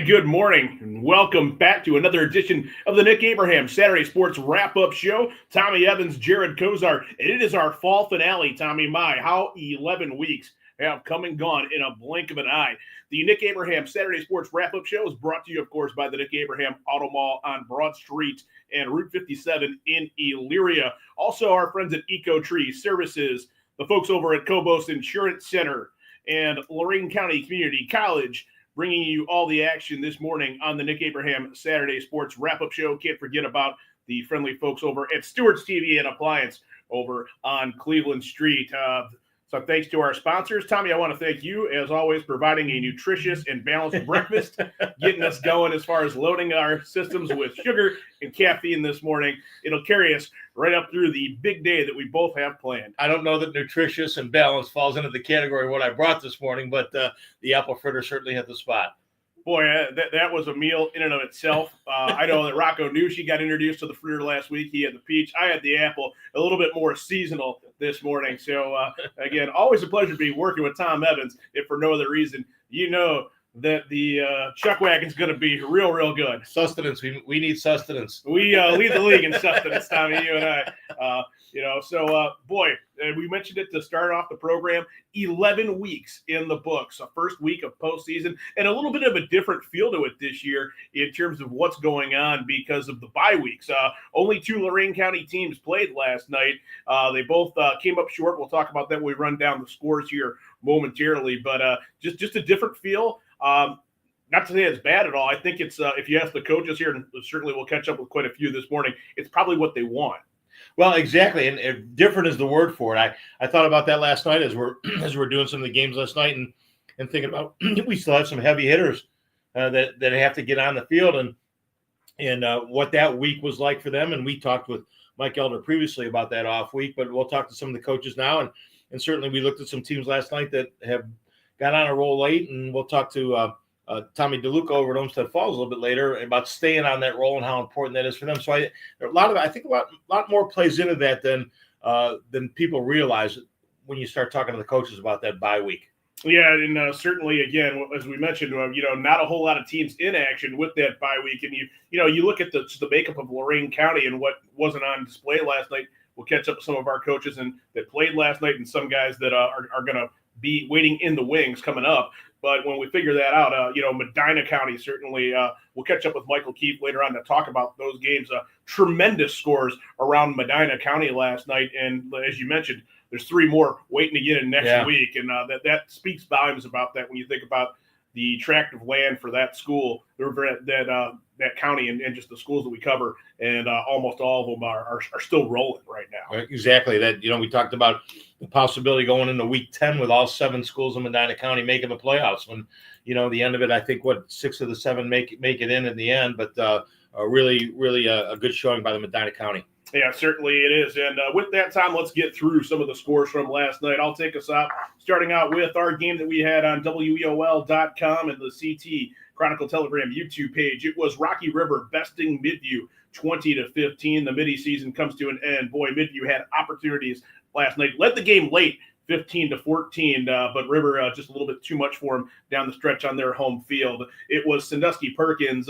Good morning, and welcome back to another edition of the Nick Abraham Saturday Sports Wrap-Up Show. Tommy Evans, Jared Kozar, and it is our fall finale, Tommy. How 11 weeks have come and gone in a blink of an eye. The Nick Abraham Saturday Sports Wrap-Up Show is brought to you, of course, by the Nick Abraham Auto Mall on Broad Street and Route 57 in Elyria. Also, our friends at Eco Tree Services, the folks over at Cobos Insurance Center, and Lorain County Community College, bringing you all the action this morning on the Nick Abraham Saturday Sports Wrap-Up Show. Can't forget about the friendly folks over at Stewart's TV and Appliance over on Cleveland Street. So thanks to our sponsors. Tommy, I want to thank you, as always, providing a nutritious and balanced breakfast, getting us going as far as loading our systems with sugar and caffeine this morning. It'll carry us right up through the big day that we both have planned. I don't know that nutritious and balanced falls into the category of what I brought this morning, but the apple fritter certainly hit the spot. Boy, that was a meal in and of itself. I know that Rocco knew she got introduced to the fritter last week. He had the peach. I had the apple, a little bit more seasonal this morning. So, again, always a pleasure to be working with Tom Evans, if for no other reason. You know that the chuck wagon's going to be real good. Sustenance. We need sustenance. We lead the league in sustenance, Tommy, you and I. Boy, we mentioned it to start off the program, 11 weeks in the books, a first week of postseason, and a little bit of a different feel to it this year in terms of what's going on because of the bye weeks. Only two Lorain County teams played last night. They both came up short. We'll talk about that when we run down the scores here momentarily, but just a different feel. Not to say it's bad at all. I think it's, if you ask the coaches here, and certainly we'll catch up with quite a few this morning, it's probably what they want. Well, exactly, and different is the word for it. I thought about that last night as we're doing some of the games last night and thinking about we still have some heavy hitters that have to get on the field and what that week was like for them. And we talked with Mike Elder previously about that off week, but we'll talk to some of the coaches now. And certainly we looked at some teams last night that have got on a roll late, and we'll talk to Tommy DeLuca over at Olmsted Falls a little bit later about staying on that roll and how important that is for them. So I think a lot more plays into that than people realize when you start talking to the coaches about that bye week. Yeah, and certainly, again, as we mentioned, not a whole lot of teams in action with that bye week. And you look at the makeup of Lorain County and what wasn't on display last night. We'll catch up with some of our coaches that played last night and some guys that are going to be waiting in the wings coming up. But when we figure that out, Medina County certainly, we'll catch up with Michael Keefe later on to talk about those games. Tremendous scores around Medina County last night. And as you mentioned, there's three more waiting to get in next week. And that speaks volumes about that when you think about the tract of land for that school, that county and just the schools that we cover. And almost all of them are still rolling right now. Exactly. That, we talked about the possibility going into week 10 with all 7 schools in Medina County making the playoffs. When, the end of it, I think 6 of the 7 make it in the end, but really a good showing by the Medina County. Yeah, certainly it is. And with that, Tom, let's get through some of the scores from last night. I'll take us out, starting out with our game that we had on WEOL.com and the CT Chronicle Telegram YouTube page. It was Rocky River besting Midview 20-15. The Midi season comes to an end. Boy, Midview had opportunities last night. Led the game late, 15-14, but River just a little bit too much for them down the stretch on their home field. It was Sandusky Perkins.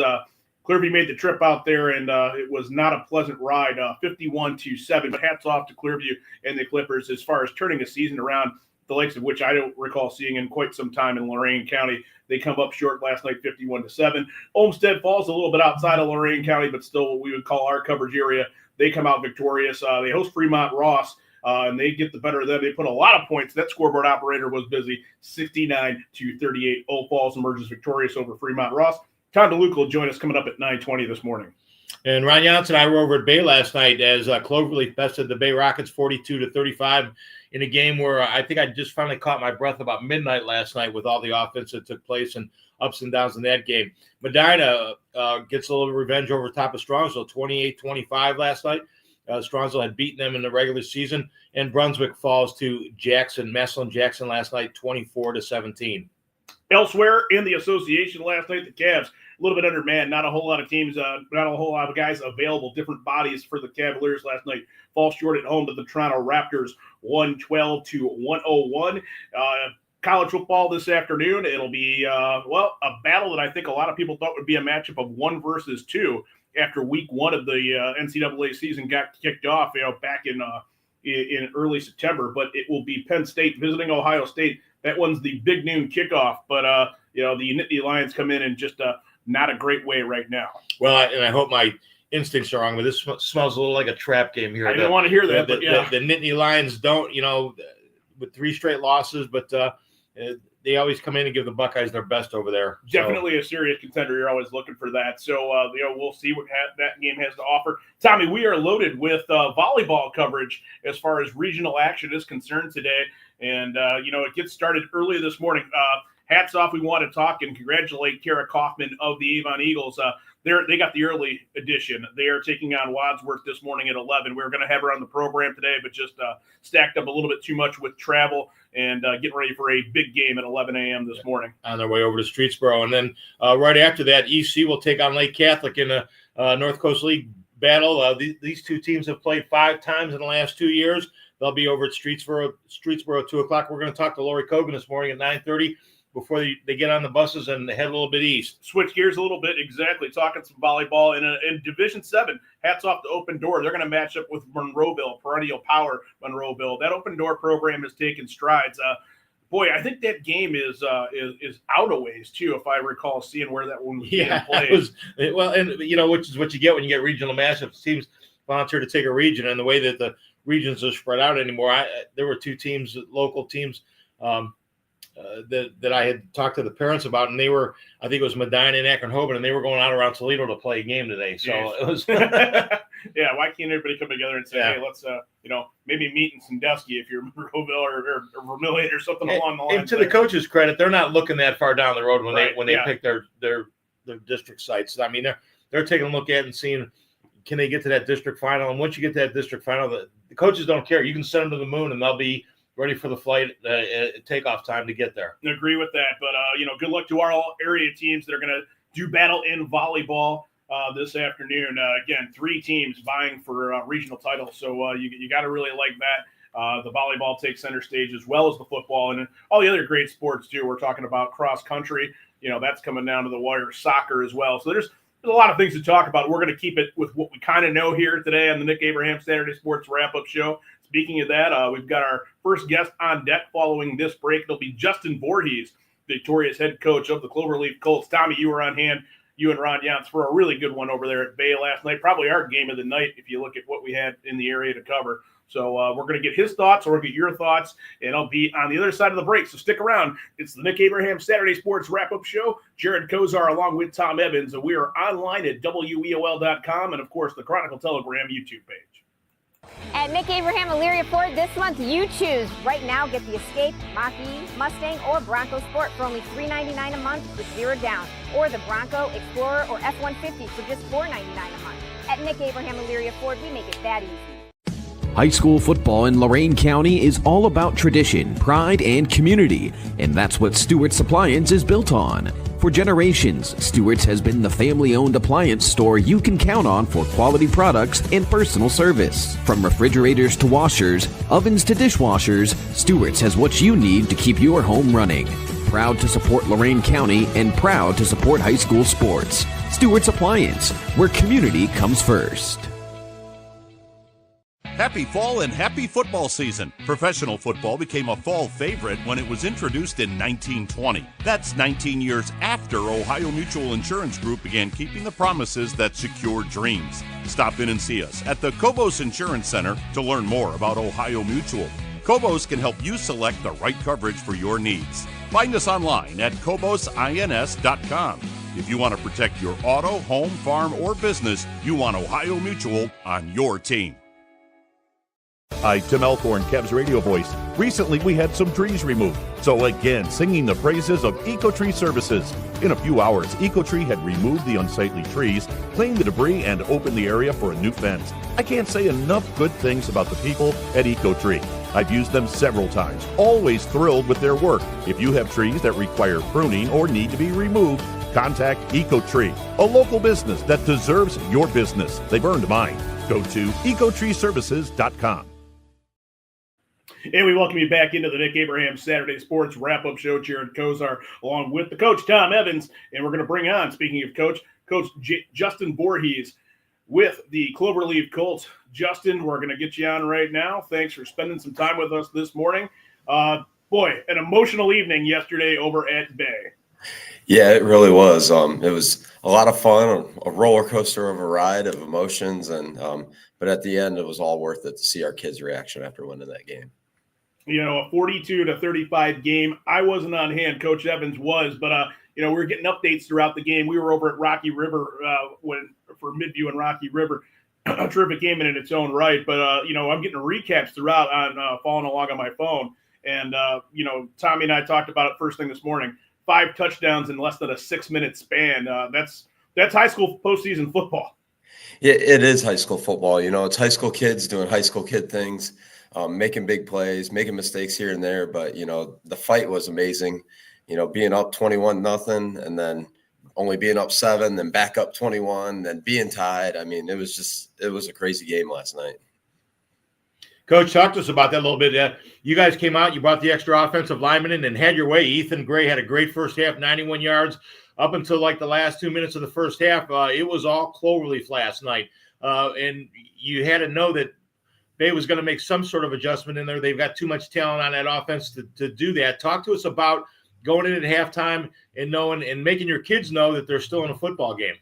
Clearview made the trip out there, and it was not a pleasant ride, 51-7. But hats off to Clearview and the Clippers as far as turning a season around, the likes of which I don't recall seeing in quite some time in Lorain County. They come up short last night, 51-7. Olmsted Falls a little bit outside of Lorain County, but still what we would call our coverage area. They come out victorious. They host Fremont Ross, and they get the better of them. They put a lot of points. That scoreboard operator was busy, 69-38. Old Falls emerges victorious over Fremont Ross. Tom DeLuca will join us coming up at 9:20 this morning. And Ron Johnson and I were over at Bay last night as Cloverleaf bested the Bay Rockets 42-35 in a game where I think I just finally caught my breath about midnight last night with all the offense that took place and ups and downs in that game. Medina gets a little revenge over top of Strongsville, 28-25 last night. Strongsville had beaten them in the regular season, and Brunswick falls to Massillon Jackson last night, 24-17. Elsewhere in the association last night, the Cavs, a little bit undermanned. Not a whole lot of teams, not a whole lot of guys available, different bodies for the Cavaliers last night. Fall short at home to the Toronto Raptors, 112-101. college football this afternoon. It'll be, a battle that I think a lot of people thought would be a matchup of 1 versus 2 after week 1 of the NCAA season got kicked off, back in early September. But it will be Penn State visiting Ohio State. That one's the big noon kickoff. But, the Nittany Lions come in just not a great way right now. Well, I hope my instincts are wrong, but this smells a little like a trap game here. I didn't want to hear that, the Nittany Lions don't, with 3 straight losses, but they always come in and give the Buckeyes their best over there. Definitely a serious contender. You're always looking for that. So, we'll see what that game has to offer. Tommy, we are loaded with volleyball coverage as far as regional action is concerned today. And, it gets started early this morning. Hats off. We want to talk and congratulate Kara Kaufman of the Avon Eagles. They got the early edition. They are taking on Wadsworth this morning at 11. We were going to have her on the program today, but just stacked up a little bit too much with travel and getting ready for a big game at 11 a.m. this morning. On their way over to Streetsboro. And then right after that, EC will take on Lake Catholic in a North Coast League battle. These 2 teams have played 5 times in the last 2 years. They'll be over at Streetsboro at 2 o'clock. We're going to talk to Lori Kogan this morning at 9:30. Before they get on the buses and head a little bit east. Switch gears a little bit, exactly. Talking some volleyball in Division 7. Hats off to Open Door. They're going to match up with Monroeville, perennial power Monroeville. That Open Door program has taken strides. I think that game is out a ways too, if I recall seeing where that one was being played. Which is what you get when you get regional matchups. Teams volunteer to take a region, and the way that the regions are spread out anymore. There were 2 teams, local teams. That I had talked to the parents about, and they were, I think it was Medina and Akron-Hoban, and they were going out around Toledo to play a game today. So it was, yeah. Why can't everybody come together and say, hey, let's, maybe meet in Sandusky if you're Monroeville or Vermilion or something along the lines. And to the coaches' credit, they're not looking that far down the road when they pick their district sites. I mean, they're taking a look at it and seeing, can they get to that district final? And once you get to that district final, the coaches don't care. You can send them to the moon, and they'll be ready for the flight takeoff time to get there. I agree with that. But, good luck to our area teams that are going to do battle in volleyball this afternoon. Again, 3 teams vying for regional titles. So you got to really like that. The volleyball takes center stage as well as the football and all the other great sports too. We're talking about cross country. That's coming down to the wire, soccer as well. So there's a lot of things to talk about. We're going to keep it with what we kind of know here today on the Nick Abraham Saturday Sports Wrap-Up Show. Speaking of that, we've got our first guest on deck following this break. It'll be Justin Voorhees, Victoria's head coach of the Cloverleaf Colts. Tommy, you were on hand, you and Ron Yance, for a really good one over there at Bay last night. Probably our game of the night if you look at what we had in the area to cover. So we're going to get his thoughts, or we'll get your thoughts, and I'll be on the other side of the break. So stick around. It's the Nick Abraham Saturday Sports Wrap-Up Show. Jared Kozar along with Tom Evans, and we are online at WEOL.com and, of course, the Chronicle Telegram YouTube page. At Nick Abraham Elyria Ford, this month you choose. Right now, get the Escape, Mach-E, Mustang, or Bronco Sport for only $399 a month with 0 down, or the Bronco, Explorer, or F-150 for just $499 a month. At Nick Abraham Elyria Ford, we make it that easy. High school football in Lorain County is all about tradition, pride, and community, and that's what Stewart's Appliance is built on. For generations, Stewart's has been the family-owned appliance store you can count on for quality products and personal service. From refrigerators to washers, ovens to dishwashers, Stewart's has what you need to keep your home running. Proud to support Lorain County and proud to support high school sports. Stewart's Appliance, where community comes first. Happy fall and happy football season. Professional football became a fall favorite when it was introduced in 1920. That's 19 years after Ohio Mutual Insurance Group began keeping the promises that secure dreams. Stop in and see us at the Cobos Insurance Center to learn more about Ohio Mutual. Cobos can help you select the right coverage for your needs. Find us online at CobosINS.com. If you want to protect your auto, home, farm, or business, you want Ohio Mutual on your team. Hi, Tim Elkhorn, Cavs radio voice. Recently, we had some trees removed. So again, singing the praises of EcoTree Services. In a few hours, EcoTree had removed the unsightly trees, cleaned the debris, and opened the area for a new fence. I can't say enough good things about the people at EcoTree. I've used them several times, always thrilled with their work. If you have trees that require pruning or need to be removed, contact EcoTree, a local business that deserves your business. They've earned mine. Go to EcoTreeServices.com. And we welcome you back into the Nick Abraham Saturday Sports Wrap-Up Show. Jared Kozar along with the coach, Tom Evans. And we're going to bring on, speaking of Coach Justin Voorhees with the Cloverleaf Colts. Justin, we're going to get you on right now. Thanks for spending some time with us this morning. Boy, an emotional evening yesterday over at Bay. Yeah, it really was. It was a lot of fun, a roller coaster of a ride of emotions, and but at the end, it was all worth it to see our kids' reaction after winning that game. You know, a 42-35 game. I wasn't on hand. Coach Evans was, but we were getting updates throughout the game. We were over at Rocky River for Midview and Rocky River. A terrific game in its own right, but I'm getting recaps throughout on following along on my phone. And Tommy and I talked about it first thing this morning. 5 touchdowns in less than a 6-minute span. That's high school postseason football. Yeah, it is high school football. It's high school kids doing high school kid things, making big plays, making mistakes here and there. But the fight was amazing. Being up 21-0, and then only being up 7, then back up 21, then being tied. I mean, it was a crazy game last night. Coach, talk to us about that a little bit. You guys came out, you brought the extra offensive lineman in and had your way. Ethan Gray had a great first half, 91 yards. Up until like the last 2 minutes of the first half, it was all Cloverleaf last night. And you had to know that Bay was going to make some sort of adjustment in there. They've got too much talent on that offense to do that. Talk to us about going in at halftime and knowing and making your kids know that they're still in a football game.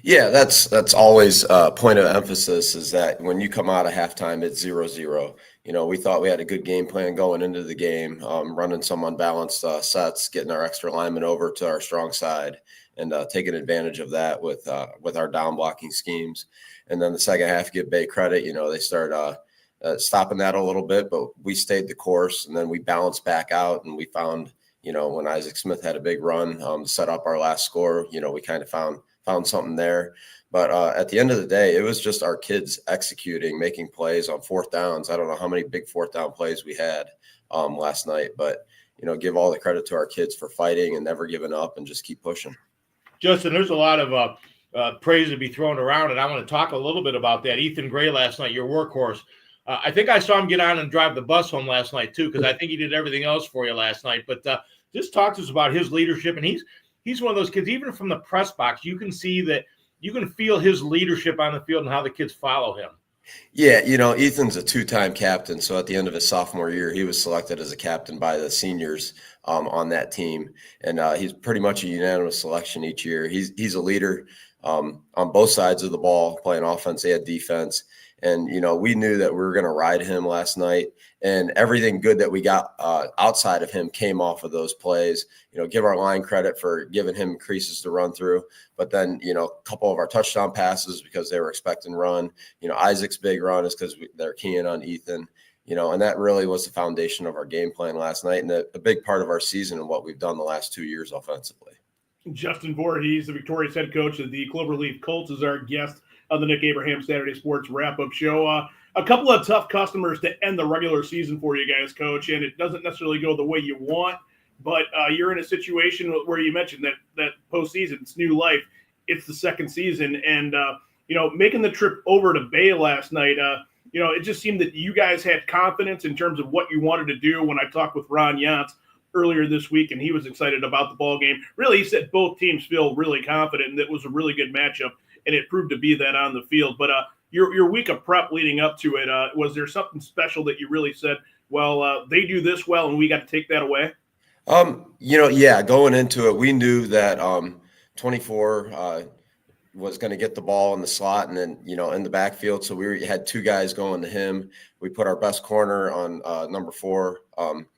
Yeah, that's always a point of emphasis, is that when you come out of halftime, it's 0-0. We thought we had a good game plan going into the game, running some unbalanced sets, getting our extra linemen over to our strong side, and taking advantage of that with our down blocking schemes. And then the second half, give Bay credit. They started stopping that a little bit, but we stayed the course, and then we balanced back out, and we found, when Isaac Smith had a big run to set up our last score, we kind of found something there. But at the end of the day, it was just our kids executing, making plays on fourth downs. I don't know how many big fourth down plays we had last night, but, give all the credit to our kids for fighting and never giving up and just keep pushing. Justin, there's a lot of praise to be thrown around, and I want to talk a little bit about that. Ethan Gray last night, your workhorse. I think I saw him get on and drive the bus home last night too, because I think he did everything else for you last night. But just talk to us about his leadership, and he's one of those kids, even from the press box, you can see that you can feel his leadership on the field and how the kids follow him. Yeah, Ethan's a 2-time captain. So at the end of his sophomore year, he was selected as a captain by the seniors on that team. And he's pretty much a unanimous selection each year. He's a leader on both sides of the ball, playing offense and defense. And, we knew that we were going to ride him last night, and everything good that we got outside of him came off of those plays. Give our line credit for giving him creases to run through, but then, a couple of our touchdown passes because they were expecting run. Isaac's big run is because they're keying on Ethan, and that really was the foundation of our game plan last night, and a big part of our season and what we've done the last 2 years offensively. Justin Voorhees, the victorious head coach of the Cloverleaf Colts, is our guest on the Nick Abraham Saturday Sports Wrap-Up Show. A couple of tough customers to end the regular season for you guys, Coach, and it doesn't necessarily go the way you want, but you're in a situation where you mentioned that postseason, it's new life. It's the second season, and, making the trip over to Bay last night, it just seemed that you guys had confidence in terms of what you wanted to do. When I talked with Ron Yantz earlier this week, and he was excited about the ball game. Really, he said both teams feel really confident, and it was a really good matchup, and it proved to be that on the field. But your week of prep leading up to it, was there something special that you really said, well, they do this well, and we got to take that away? Yeah, going into it, we knew that 24 was going to get the ball in the slot and then, in the backfield. So we had 2 guys going to him. We put our best corner on number 4,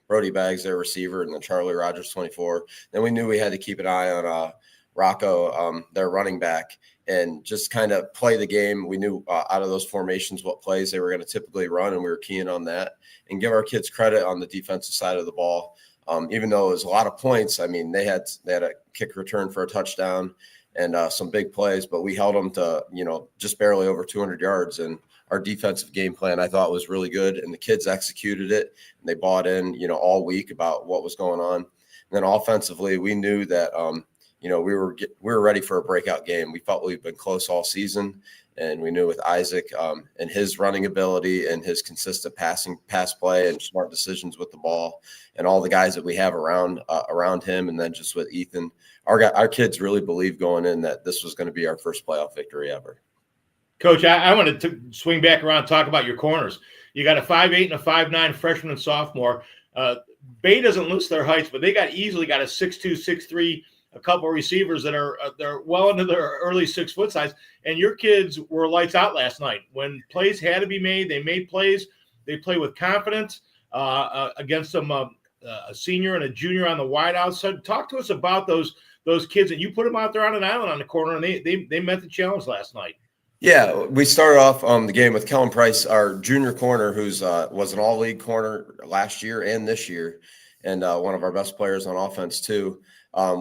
Brody Baggs, their receiver, and then Charlie Rogers, 24. Then we knew we had to keep an eye on Rocco, their running back, and just kind of play the game. We knew out of those formations what plays they were going to typically run, and we were keying on that. And give our kids credit on the defensive side of the ball. Even though it was a lot of points, I mean, they had a kick return for a touchdown and some big plays, but we held them to, just barely over 200 yards. And our defensive game plan, I thought, was really good, and the kids executed it, and they bought in, all week about what was going on. And then offensively, we knew that, we were ready for a breakout game. We felt we've been close all season, And we knew with Isaac and his running ability and his consistent pass play and smart decisions with the ball and all the guys that we have around him, and then just with Ethan, our kids really believed going in that this was going to be our first playoff victory ever. Coach, I wanted to swing back around and talk about your corners. You got a 5'8" and a 5'9" freshman and sophomore. Bay doesn't lose their heights, but they easily got a 6'2", 6'3", a couple of receivers that are they're well into their early 6 foot size. And your kids were lights out last night. When plays had to be made, they made plays. They play with confidence against a senior and a junior on the wide outside. Talk to us about those kids, and you put them out there on an island on the corner, and they met the challenge last night. Yeah, we started off the game with Kellen Price, our junior corner, who's was an all-league corner last year and this year, and one of our best players on offense too.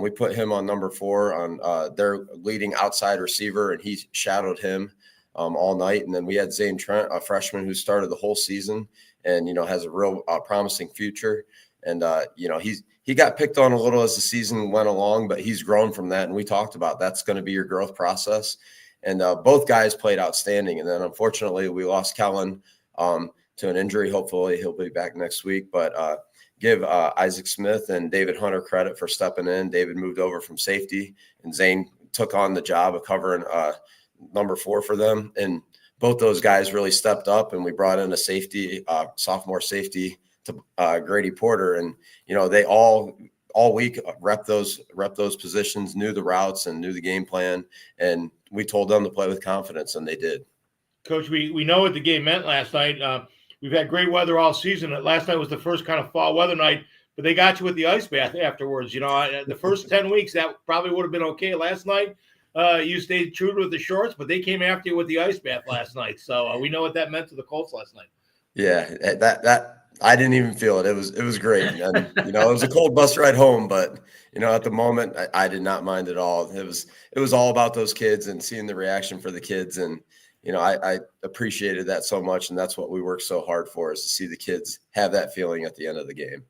We put him on number 4 on their leading outside receiver, and he shadowed him all night. And then we had Zane Trent, a freshman who started the whole season and, has a real promising future. And, he got picked on a little as the season went along, but he's grown from that. And we talked about that's going to be your growth process. And both guys played outstanding. And then unfortunately we lost Kellen to an injury. Hopefully he'll be back next week. But give Isaac Smith and David Hunter credit for stepping in. David moved over from safety, and Zane took on the job of covering number 4 for them. And both those guys really stepped up, and we brought in a safety, sophomore safety, to Grady Porter. And, they all week rep those positions, knew the routes and knew the game plan. And we told them to play with confidence, and they did. Coach, we know what the game meant last night. We've had great weather all season. Last night was the first kind of fall weather night, but they got you with the ice bath afterwards. The first 10 weeks, that probably would have been okay. Last night, you stayed true with the shorts, but they came after you with the ice bath last night. So we know what that meant to the Colts last night. Yeah, that I didn't even feel it. It was great. And, it was a cold bus ride home, but, at the moment, I did not mind at all. It was all about those kids and seeing the reaction for the kids. And, I appreciated that so much, and that's what we work so hard for, is to see the kids have that feeling at the end of the game.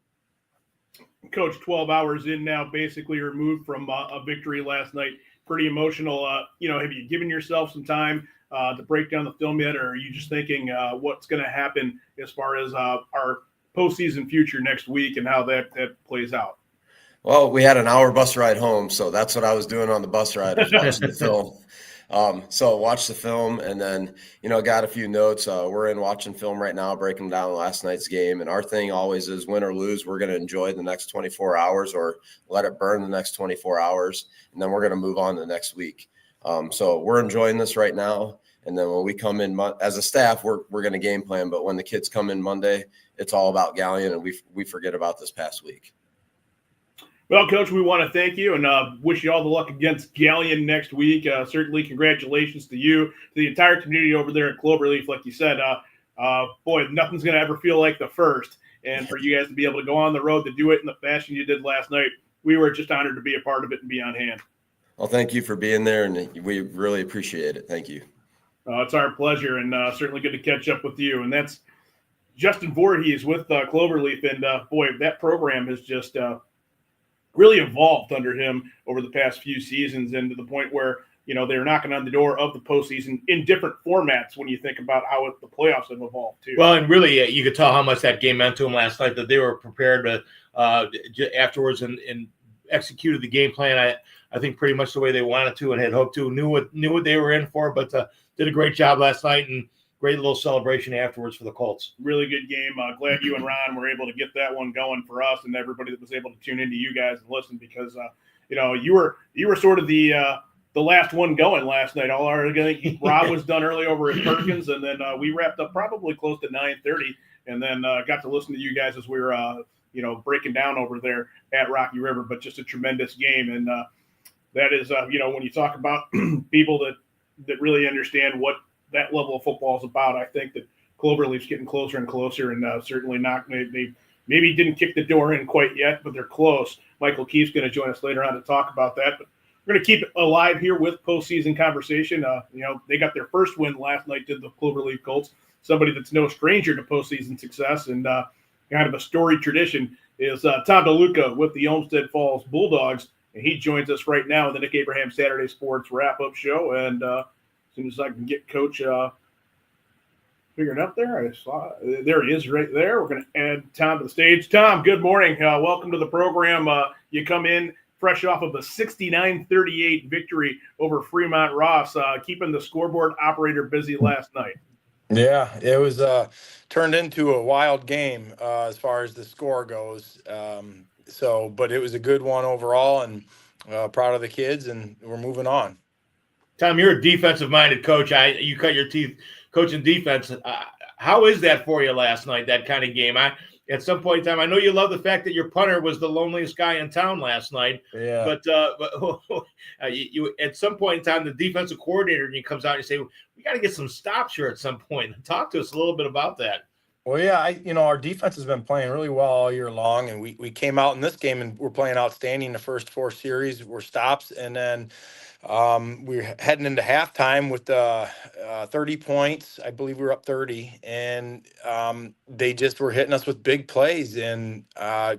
Coach, 12 hours in now, basically removed from a victory last night. Pretty emotional. Have you given yourself some time to break down the film yet, or are you just thinking what's going to happen as far as our postseason future next week and how that plays out? Well, we had an hour bus ride home, so that's what I was doing on the bus ride, was watching the film. So watch the film, and then, got a few notes. We're in watching film right now, breaking down last night's game. And our thing always is, win or lose, we're going to enjoy the next 24 hours or let it burn the next 24 hours. And then we're going to move on to the next week. So we're enjoying this right now. And then when we come in as a staff, we're going to game plan. But when the kids come in Monday, it's all about Galion, and we forget about this past week. Well, Coach, we want to thank you and wish you all the luck against Galion next week. Certainly congratulations to you, to the entire community over there at Cloverleaf. Like you said, boy, nothing's going to ever feel like the first. And for you guys to be able to go on the road to do it in the fashion you did last night, we were just honored to be a part of it and be on hand. Well, thank you for being there, and we really appreciate it. Thank you. It's our pleasure, and certainly good to catch up with you. And that's Justin Voorhees with Cloverleaf. And, boy, that program has just really evolved under him over the past few seasons, and to the point where, they're knocking on the door of the postseason in different formats when you think about how the playoffs have evolved too. Well, and really, you could tell how much that game meant to them last night, that they were prepared to afterwards and executed the game plan. I think pretty much the way they wanted to and had hoped to, knew what they were in for, but did a great job last night, and great little celebration afterwards for the Colts. Really good game. Glad you and Ron were able to get that one going for us and everybody that was able to tune into you guys and listen, because you were sort of the last one going last night. Rob was done early over at Perkins, and then we wrapped up probably close to 9:30, and then got to listen to you guys as we were breaking down over there at Rocky River. But just a tremendous game, and that is when you talk about people that really understand what that level of football is about, I think that Cloverleaf's getting closer and closer, and certainly not. They maybe didn't kick the door in quite yet, but they're close. Michael Keefe's going to join us later on to talk about that. But we're going to keep it alive here with postseason conversation. They got their first win last night, did the Cloverleaf Colts. Somebody that's no stranger to postseason success, and kind of a storied tradition is Tom DeLuca with the Olmsted Falls Bulldogs, and he joins us right now in the Nick Abraham Saturday Sports Wrap-Up Show. And as soon as I can get Coach figuring up there. I saw there he is right there. We're going to add Tom to the stage. Tom, good morning. Welcome to the program. You come in fresh off of a 69-38 victory over Fremont Ross, keeping the scoreboard operator busy last night. Yeah, it was turned into a wild game as far as the score goes. But it was a good one overall, and proud of the kids, and we're moving on. Tom, you're a defensive-minded coach. You cut your teeth coaching defense. How is that for you last night, that kind of game? At some point in time, I know you love the fact that your punter was the loneliest guy in town last night. Yeah. But you at some point in time, the defensive coordinator and you comes out and you say, we got to get some stops here at some point. Talk to us a little bit about that. Well, yeah, our defense has been playing really well all year long, and we came out in this game and we're playing outstanding. The first 4 series were stops, and then we're heading into halftime with 30 points. I believe we were up 30, and they just were hitting us with big plays, and I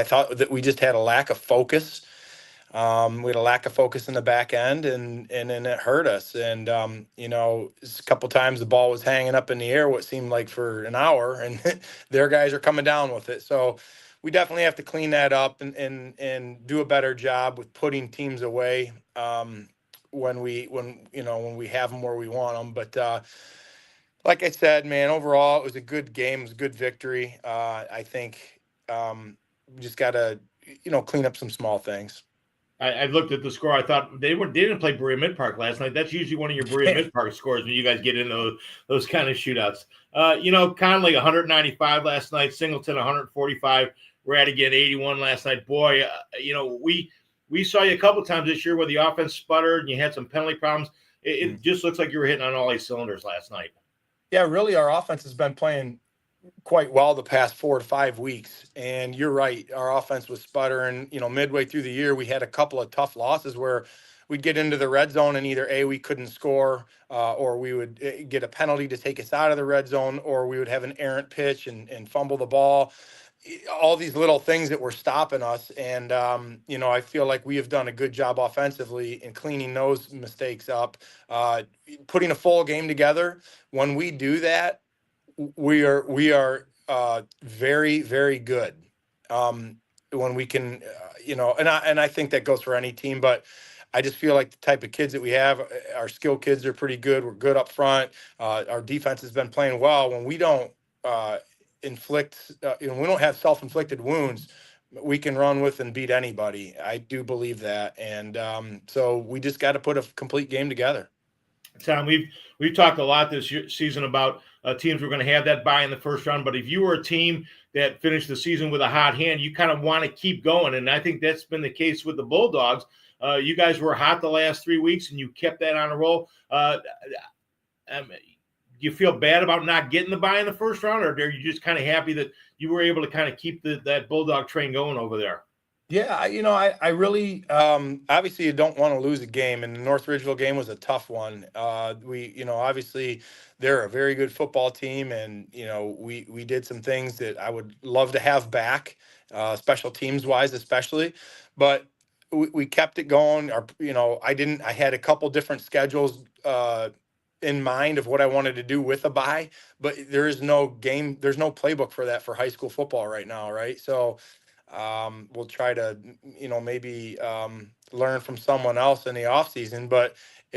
thought that we just had a lack of focus. We had a lack of focus in the back end, and then it hurt us. And, a couple times the ball was hanging up in the air, what seemed like for an hour, and their guys are coming down with it. So we definitely have to clean that up and do a better job with putting teams away when we have them where we want them. But like I said, man, overall, it was a good game. It was a good victory. I think we just got to, clean up some small things. I looked at the score. I thought they didn't play Berea Mid-Park last night. That's usually one of your Berea Mid-Park scores when you guys get into those kind of shootouts. Conley 195 last night, Singleton 145. Radigan 81 last night. Boy, we saw you a couple times this year where the offense sputtered and you had some penalty problems. It just looks like you were hitting on all 8 cylinders last night. Yeah, really, our offense has been playing quite well the past 4 to 5 weeks. And you're right, our offense was sputtering. Midway through the year, we had a couple of tough losses where we'd get into the red zone and either we couldn't score or we would get a penalty to take us out of the red zone, or we would have an errant pitch and fumble the ball. All these little things that were stopping us. And, I feel like we have done a good job offensively in cleaning those mistakes up, putting a full game together. When we do that, we are very, very good. When we can, and I think that goes for any team, but I just feel like the type of kids that we have, our skill kids are pretty good. We're good up front. Our defense has been playing well. When we don't inflict, we don't have self-inflicted wounds, we can run with and beat anybody. I do believe that. And so we just got to put a complete game together. Tom, we've talked a lot this season about teams were going to have that bye in the first round, but if you were a team that finished the season with a hot hand, you kind of want to keep going, and I think that's been the case with the Bulldogs. You guys were hot the last 3 weeks, and you kept that on a roll. Do you feel bad about not getting the bye in the first round, or are you just kind of happy that you were able to kind of keep that Bulldog train going over there? Yeah, I really obviously you don't want to lose a game, and the North Ridgeville game was a tough one. Obviously they're a very good football team, and we did some things that I would love to have back, special teams wise especially, but we kept it going. I had a couple different schedules in mind of what I wanted to do with a bye, but there's no playbook for that for high school football right now, right? So we'll try to, maybe learn from someone else in the off season. But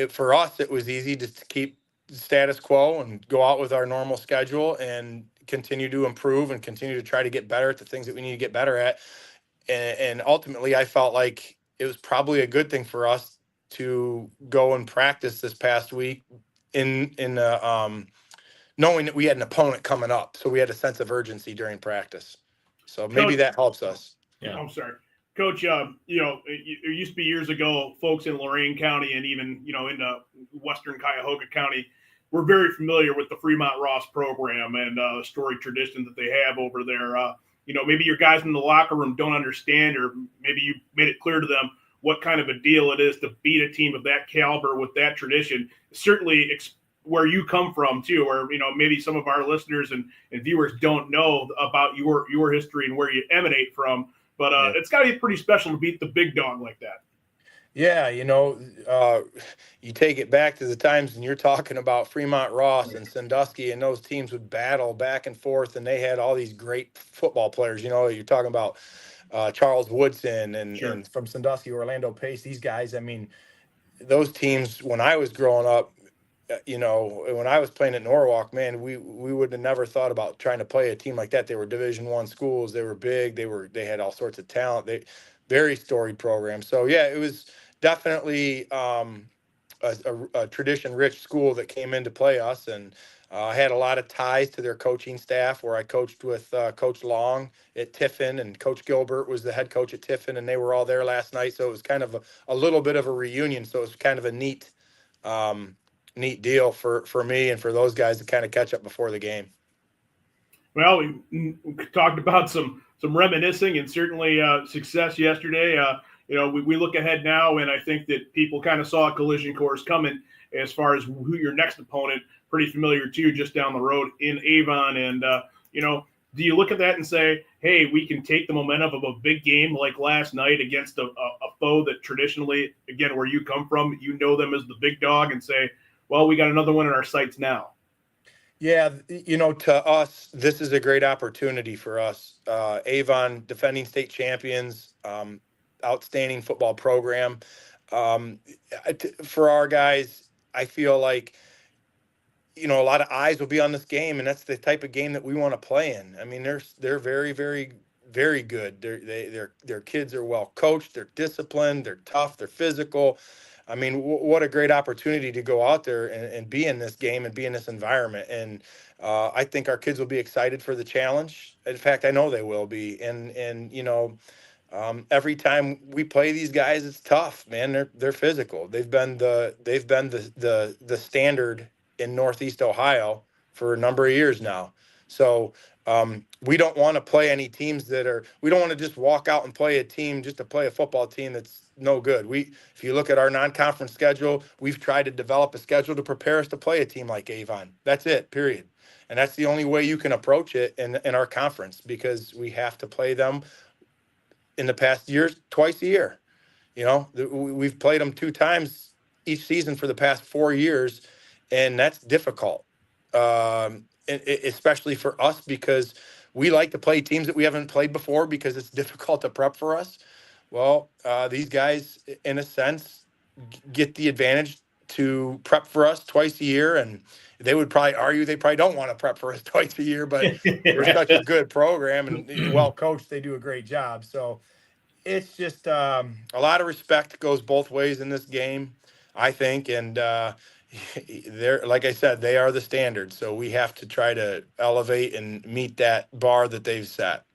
for us, it was easy to keep the status quo and go out with our normal schedule and continue to improve and continue to try to get better at the things that we need to get better at. And ultimately, I felt like it was probably a good thing for us to go and practice this past week in knowing that we had an opponent coming up. So we had a sense of urgency during practice. So maybe Coach, that helps us. Yeah. I'm sorry, Coach. It used to be years ago, folks in Lorain County and even in Western Cuyahoga County were very familiar with the Fremont Ross program and the storied tradition that they have over there. Maybe your guys in the locker room don't understand, or maybe you made it clear to them what kind of a deal it is to beat a team of that caliber with that tradition. Certainly where you come from too, or maybe some of our listeners and viewers don't know about your history and where you emanate from, but it's got to be pretty special to beat the big dog like that. Yeah, you take it back to the times and you're talking about Fremont Ross and Sandusky, and those teams would battle back and forth, and they had all these great football players. You're talking about Charles Woodson Sure. and from Sandusky, Orlando Pace, these guys. I mean, those teams when I was growing up, when I was playing at Norwalk, man, we would have never thought about trying to play a team like that. They were Division I schools. They were big. They had all sorts of talent. Very storied program. So yeah, it was definitely a tradition-rich school that came in to play us, and I had a lot of ties to their coaching staff. Where I coached with Coach Long at Tiffin, and Coach Gilbert was the head coach at Tiffin, and they were all there last night. So it was kind of a little bit of a reunion. So it was kind of a neat deal for me and for those guys to kind of catch up before the game. Well, we talked about some reminiscing and certainly success yesterday. We look ahead now, and I think that people kind of saw a collision course coming as far as who your next opponent, pretty familiar to you, just down the road in Avon. And, do you look at that and say, hey, we can take the momentum of a big game like last night against a foe that traditionally, again, where you come from, them as the big dog, and say, well, we got another one in our sights now? Yeah, to us, this is a great opportunity for us. Avon, defending state champions, outstanding football program. For our guys, I feel like, a lot of eyes will be on this game, and that's the type of game that we want to play in. I mean, they're very, very, very good. Their kids are well coached. They're disciplined. They're tough. They're physical. I mean, what a great opportunity to go out there and be in this game and be in this environment. And I think our kids will be excited for the challenge. In fact, I know they will be. And every time we play these guys, it's tough, man. They're physical. They've been the standard in Northeast Ohio for a number of years now. So we don't want to play any teams we don't want to just walk out and play a team just to play a football team that's no good. If you look at our non-conference schedule, we've tried to develop a schedule to prepare us to play a team like Avon. That's it, period. And that's the only way you can approach it in our conference, because we have to play them in the past years twice a year. We've played them 2 times each season for the past 4 years, and that's difficult, especially for us, because we like to play teams that we haven't played before because it's difficult to prep for us. Well, these guys, in a sense, get the advantage to prep for us twice a year, and they would probably argue they probably don't want to prep for us twice a year, but we're such a good program and well coached, they do a great job. So it's just a lot of respect goes both ways in this game, I think, and they're, like I said, they are the standard, so we have to try to elevate and meet that bar that they've set.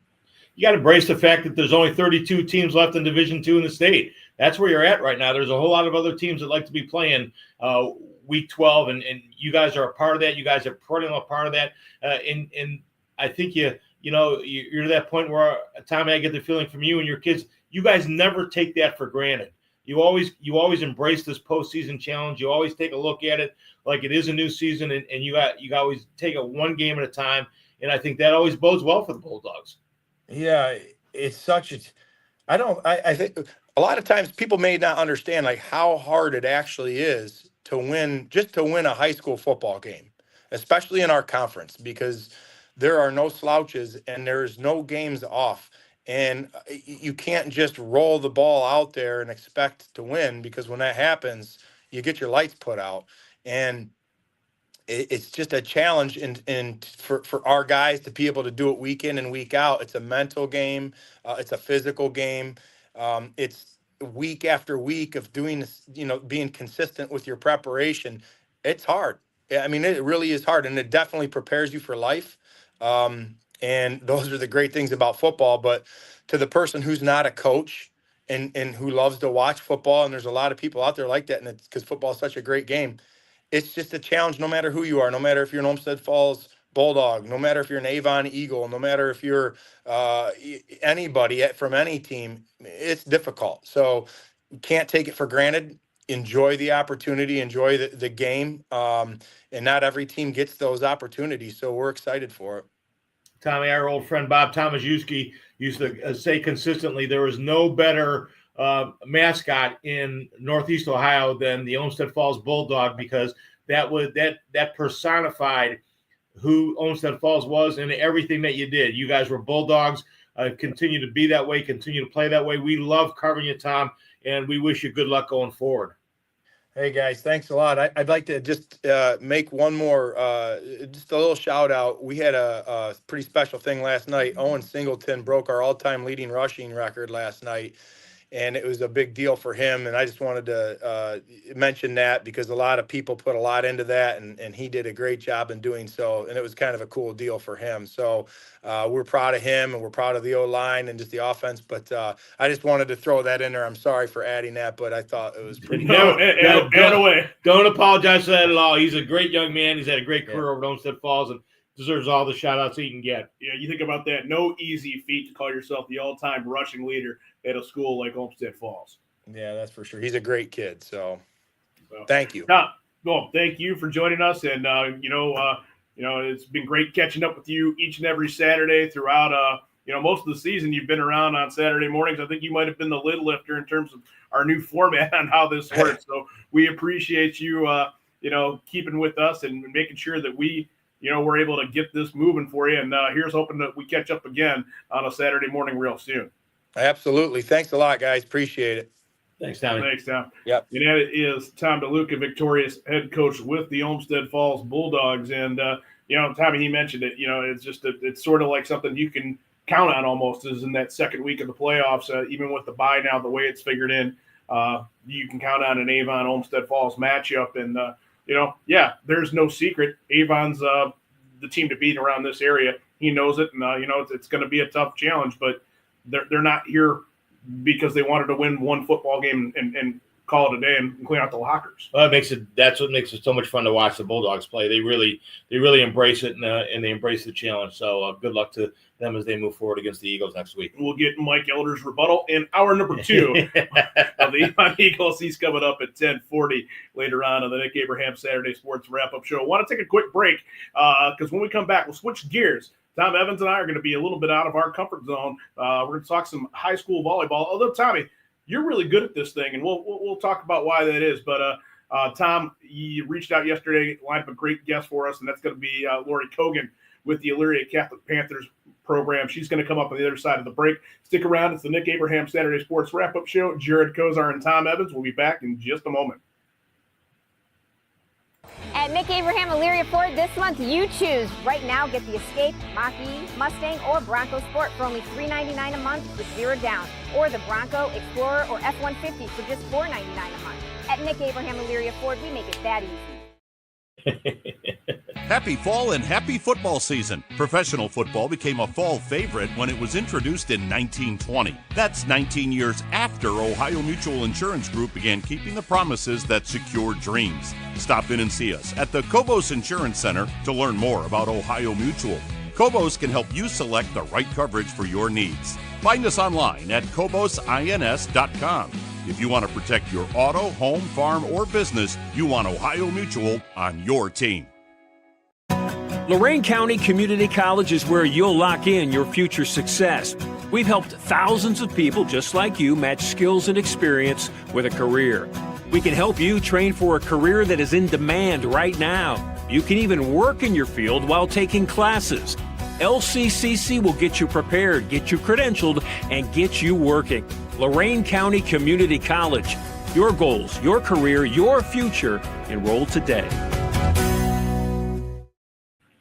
You got to embrace the fact that there's only 32 teams left in Division II in the state. That's where you're at right now. There's a whole lot of other teams that like to be playing Week 12, and you guys are a part of that. You guys are perennial a part of that. And I think you're to that point where, Tommy, I get the feeling from you and your kids, you guys never take that for granted. You always embrace this postseason challenge. You always take a look at it like it is a new season, and you always take it one game at a time. And I think that always bodes well for the Bulldogs. Yeah, it's such a. I think a lot of times people may not understand like how hard it actually is to win a high school football game, especially in our conference, because there are no slouches and there's no games off. And you can't just roll the ball out there and expect to win, because when that happens, you get your lights put out. And it's just a challenge and for our guys to be able to do it week in and week out. It's a mental game. It's a physical game. It's week after week of doing this, being consistent with your preparation. It's hard. I mean, it really is hard, and it definitely prepares you for life. And those are the great things about football. But to the person who's not a coach and who loves to watch football, and there's a lot of people out there like that, and it's because football is such a great game. It's just a challenge no matter who you are, no matter if you're an Olmsted Falls Bulldog, no matter if you're an Avon Eagle, no matter if you're anybody from any team. It's difficult. So you can't take it for granted. Enjoy the opportunity, enjoy the game. And not every team gets those opportunities. So we're excited for it. Tommy, our old friend Bob Tomaszewski used to say consistently there was no better mascot in Northeast Ohio than the Olmsted Falls Bulldog, because that personified who Olmsted Falls was and everything that you did. You guys were Bulldogs. Continue to be that way. Continue to play that way. We love covering you, Tom, and we wish you good luck going forward. Hey guys, thanks a lot. I'd like to just make one more, just a little shout out. We had a pretty special thing last night. Owen Singleton broke our all-time leading rushing record last night, and it was a big deal for him. And I just wanted to mention that because a lot of people put a lot into that, and he did a great job in doing so. And it was kind of a cool deal for him. So we're proud of him, and we're proud of the O-line and just the offense. But I just wanted to throw that in there. I'm sorry for adding that, but I thought it was pretty Don't apologize for that at all. He's a great young man. He's had a great career over at Olmsted Falls and deserves all the shout-outs he can get. Yeah, you think about that. No easy feat to call yourself the all-time rushing leader at a school like Olmsted Falls. Yeah, that's for sure. He's a great kid. So thank you. Well, thank you for joining us. And, it's been great catching up with you each and every Saturday throughout, most of the season. You've been around on Saturday mornings. I think you might have been the lid lifter in terms of our new format on how this works. So we appreciate you, keeping with us and making sure that we're able to get this moving for you. And here's hoping that we catch up again on a Saturday morning real soon. Absolutely. Thanks a lot, guys. Appreciate it. Thanks, Tommy. Thanks, Tom. Yep. And that is Tom DeLuca, victorious head coach with the Olmsted Falls Bulldogs. And, Tommy, he mentioned it, it's sort of like something you can count on almost is in that second week of the playoffs, even with the bye now, the way it's figured in, you can count on an Avon Olmsted Falls matchup. And, there's no secret. Avon's the team to beat around this area. He knows it. And, it's going to be a tough challenge, but they're not here because they wanted to win one football game and call it a day and clean out the lockers. Well, that's what makes it so much fun to watch the Bulldogs play. They really embrace it and they embrace the challenge. So good luck to them as they move forward against the Eagles next week. We'll get Mike Elder's rebuttal in hour number 2 of the Avon Eagles. He's coming up at 10:40 later on the Nick Abraham Saturday Sports Wrap-Up Show. I want to take a quick break because when we come back, we'll switch gears. Tom Evans and I are going to be a little bit out of our comfort zone. We're going to talk some high school volleyball. Although, Tommy, you're really good at this thing, and we'll talk about why that is. But, Tom, you reached out yesterday, lined up a great guest for us, and that's going to be Lori Kogan with the Elyria Catholic Panthers program. She's going to come up on the other side of the break. Stick around. It's the Nick Abraham Saturday Sports Wrap-Up Show. Jared Kozar and Tom Evans will be back in just a moment. At Nick Abraham Elyria Ford this month, you choose. Right now, get the Escape, Mach-E, Mustang, or Bronco Sport for only $399 a month with 0 down. Or the Bronco, Explorer, or F-150 for just $499 a month. At Nick Abraham Elyria Ford, we make it that easy. Happy fall and happy football season. Professional football became a fall favorite when it was introduced in 1920. That's 19 years after Ohio Mutual Insurance Group began keeping the promises that secured dreams. Stop in and see us at the Cobos Insurance Center to learn more about Ohio Mutual. Cobos can help you select the right coverage for your needs. Find us online at CobosINS.com. If you want to protect your auto, home, farm, or business, you want Ohio Mutual on your team. Lorain County Community College is where you'll lock in your future success. We've helped thousands of people just like you match skills and experience with a career. We can help you train for a career that is in demand right now. You can even work in your field while taking classes. LCCC will get you prepared, get you credentialed, and get you working. Lorain County Community College. Your goals, your career, your future. Enroll today.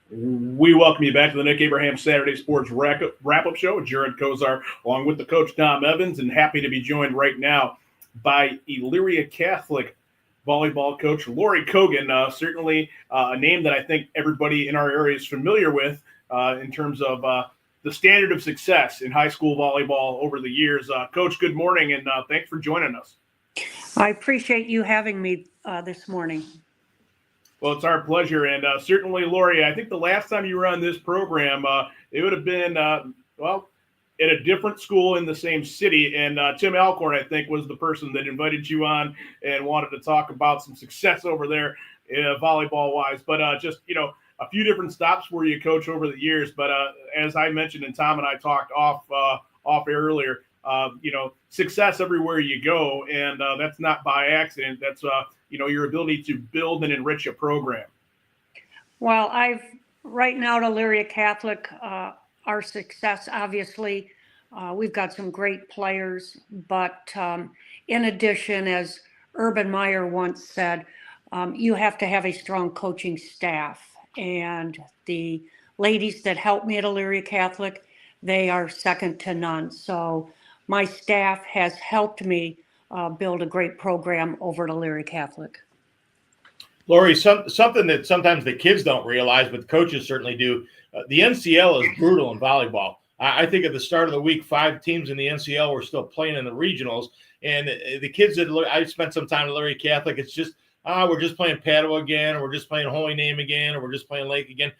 We welcome you back to the Nick Abraham Saturday Sports Wrap-Up Show with Jared Kozar, along with the coach, Tom Evans, and happy to be joined right now by Elyria Catholic volleyball coach Lori Kogan. Certainly a name that I think everybody in our area is familiar with in terms of the standard of success in high school volleyball over the years. Coach, good morning, and thanks for joining us. I appreciate you having me this morning. Well, it's our pleasure. And certainly, Lori, I think the last time you were on this program, it would have been, at a different school in the same city. And Tim Alcorn, I think, was the person that invited you on and wanted to talk about some success over there volleyball-wise. But just, a few different stops for you, Coach, over the years. But as I mentioned, and Tom and I talked off air earlier, success everywhere you go. And that's not by accident. That's, your ability to build and enrich a program. Well, right now at Elyria Catholic, our success, obviously, we've got some great players, but in addition, as Urban Meyer once said, you have to have a strong coaching staff. And the ladies that help me at Elyria Catholic, they are second to none. So my staff has helped me build a great program over at Elyria Catholic. Lori, something that sometimes the kids don't realize, but the coaches certainly do. The NCL is brutal in volleyball. I think at the start of the week, 5 teams in the NCL were still playing in the regionals. And the kids that I spent some time at Elyria Catholic, it's just, we're just playing Padua again, or we're just playing Holy Name again, or we're just playing Lake again.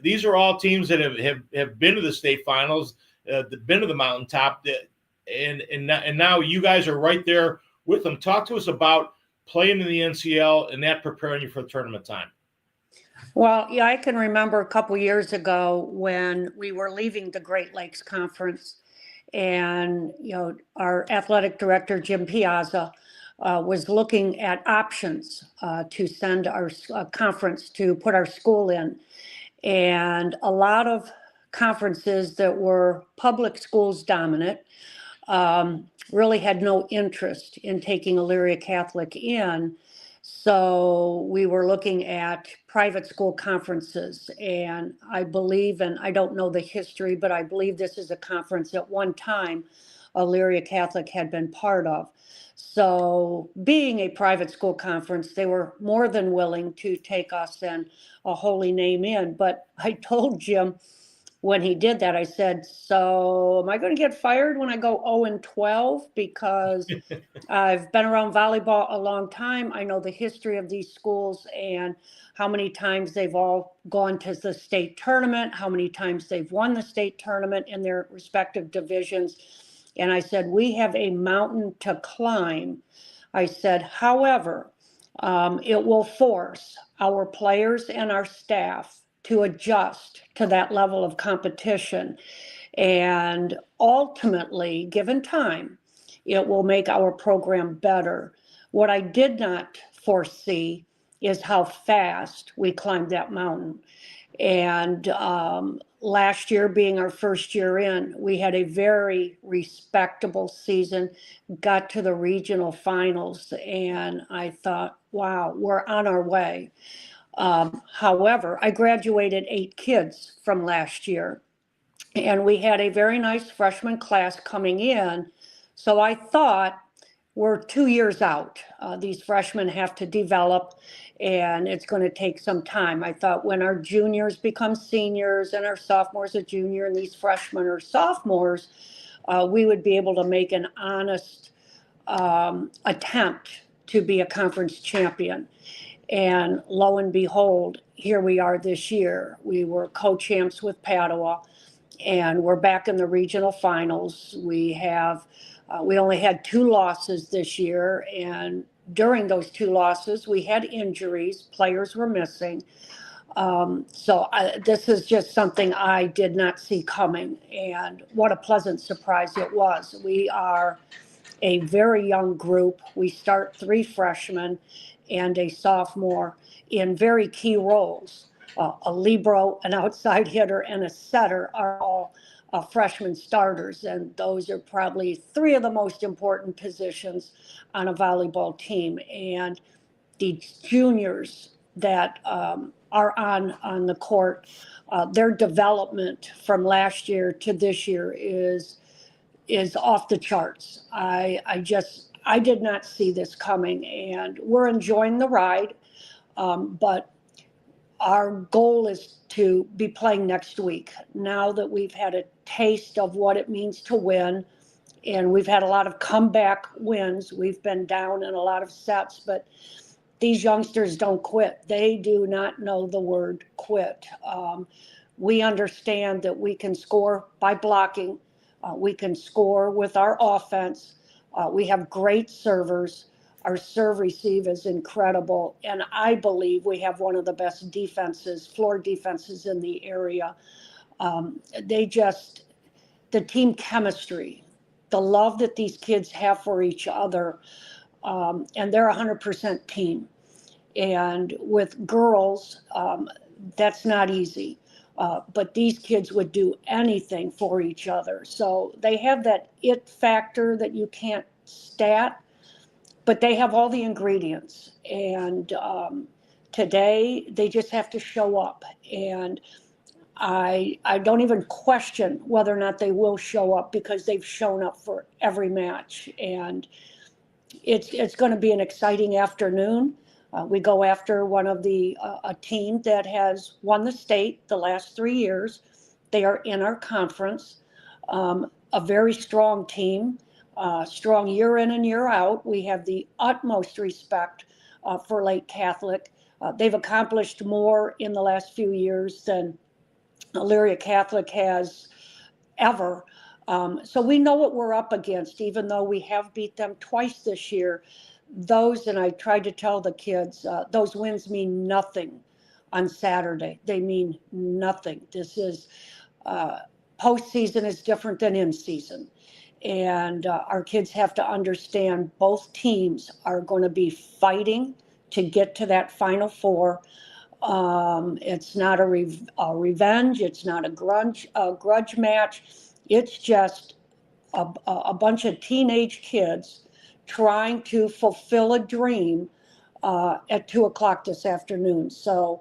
These are all teams that have been to the state finals, been to the mountaintop, and now you guys are right there with them. Talk to us about playing in the NCL and that preparing you for tournament time. Well, yeah, I can remember a couple years ago when we were leaving the Great Lakes Conference, and our athletic director Jim Piazza was looking at options to send our conference to put our school in, and a lot of conferences that were public schools dominant really had no interest in taking Elyria Catholic in. So we were looking at private school conferences, and I believe, and I don't know the history, but I believe this is a conference at one time Elyria Catholic had been part of. So being a private school conference, they were more than willing to take us and a Holy Name in. But I told Jim when he did that, I said, so am I going to get fired when I go 0-12? Because I've been around volleyball a long time. I know the history of these schools and how many times they've all gone to the state tournament, how many times they've won the state tournament in their respective divisions. And I said, we have a mountain to climb. I said, however, it will force our players and our staff to adjust to that level of competition. And ultimately, given time, it will make our program better. What I did not foresee is how fast we climbed that mountain. And last year being our first year in, we had a very respectable season, got to the regional finals, and I thought, wow, we're on our way. However, I graduated 8 kids from last year, and we had a very nice freshman class coming in. So I thought, we're 2 years out. These freshmen have to develop, and it's going to take some time. I thought when our juniors become seniors and our sophomores a junior and these freshmen are sophomores, we would be able to make an honest attempt to be a conference champion. And lo and behold, here we are this year. We were co-champs with Padua, and we're back in the regional finals. We only had 2 losses this year, and during those 2 losses, we had injuries. Players were missing. This is just something I did not see coming, and what a pleasant surprise it was. We are a very young group. We start 3 freshmen and a sophomore in very key roles. A libero, an outside hitter, and a setter are all freshman starters, and those are probably 3 of the most important positions on a volleyball team. And the juniors that are on the court, their development from last year to this year is off the charts. I did not see this coming, and we're enjoying the ride, but our goal is to be playing next week. Now that we've had a taste of what it means to win, and we've had a lot of comeback wins, we've been down in a lot of sets, but these youngsters don't quit. They do not know the word quit. We understand that we can score by blocking. We can score with our offense. We have great servers. Our serve receive is incredible. And I believe we have one of the best defenses, floor defenses in the area. The team chemistry the love that these kids have for each other, and they're 100% team. And with girls, that's not easy. But these kids would do anything for each other. So they have that it factor that you can't stat, but they have all the ingredients. And today they just have to show up. And I don't even question whether or not they will show up, because they've shown up for every match. And it's going to be an exciting afternoon. We go after one of a team that has won the state the last 3 years. They are in our conference, a very strong team, strong year in and year out. We have the utmost respect for Lake Catholic. They've accomplished more in the last few years than Elyria Catholic has ever. So we know what we're up against, even though we have beat them twice this year. And I tried to tell the kids, those wins mean nothing on Saturday. They mean nothing. This is, postseason is different than in season. And our kids have to understand both teams are going to be fighting to get to that Final Four. It's not a revenge. It's not a grudge match. It's just a bunch of teenage kids trying to fulfill a dream at 2:00 this afternoon. So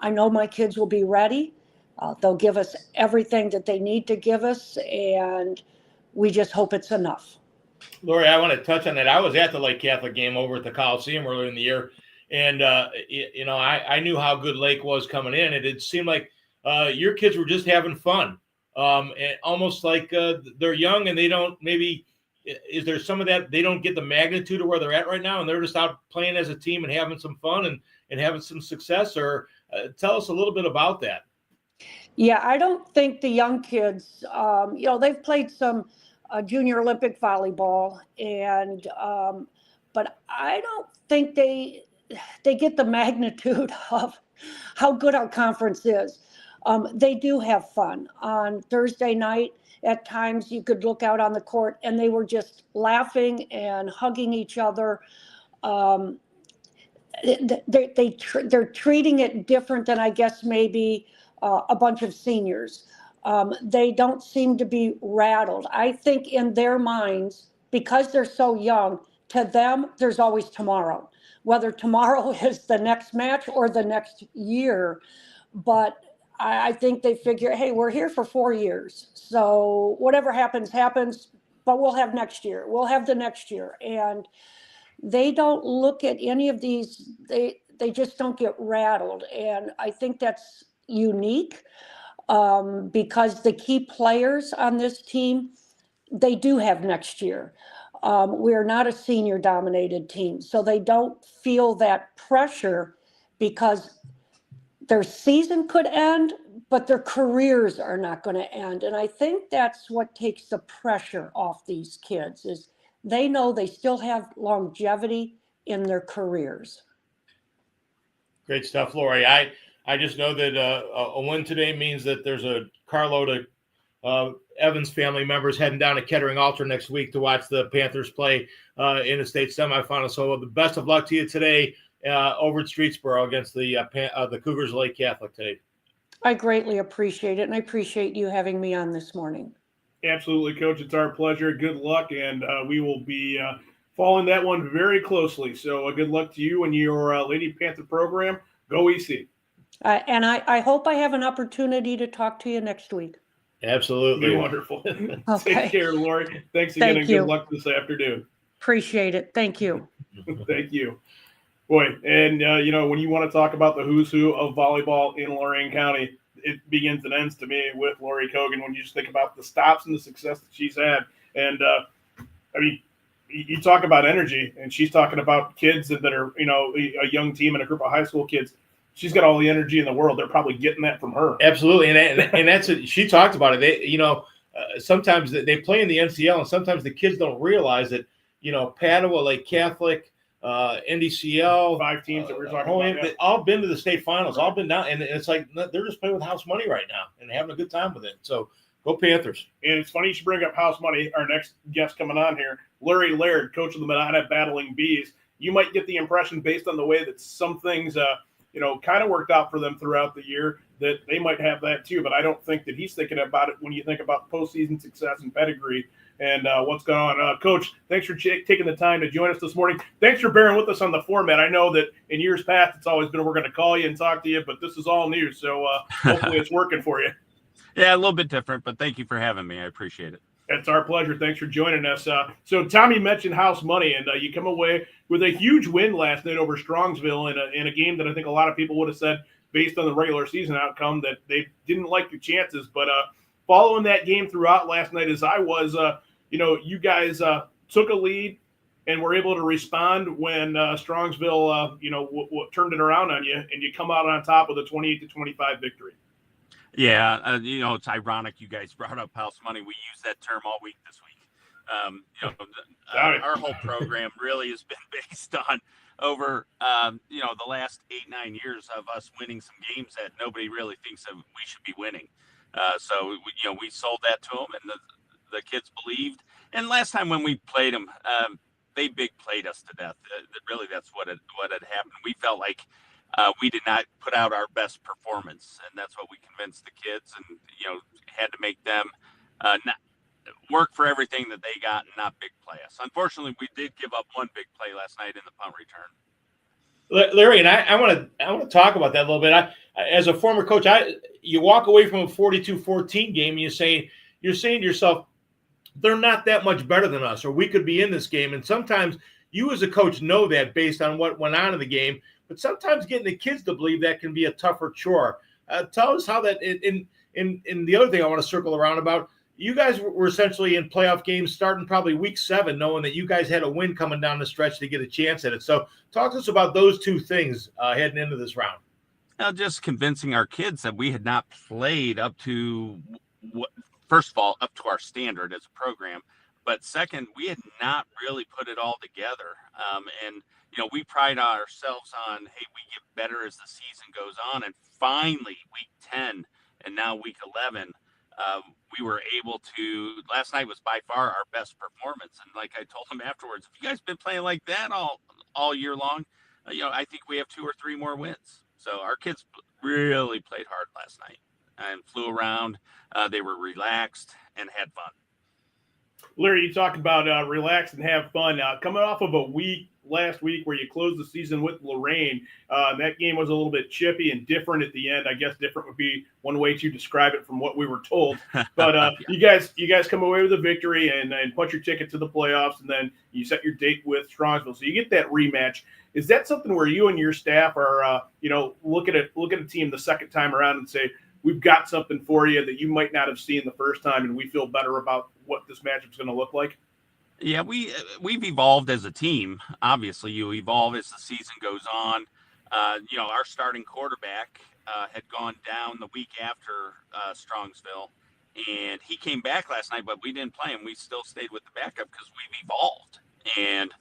I know my kids will be ready. They'll give us everything that they need to give us, and we just hope it's enough. Lori, I want to touch on that. I was at the Lake Catholic game over at the Coliseum earlier in the year, and I knew how good Lake was coming in. It seemed like your kids were just having fun, and almost like they're young and they don't maybe. Is there some of that they don't get the magnitude of where they're at right now, and they're just out playing as a team and having some fun and having some success? Or tell us a little bit about that. Yeah, I don't think the young kids, they've played some junior Olympic volleyball, and but I don't think they get the magnitude of how good our conference is. They do have fun. On Thursday night, at times you could look out on the court and they were just laughing and hugging each other. They're treating it different than I guess maybe a bunch of seniors. They don't seem to be rattled. I think in their minds, because they're so young, to them, there's always tomorrow, whether tomorrow is the next match or the next year. But I think they figure, hey, we're here for 4 years. So whatever happens, happens, but we'll have next year. We'll have the next year. And they don't look at any of these. They just don't get rattled. And I think that's unique because the key players on this team, they do have next year. We're not a senior dominated team. So they don't feel that pressure because their season could end, but their careers are not going to end. And I think that's what takes the pressure off these kids is they know they still have longevity in their careers. Great stuff, Lori. I just know that a win today means that there's a carload of Evans family members heading down to Kettering Altar next week to watch the Panthers play in the state semifinal. So the best of luck to you today over at Streetsboro against the Cougars of Lake Catholic today. I greatly appreciate it, and I appreciate you having me on this morning. Absolutely, Coach. It's our pleasure. Good luck, and we will be following that one very closely. So good luck to you and your Lady Panther program. Go EC. And I hope I have an opportunity to talk to you next week. Absolutely. Be wonderful. Okay. Take care, Lori. Thanks again, and you. good luck this afternoon. Appreciate it. Thank you. Thank you. Boy, and when you want to talk about the who's who of volleyball in Lorain County, it begins and ends to me with Lori Kogan when you just think about the stops and the success that she's had. And you talk about energy, and she's talking about kids that are, a young team and a group of high school kids. She's got all the energy in the world. They're probably getting that from her. Absolutely, and that's it. She talked about it. Sometimes they play in the NCL, and sometimes the kids don't realize that. Padua, Lake Catholic, NDCL, 5 teams that we're talking about. They've all been to the state finals, all been down, and it's like they're just playing with house money right now and having a good time with it. So Go Panthers. And it's funny you should bring up house money. Our next guest coming on here, Larry Laird, coach of the Medina Battling Bees. You might get the impression based on the way that some things, kind of worked out for them throughout the year that they might have that too. But I don't think that he's thinking about it when you think about postseason success and pedigree and what's going on. Coach, thanks for taking the time to join us this morning. Thanks for bearing with us on the format. I know that in years past it's always been we're going to call you and talk to you, but this is all new. So hopefully it's working for you. Yeah, a little bit different, but thank you for having me. I appreciate it. It's our pleasure. Thanks for joining us. So, Tommy mentioned house money, and you come away with a huge win last night over Strongsville in a game that I think a lot of people would have said, based on the regular season outcome, that they didn't like your chances. But following that game throughout last night, as I was, you guys took a lead and were able to respond when Strongsville, turned it around on you, and you come out on top with a 28-25 victory. Yeah, it's ironic you guys brought up house money. We use that term all week this week. Our whole program really has been based on over, the last 8-9 years of us winning some games that nobody really thinks that we should be winning. So we sold that to them, and the kids believed. And last time when we played them, they big played us to death. Really, that's what had happened. We felt like we did not put out our best performance, and that's what we convinced the kids, and had to make them not work for everything that they got and not big play us. Unfortunately, we did give up one big play last night in the punt return. Larry, and I want to talk about that a little bit. As a former coach, you walk away from a 42-14 game, and you're saying to yourself, they're not that much better than us, or we could be in this game. And sometimes you as a coach know that based on what went on in the game. But sometimes getting the kids to believe that can be a tougher chore. Tell us how that in the other thing I want to circle around about, you guys were essentially in playoff games starting probably week 7, knowing that you guys had a win coming down the stretch to get a chance at it. So talk to us about those two things heading into this round. Just convincing our kids that we had not played up to, first of all, up to our standard as a program. But second, we had not really put it all together. We pride ourselves on, hey, we get better as the season goes on. And finally, week 10 and now week 11, we were able to, last night was by far our best performance. And like I told them afterwards, if you guys been playing like that all year long, I think we have 2 or 3 more wins. So our kids really played hard last night and flew around. They were relaxed and had fun. Larry, you talk about relax and have fun. Coming off of a week last week where you closed the season with Lorraine, that game was a little bit chippy and different at the end. I guess different would be one way to describe it from what we were told. But you guys come away with a victory and punch your ticket to the playoffs, and then you set your date with Strongsville. So you get that rematch. Is that something where you and your staff are, look at a team the second time around and say, we've got something for you that you might not have seen the first time, and we feel better about what this matchup's going to look like? Yeah, we've evolved as a team. Obviously, you evolve as the season goes on. Our starting quarterback had gone down the week after Strongsville, and he came back last night, but we didn't play him. We still stayed with the backup because we've evolved, and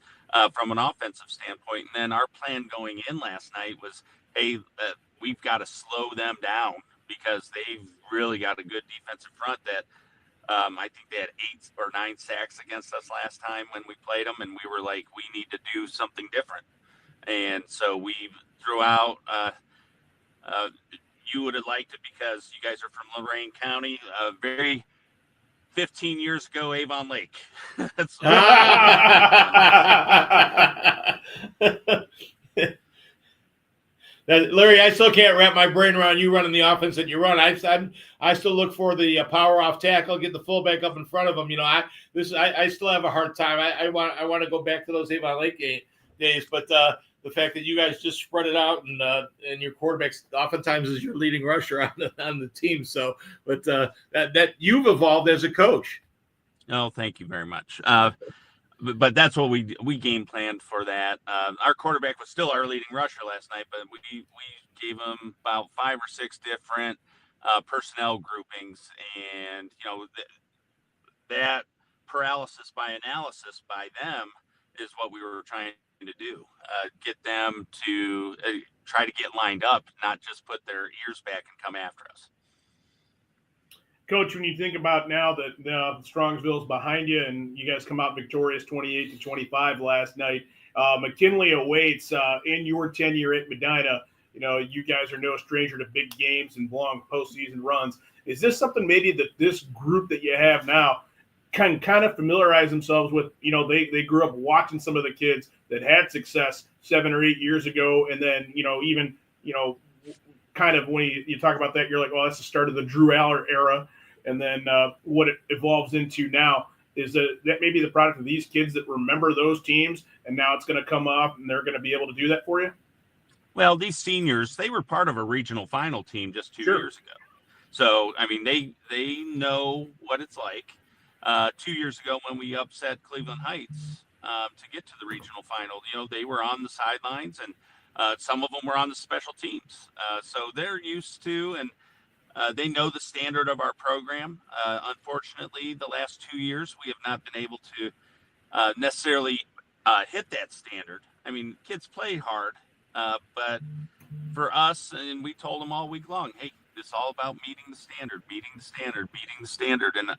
from an offensive standpoint. And then our plan going in last night was, hey, we've got to slow them down because they've really got a good defensive front that I think they had 8 or 9 sacks against us last time when we played them, and we were like, we need to do something different. And so we threw out, you would have liked it because you guys are from Lorain County, very 15 years ago, Avon Lake. Larry, I still can't wrap my brain around you running the offense that you run. I still look for the power off tackle, get the fullback up in front of him. I still have a hard time. I want to go back to those Avon Lake days, but the fact that you guys just spread it out and your quarterback oftentimes is your leading rusher on the team. So, but that you've evolved as a coach. Oh, thank you very much. But that's what we game planned for that. Our quarterback was still our leading rusher last night, but we gave him about 5 or 6 different personnel groupings, and that paralysis by analysis by them is what we were trying to do. Get them to try to get lined up, not just put their ears back and come after us. Coach, when you think about now that Strongsville's behind you and you guys come out victorious 28-25 last night, McKinley awaits in your tenure at Medina. You know, you guys are no stranger to big games and long postseason runs. Is this something maybe that this group that you have now can kind of familiarize themselves with? You know, they grew up watching some of the kids that had success 7 or 8 years ago, and then, you know, even, you know, kind of when you talk about that, you're like, well, that's the start of the Drew Aller era. And then what it evolves into now is that may be the product of these kids that remember those teams, and now it's going to come up and they're going to be able to do that for you? Well, these seniors, they were part of a regional final team just 2 years ago. So, I mean, they know what it's like. 2 years ago when we upset Cleveland Heights to get to the regional final, you know, they were on the sidelines, and some of them were on the special teams. So they're used to, and they know the standard of our program. Unfortunately, the last 2 years, we have not been able to necessarily hit that standard. I mean, kids play hard, but for us, and we told them all week long, hey, it's all about meeting the standard. And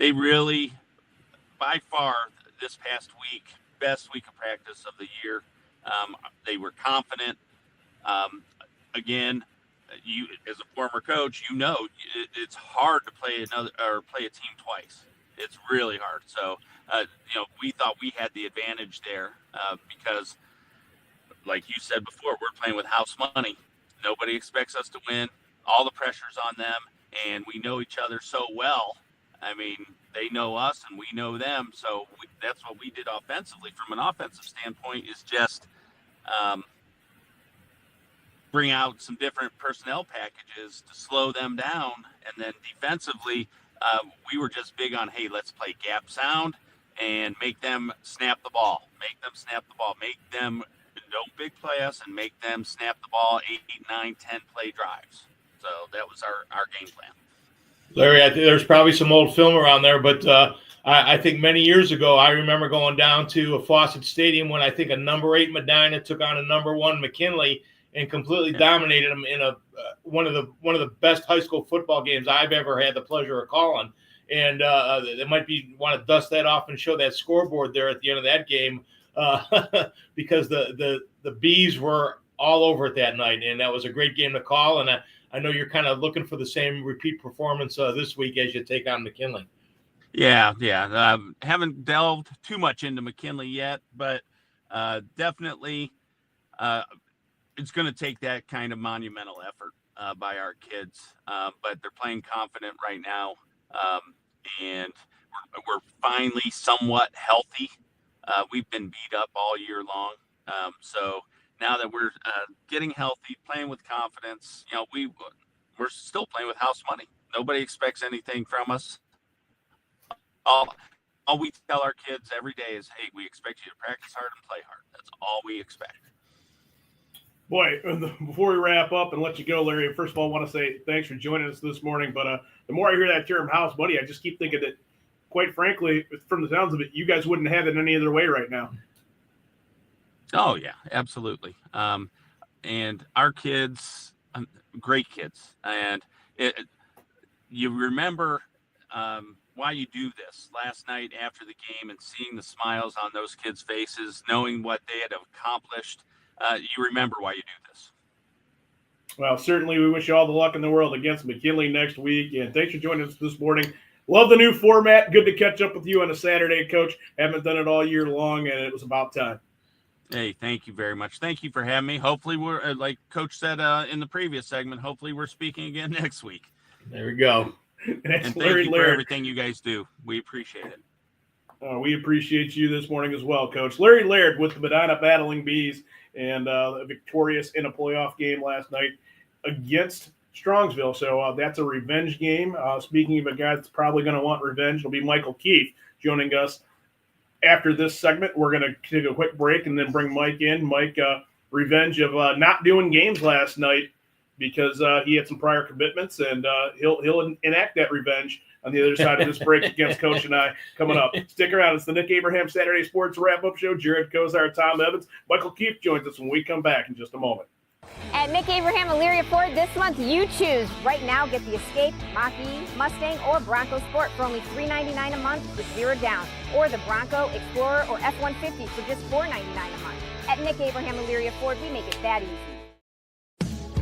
they really, by far, this past week, best week of practice of the year. They were confident. Again, you as a former coach, you know it's hard to play a team twice. It's really hard. So, we thought we had the advantage there because, like you said before, we're playing with house money. Nobody expects us to win. All the pressure's on them, and we know each other so well. I mean, they know us and we know them. So that's what we did offensively. From an offensive standpoint, is just bring out some different personnel packages to slow them down. And then defensively, we were just big on, hey, let's play gap sound and make them snap the ball. Make them don't big play us and make them snap the ball 8, 9, 10 play drives. So that was our game plan. Larry, I think there's probably some old film around there, but I think many years ago, I remember going down to a Fawcett Stadium when I think a number 8 Medina took on a number 1 McKinley and completely dominated them in one of the best high school football games I've ever had the pleasure of calling. And they might want to dust that off and show that scoreboard there at the end of that game because the Bees were all over it that night, and that was a great game to call. And I know you're kind of looking for the same repeat performance this week as you take on McKinley. Yeah. Haven't delved too much into McKinley yet, but definitely it's going to take that kind of monumental effort by our kids. But they're playing confident right now, and we're finally somewhat healthy. We've been beat up all year long, so now that we're getting healthy, playing with confidence, we're still playing with house money. Nobody expects anything from us. All we tell our kids every day is, hey, we expect you to practice hard and play hard. That's all we expect. Boy, before we wrap up and let you go, Larry, first of all, I want to say thanks for joining us this morning. But the more I hear that term house money, I just keep thinking that, quite frankly, from the sounds of it, you guys wouldn't have it any other way right now. Oh, yeah, absolutely. And our kids, great kids. And you remember why you do this last night after the game and seeing the smiles on those kids' faces, knowing what they had accomplished. You remember why you do this. Well, certainly we wish you all the luck in the world against McKinley next week. And thanks for joining us this morning. Love the new format. Good to catch up with you on a Saturday, Coach. Haven't done it all year long, and it was about time. Hey, thank you very much. Thank you for having me. Hopefully we're, like Coach said in the previous segment, hopefully we're speaking again next week. There we go. And thank you for everything you guys do. We appreciate it. We appreciate you this morning as well, Coach. Larry Laird with the Medina Battling Bees, and victorious in a playoff game last night against Strongsville. So that's a revenge game. Speaking of a guy that's probably going to want revenge, it'll be Michael Keefe joining us after this segment. We're going to take a quick break and then bring Mike in. Mike, revenge of not doing games last night because he had some prior commitments, and he'll enact that revenge on the other side of this break against Coach and I coming up. Stick around. It's the Nick Abraham Saturday Sports Wrap-Up Show. Jared Kozar, Tom Evans. Michael Keefe joins us when we come back in just a moment. At Nick Abraham Elyria Ford, this month you choose. Right now, get the Escape, Mach-E, Mustang, or Bronco Sport for only $399 a month with 0 down, or the Bronco, Explorer, or F-150 for just $499 a month. At Nick Abraham Elyria Ford, we make it that easy.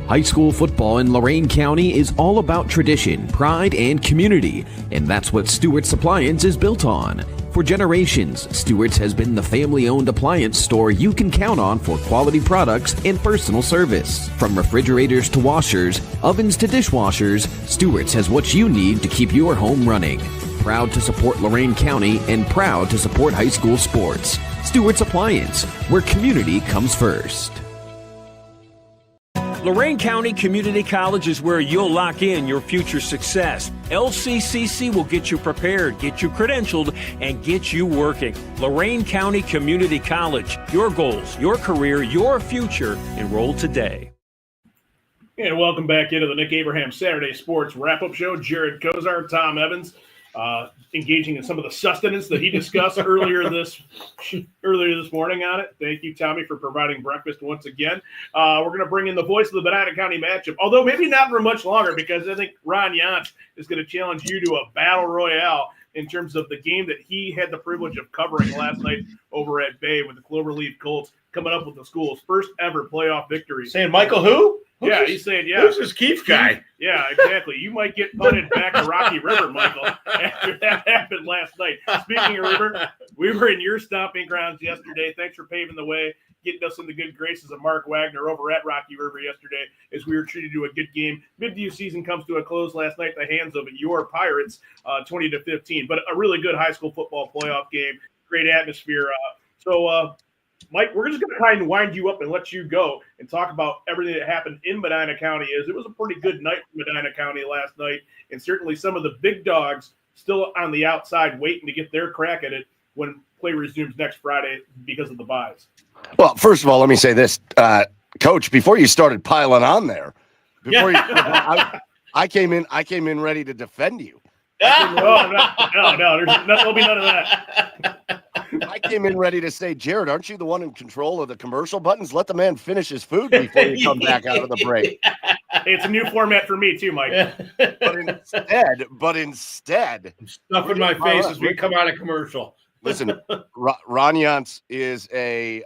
High school football in Lorain County is all about tradition, pride, and community, and that's what Stewart's Appliance is built on. For generations, Stewart's has been the family-owned appliance store you can count on for quality products and personal service. From refrigerators to washers, ovens to dishwashers, Stewart's has what you need to keep your home running. Proud to support Lorain County and proud to support high school sports. Stewart's Appliance, where community comes first. Lorain County Community College is where you'll lock in your future success. LCCC will get you prepared, get you credentialed, and get you working. Lorain County Community College. Your goals, your career, your future. Enroll today. And welcome back into the Nick Abraham Saturday Sports Wrap-Up Show. Jared Kozar, Tom Evans, engaging in some of the sustenance that he discussed earlier this morning on it. Thank you, Tommy, for providing breakfast once again. We're going to bring in the voice of the Medina County matchup, although maybe not for much longer, because I think Ron Yance is going to challenge you to a battle royale in terms of the game that he had the privilege of covering last night over at Bay with the Cloverleaf Colts coming up with the school's first ever playoff victory. Saying Michael who? Yeah, he's saying, yeah. Who's this Keefe guy? Yeah, exactly. You might get punted back to Rocky River, Michael, after that happened last night. Speaking of River, we were in your stomping grounds yesterday. Thanks for paving the way, getting us in the good graces of Mark Wagner over at Rocky River yesterday as we were treated to a good game. Mid-view season comes to a close last night at the hands of your Pirates, 20-15. But a really good high school football playoff game. Great atmosphere. Mike, we're just going to kind of wind you up and let you go and talk about everything that happened in Medina County. It was a pretty good night for Medina County last night, and certainly some of the big dogs still on the outside waiting to get their crack at it when play resumes next Friday because of the byes. Well, first of all, let me say this, Coach. Before you started piling on there, I came in ready to defend you. No, there'll be none of that. I came in ready to say, Jared, aren't you the one in control of the commercial buttons? Let the man finish his food before you come back out of the break. It's a new format for me too, Mike. But instead, I'm stuffing my face as we come out of commercial. Listen, Ron Yance is a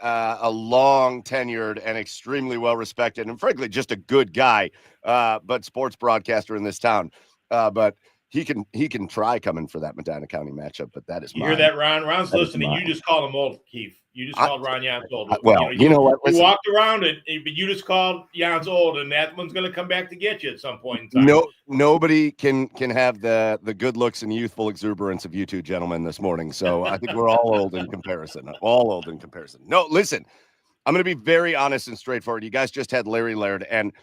long tenured and extremely well respected, and frankly, just a good guy, but sports broadcaster in this town. But he can try coming for that Medina County matchup, but that is you hear that, Ron? Ron's listening. You just called him old, Keith. You just called Ron Yance old. You know what? You walked around it, but you just called Yance old, and that one's going to come back to get you at some point in time. No, nobody can have the good looks and youthful exuberance of you two gentlemen this morning. So I think we're all old in comparison. All old in comparison. No, listen, I'm going to be very honest and straightforward. You guys just had Larry Laird, and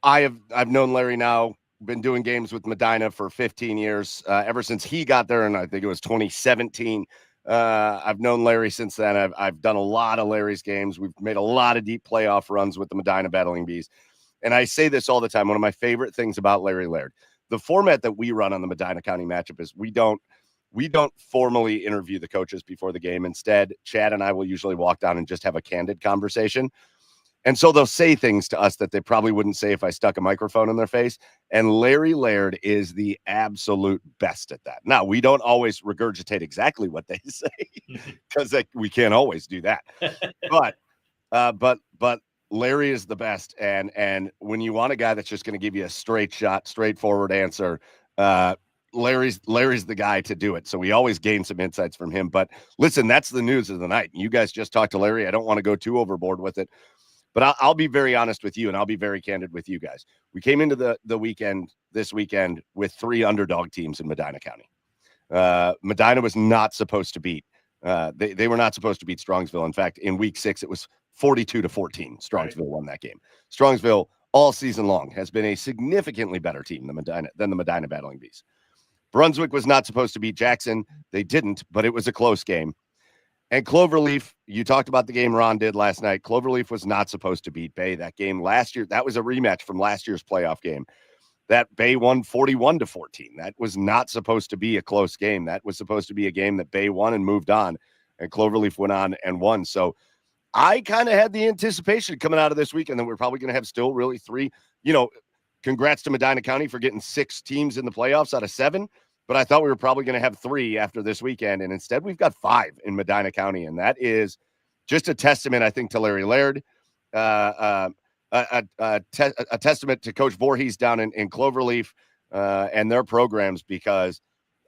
I've known Larry now. Been doing games with Medina for 15 years, ever since he got there, and I think it was 2017. I've known Larry since then. I've done a lot of Larry's games. We've made a lot of deep playoff runs with the Medina Battling Bees. And I say this all the time. One of my favorite things about Larry Laird, the format that we run on the Medina County matchup is we don't formally interview the coaches before the game. Instead, Chad and I will usually walk down and just have a candid conversation. And so they'll say things to us that they probably wouldn't say if I stuck a microphone in their face. And Larry Laird is the absolute best at that. Now, we don't always regurgitate exactly what they say because we can't always do that. But Larry is the best. And when you want a guy that's just going to give you a straight shot, straightforward answer, Larry's the guy to do it. So we always gain some insights from him. But listen, that's the news of the night. You guys just talked to Larry. I don't want to go too overboard with it. But I'll be very honest with you, and I'll be very candid with you guys. We came into this weekend with 3 underdog teams in Medina County. Medina was not supposed to beat. They were not supposed to beat Strongsville. In fact, in week 6, it was 42-14. Strongsville won that game. Strongsville all season long has been a significantly better team than the Medina Battling Bees. Brunswick was not supposed to beat Jackson. They didn't, but it was a close game. And Cloverleaf, you talked about the game Ron did last night. Cloverleaf was not supposed to beat Bay that game last year. That was a rematch from last year's playoff game. That Bay won 41-14. That was not supposed to be a close game. That was supposed to be a game that Bay won and moved on, and Cloverleaf went on and won. So I kind of had the anticipation coming out of this weekend that we're probably going to have still really 3, congrats to Medina County for getting 6 teams in the playoffs out of 7. But I thought we were probably going to have 3 after this weekend. And instead we've got 5 in Medina County. And that is just a testament, I think, to Larry Laird, a testament to Coach Voorhees down in Cloverleaf and their programs, because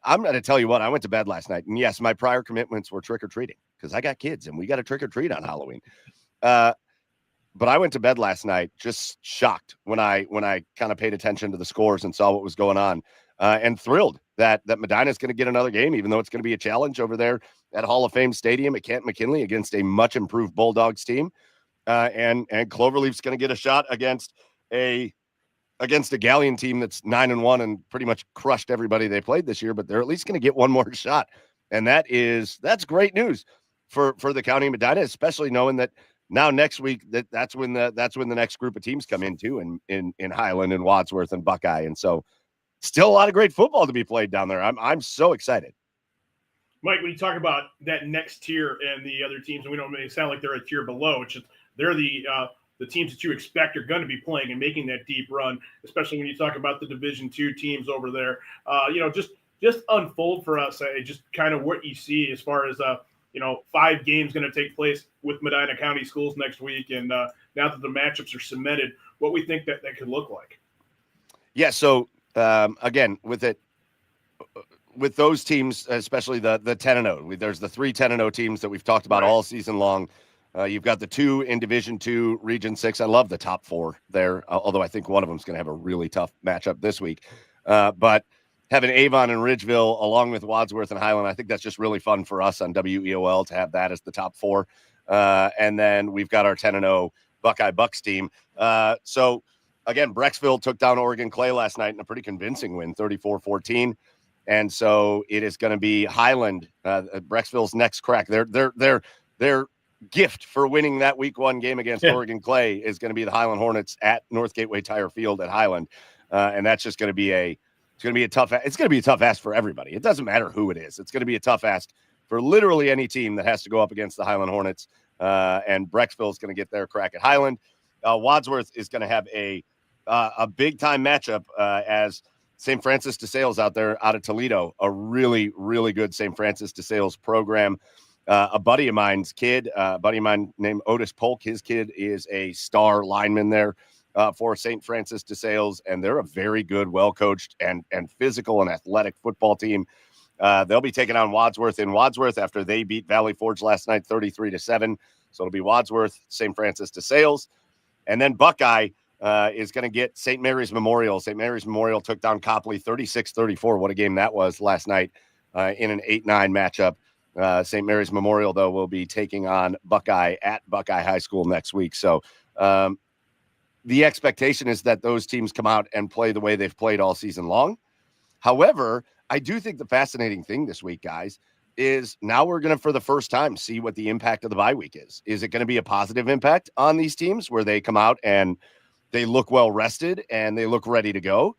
I'm going to tell you what, I went to bed last night. And yes, my prior commitments were trick-or-treating because I got kids and we got to trick-or-treat on Halloween. But I went to bed last night just shocked when I kind of paid attention to the scores and saw what was going on, and thrilled that Medina is going to get another game, even though it's going to be a challenge over there at Hall of Fame Stadium at Canton McKinley against a much improved Bulldogs team. And Cloverleaf's going to get a shot against a Galleon team that's 9-1 and pretty much crushed everybody they played this year, but they're at least going to get one more shot. And that's great news for the County of Medina, especially knowing that now next week that's when the next group of teams come in too, in Highland and Wadsworth and Buckeye. And so still a lot of great football to be played down there. I'm so excited. Mike, when you talk about that next tier and the other teams, and we don't make it sound like they're a tier below, it's just they're the teams that you expect are going to be playing and making that deep run, especially when you talk about the Division II teams over there. Just unfold for us, just kind of what you see as far as 5 games going to take place with Medina County schools next week, and now that the matchups are cemented, what we think that could look like. Yeah. So again, with those teams, especially the 10-0, there's the 3 10-0 teams that we've talked about all season long. You've got the 2 in Division II, Region 6. I love the top 4 there, although I think one of them is going to have a really tough matchup this week. But having Avon and Ridgeville along with Wadsworth and Highland, I think that's just really fun for us on WEOL to have that as the top 4. And then we've got our 10-0 Buckeye Bucks team. So again, Brecksville took down Oregon Clay last night in a pretty convincing win, 34-14. And so it is going to be Highland, Brecksville's next crack. Their gift for winning that week 1 game against Oregon Clay is going to be the Highland Hornets at North Gateway Tire Field at Highland. And that's just going to be a tough ask for everybody. It doesn't matter who it is. It's going to be a tough ask for literally any team that has to go up against the Highland Hornets. And Brecksville is going to get their crack at Highland. Wadsworth is going to have a big time matchup as St. Francis de Sales out of Toledo, a really, really good St. Francis de Sales program. A buddy of mine's kid, named Otis Polk, his kid is a star lineman there for St. Francis de Sales, and they're a very good, well-coached and physical and athletic football team. They'll be taking on Wadsworth in Wadsworth after they beat Valley Forge last night 33-7. So it'll be Wadsworth, St. Francis de Sales. And then Buckeye is going to get St. Mary's Memorial. St. Mary's Memorial took down Copley 36-34. What a game that was last night in an 8-9 matchup. St. Mary's Memorial, though, will be taking on Buckeye at Buckeye High School next week. So the expectation is that those teams come out and play the way they've played all season long. However, I do think the fascinating thing this week, guys, is now we're going to, for the first time, see what the impact of the bye week is. Is it going to be a positive impact on these teams where they come out and they look well rested and they look ready to go?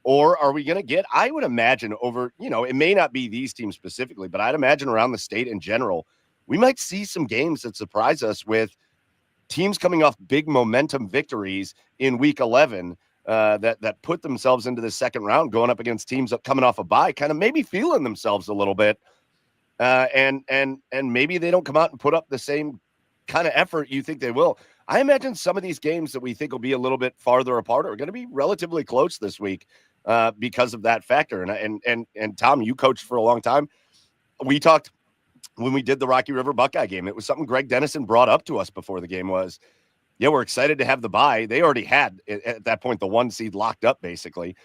Or are we going to get, I would imagine over, it may not be these teams specifically, but I'd imagine around the state in general, we might see some games that surprise us with teams coming off big momentum victories in week 11 that put themselves into the second round, going up against teams coming off a bye, kind of maybe feeling themselves a little bit. And maybe they don't come out and put up the same kind of effort you think they will. I imagine some of these games that we think will be a little bit farther apart are going to be relatively close this week because of that factor. And Tom, you coached for a long time. We talked when we did the Rocky River Buckeye game. It was something Greg Dennison brought up to us before the game was, we're excited to have the bye. They already had at that point the 1 seed locked up, basically.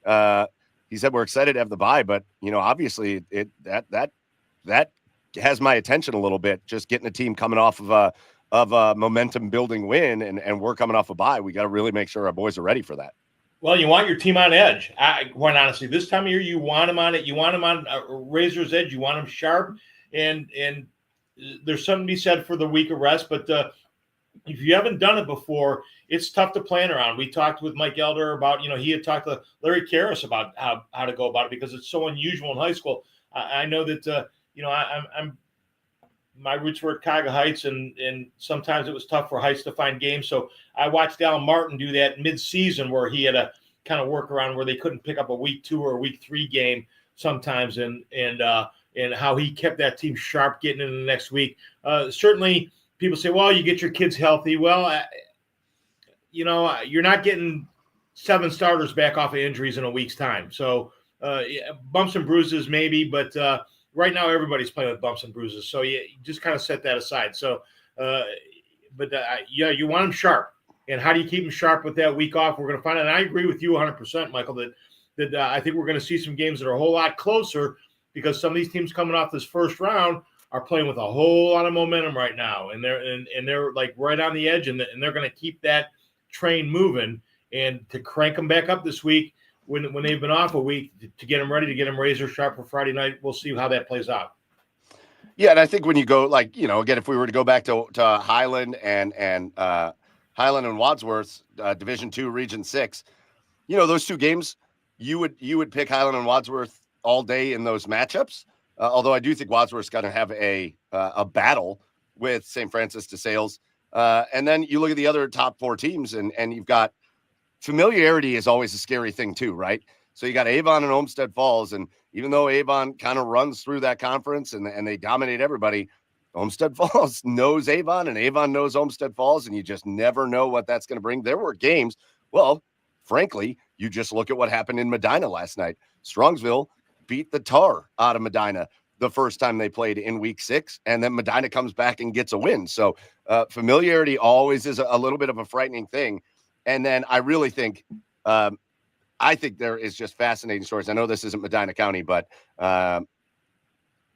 He said, we're excited to have the bye, but obviously that has my attention a little bit, just getting a team coming off of a momentum building win and we're coming off a bye. We got to really make sure our boys are ready for that. Well, you want your team on edge. Quite honestly, this time of year, you want them on it. You want them on a razor's edge. You want them sharp. And there's something to be said for the week of rest. But if you haven't done it before, it's tough to plan around. We talked with Mike Elder about, he had talked to Larry Karras about how to go about it because it's so unusual in high school. I know that, my roots were at Cuyahoga Heights, and sometimes it was tough for Heights to find games. So I watched Alan Martin do that mid-season where he had a kind of workaround where they couldn't pick up a week 2 or a week 3 game sometimes, and how he kept that team sharp getting into the next week. Certainly people say, well, you get your kids healthy. Well, you're not getting 7 starters back off of injuries in a week's time. So bumps and bruises maybe, but right now everybody's playing with bumps and bruises. So you just kind of set that aside. So, you want them sharp. And how do you keep them sharp with that week off? We're going to find out. And I agree with you 100%, Michael, that I think we're going to see some games that are a whole lot closer because some of these teams coming off this first round are playing with a whole lot of momentum right now. And they're like right on the edge, and they're going to keep that train moving. And to crank them back up this week when they've been off a week to get them ready, to get them razor sharp for Friday night, we'll see how that plays out. Yeah, and I think when you go, again, if we were to go back to Highland and Highland and Wadsworth, Division II, Region 6, those 2 games, you would pick Highland and Wadsworth all day in those matchups. Although I do think Wadsworth's going to have a battle with St. Francis de Sales. And then you look at the other top 4 teams, and you've got familiarity is always a scary thing too, right? So you got Avon and Olmsted Falls, and even though Avon kind of runs through that conference and they dominate everybody, Olmsted Falls knows Avon and Avon knows Olmsted Falls, and you just never know what that's going to bring. There were games. Well, frankly, you just look at what happened in Medina last night. Strongsville beat the tar out of Medina the first time they played in week 6, and then Medina comes back and gets a win. So familiarity always is a little bit of a frightening thing. And then I really think, I think there is just fascinating stories. I know this isn't Medina County, but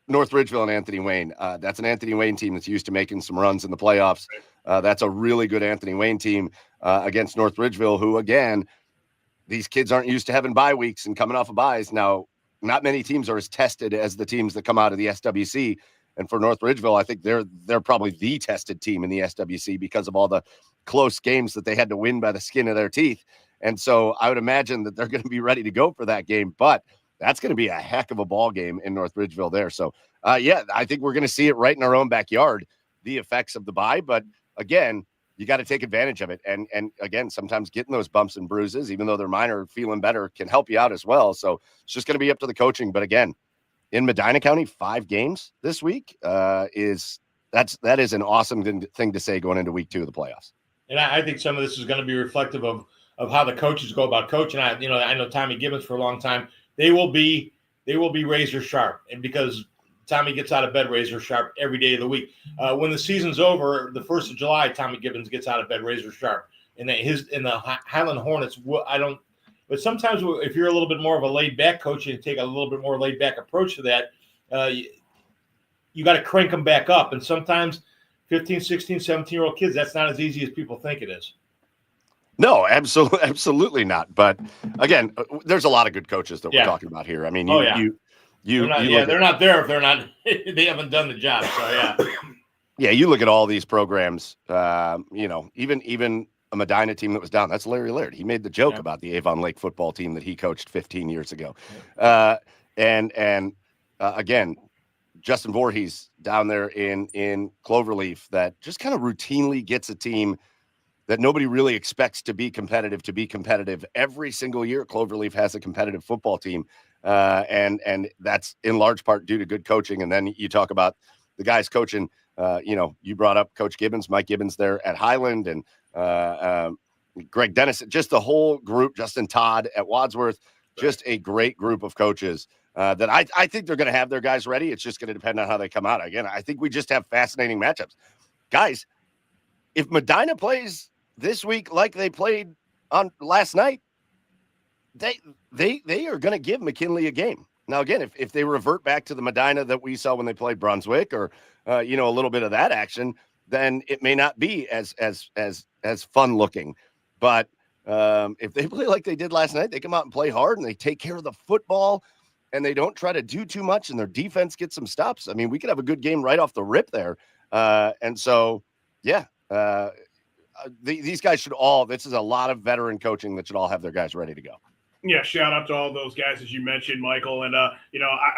North Ridgeville and Anthony Wayne. That's an Anthony Wayne team that's used to making some runs in the playoffs. That's a really good Anthony Wayne team against North Ridgeville, who, again, these kids aren't used to having bye weeks and coming off of byes. Now, not many teams are as tested as the teams that come out of the SWC. And for North Ridgeville, I think they're probably the tested team in the SWC because of all the close games that they had to win by the skin of their teeth. And so I would imagine that they're going to be ready to go for that game. But that's going to be a heck of a ball game in North Ridgeville there. So, I think we're going to see it right in our own backyard, the effects of the bye. But again, you got to take advantage of it. And again, sometimes getting those bumps and bruises, even though they're minor, feeling better can help you out as well. So it's just going to be up to the coaching. But again, in Medina County, 5 games this week that is an awesome thing to say going into week 2 of the playoffs. And I think some of this is going to be reflective of how the coaches go about coaching. I know Tommy Gibbons for a long time. They will be razor sharp, and because Tommy gets out of bed razor sharp every day of the week. When the season's over, the 1st of July, Tommy Gibbons gets out of bed razor sharp. And the Highland Hornets, but sometimes if you're a little bit more of a laid back coach and take a little bit more laid back approach to that, you got to crank them back up. And sometimes 15, 16, 17-year-old kids, that's not as easy as people think it is. No, absolutely not. But again, there's a lot of good coaches that we're talking about here. I mean, they're not there if they're not. They haven't done the job. So yeah, you look at all these programs. Even a Medina team that was down. That's Larry Laird. He made the joke about the Avon Lake football team that he coached 15 years ago. Again, Justin Voorhees down there in Cloverleaf that just kind of routinely gets a team that nobody really expects to be competitive every single year. Cloverleaf has a competitive football team. And that's in large part due to good coaching. And then you talk about the guys coaching, you brought up Coach Gibbons, Mike Gibbons there at Highland, and Greg Dennis, just the whole group, Justin Todd at Wadsworth, just a great group of coaches that I think they're going to have their guys ready. It's just going to depend on how they come out. Again, I think we just have fascinating matchups. Guys, if Medina plays this week like they played on last night, they are going to give McKinley a game. Now, again, if they revert back to the Medina that we saw when they played Brunswick, or a little bit of that action, then it may not be as fun looking. But if they play like they did last night, they come out and play hard and they take care of the football and they don't try to do too much and their defense gets some stops. I mean, we could have a good game right off the rip there. These guys should all. This is a lot of veteran coaching that should all have their guys ready to go. Yeah, shout out to all those guys, as you mentioned, Michael. And, I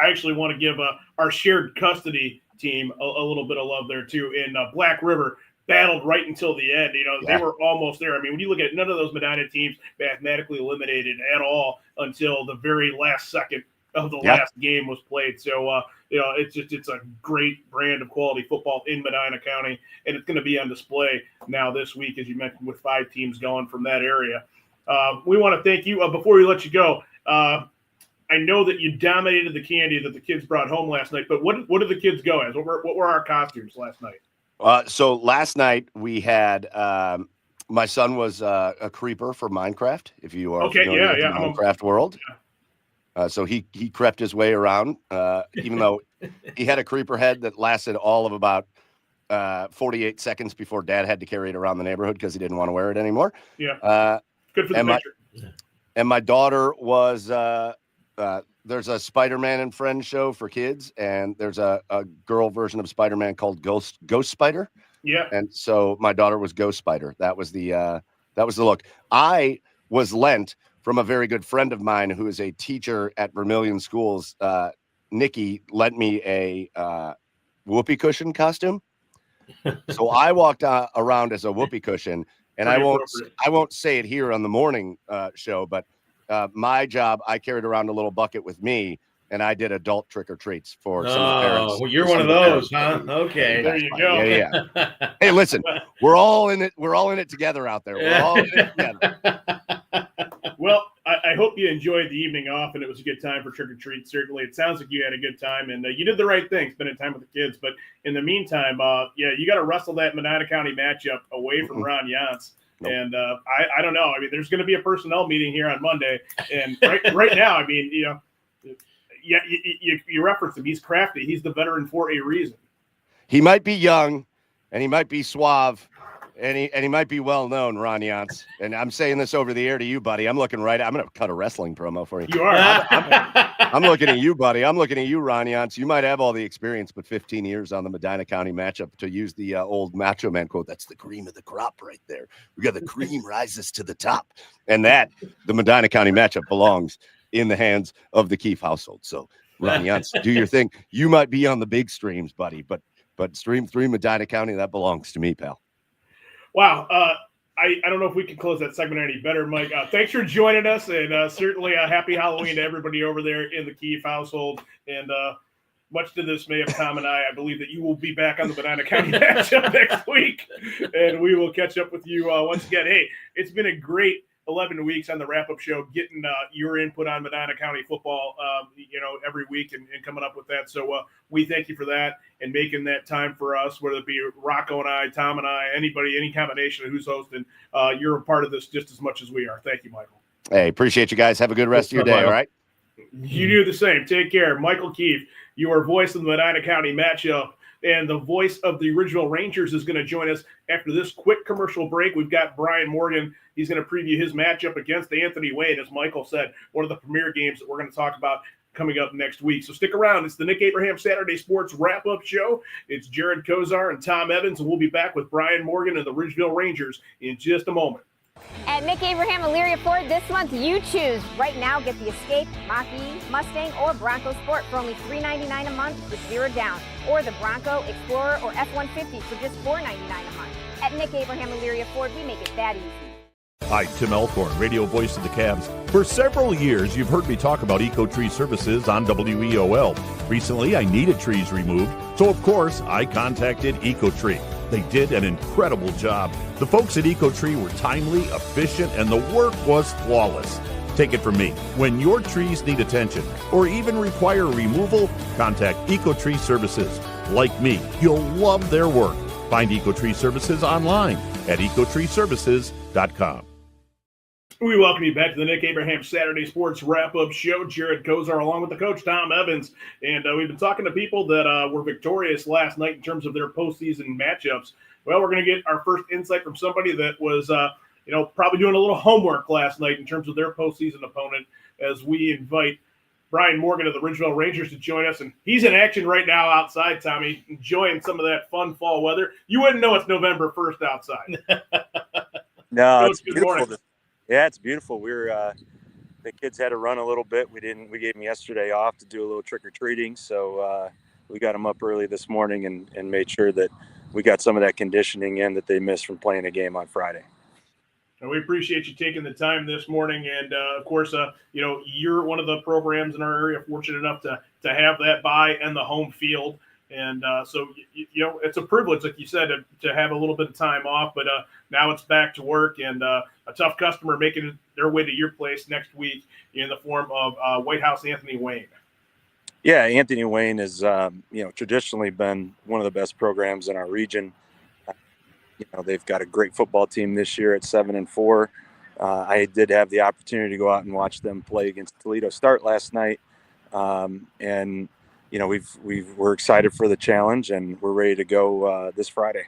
actually want to give our shared custody team a little bit of love there too. And Black River battled right until the end. They were almost there. I mean, when you look at none of those Medina teams mathematically eliminated at all until the very last second of the last game was played. So, it's a great brand of quality football in Medina County, and it's going to be on display now this week, as you mentioned, with 5 teams going from that area. We want to thank you. Before we let you go, I know that you dominated the candy that the kids brought home last night, but what did the kids go as? What were our costumes last night? So last night we had my son was a creeper for Minecraft. If you are familiar with the Minecraft world, so he crept his way around, even though he had a creeper head that lasted all of about 48 seconds before Dad had to carry it around the neighborhood because he didn't want to wear it anymore. Yeah, good for the picture. And my daughter was there's a Spider-Man and Friends show for kids, and there's a girl version of Spider-Man called Ghost Spider. Yeah. And so my daughter was Ghost Spider. That was the look. I was lent from a very good friend of mine who is a teacher at Vermilion Schools. Nikki lent me a whoopee cushion costume. So I walked around as a whoopee cushion, and I won't say it here on the morning show, but my job, I carried around a little bucket with me, and I did adult trick or treats for some of the parents. Well, you're one of those, huh? Okay, there you go. Yeah. Hey, listen, we're all in it. We're all in it together out there. We're all in it together. Well, I hope you enjoyed the evening off, and it was a good time for trick or treat. Certainly, it sounds like you had a good time, and you did the right thing, spending time with the kids. But in the meantime, you got to wrestle that Medina County matchup away from Ron Yance. Nope. And I don't know. I mean, there's going to be a personnel meeting here on Monday, and right now, I mean, you reference him. He's crafty. He's the veteran for a reason. He might be young, and he might be suave, and he might be well known, Ron Yance. And I'm saying this over the air to you, buddy. I'm looking right. I'm going to cut a wrestling promo for you. You are. I'm looking at you, buddy. I'm looking at you, Ron Yance. You might have all the experience, but 15 years on the Medina County matchup, to use the old Macho Man quote. That's the cream of the crop right there. We got the cream rises to the top, and that the Medina County matchup belongs in the hands of the Keefe household. So, Ron Yance, do your thing. You might be on the big streams, buddy, but stream 3 Medina County, that belongs to me, pal. Wow. I don't know if we can close that segment any better, Mike. Thanks for joining us, and certainly a happy Halloween to everybody over there in the Keefe household. And much to the dismay of Tom and I believe that you will be back on the Medina County matchup next week, and we will catch up with you once again. Hey, it's been a great 11 weeks on the wrap-up show, getting your input on Medina County football, every week and coming up with that. So we thank you for that and making that time for us, whether it be Rocco and I, Tom and I, anybody, any combination of who's hosting. You're a part of this just as much as we are. Thank you, Michael. Hey, appreciate you guys. Have a good rest of your day, all right? You do the same. Take care. Michael Keefe, your voice of the Medina County matchup. And the voice of the original Rangers is going to join us after this quick commercial break. We've got Brian Morgan. He's going to preview his matchup against Anthony Wayne, as Michael said, one of the premier games that we're going to talk about coming up next week. So stick around. It's the Nick Abraham Saturday Sports Wrap-Up Show. It's Jared Kozar and Tom Evans, and we'll be back with Brian Morgan and the Ridgeville Rangers in just a moment. At Nick Abraham Elyria Ford this month, you choose. Right now, get the Escape, Mach-E, Mustang, or Bronco Sport for only $399 a month with 0 down, or the Bronco, Explorer, or F-150 for just $499 a month. At Nick Abraham Elyria Ford, we make it that easy. Hi, Tim Elthorn, radio voice of the Cavs. For several years, you've heard me talk about EcoTree Services on WEOL. Recently, I needed trees removed, so of course, I contacted EcoTree. They did an incredible job. The folks at EcoTree were timely, efficient, and the work was flawless. Take it from me. When your trees need attention or even require removal, contact EcoTree Services. Like me, you'll love their work. Find EcoTree Services online at ecotreeservices.com. We welcome you back to the Nick Abraham Saturday Sports Wrap-Up Show. Jared Kozar along with the coach, Tom Evans. And we've been talking to people that were victorious last night in terms of their postseason matchups. Well, we're going to get our first insight from somebody that was, probably doing a little homework last night in terms of their postseason opponent, as we invite Brian Morgan of the Ridgeville Rangers to join us. And he's in action right now outside, Tommy, enjoying some of that fun fall weather. You wouldn't know it's November 1st outside. No, it's beautiful. Yeah, it's beautiful. The kids had to run a little bit. We gave them yesterday off to do a little trick or treating. So them up early this morning and made sure that we got some of that conditioning in that they missed from playing a game on Friday. And we appreciate you taking the time this morning. And of course, you're one of the programs in our area fortunate enough to have that bye and the home field. And so it's a privilege, like you said, to have a little bit of time off. But now it's back to work, and a tough customer making their way to your place next week in the form of White House Anthony Wayne. Yeah, Anthony Wayne has traditionally been one of the best programs in our region. They've got a great football team this year at 7-4. I did have the opportunity to go out and watch them play against Toledo Start last night, and we're excited for the challenge, and we're ready to go this Friday.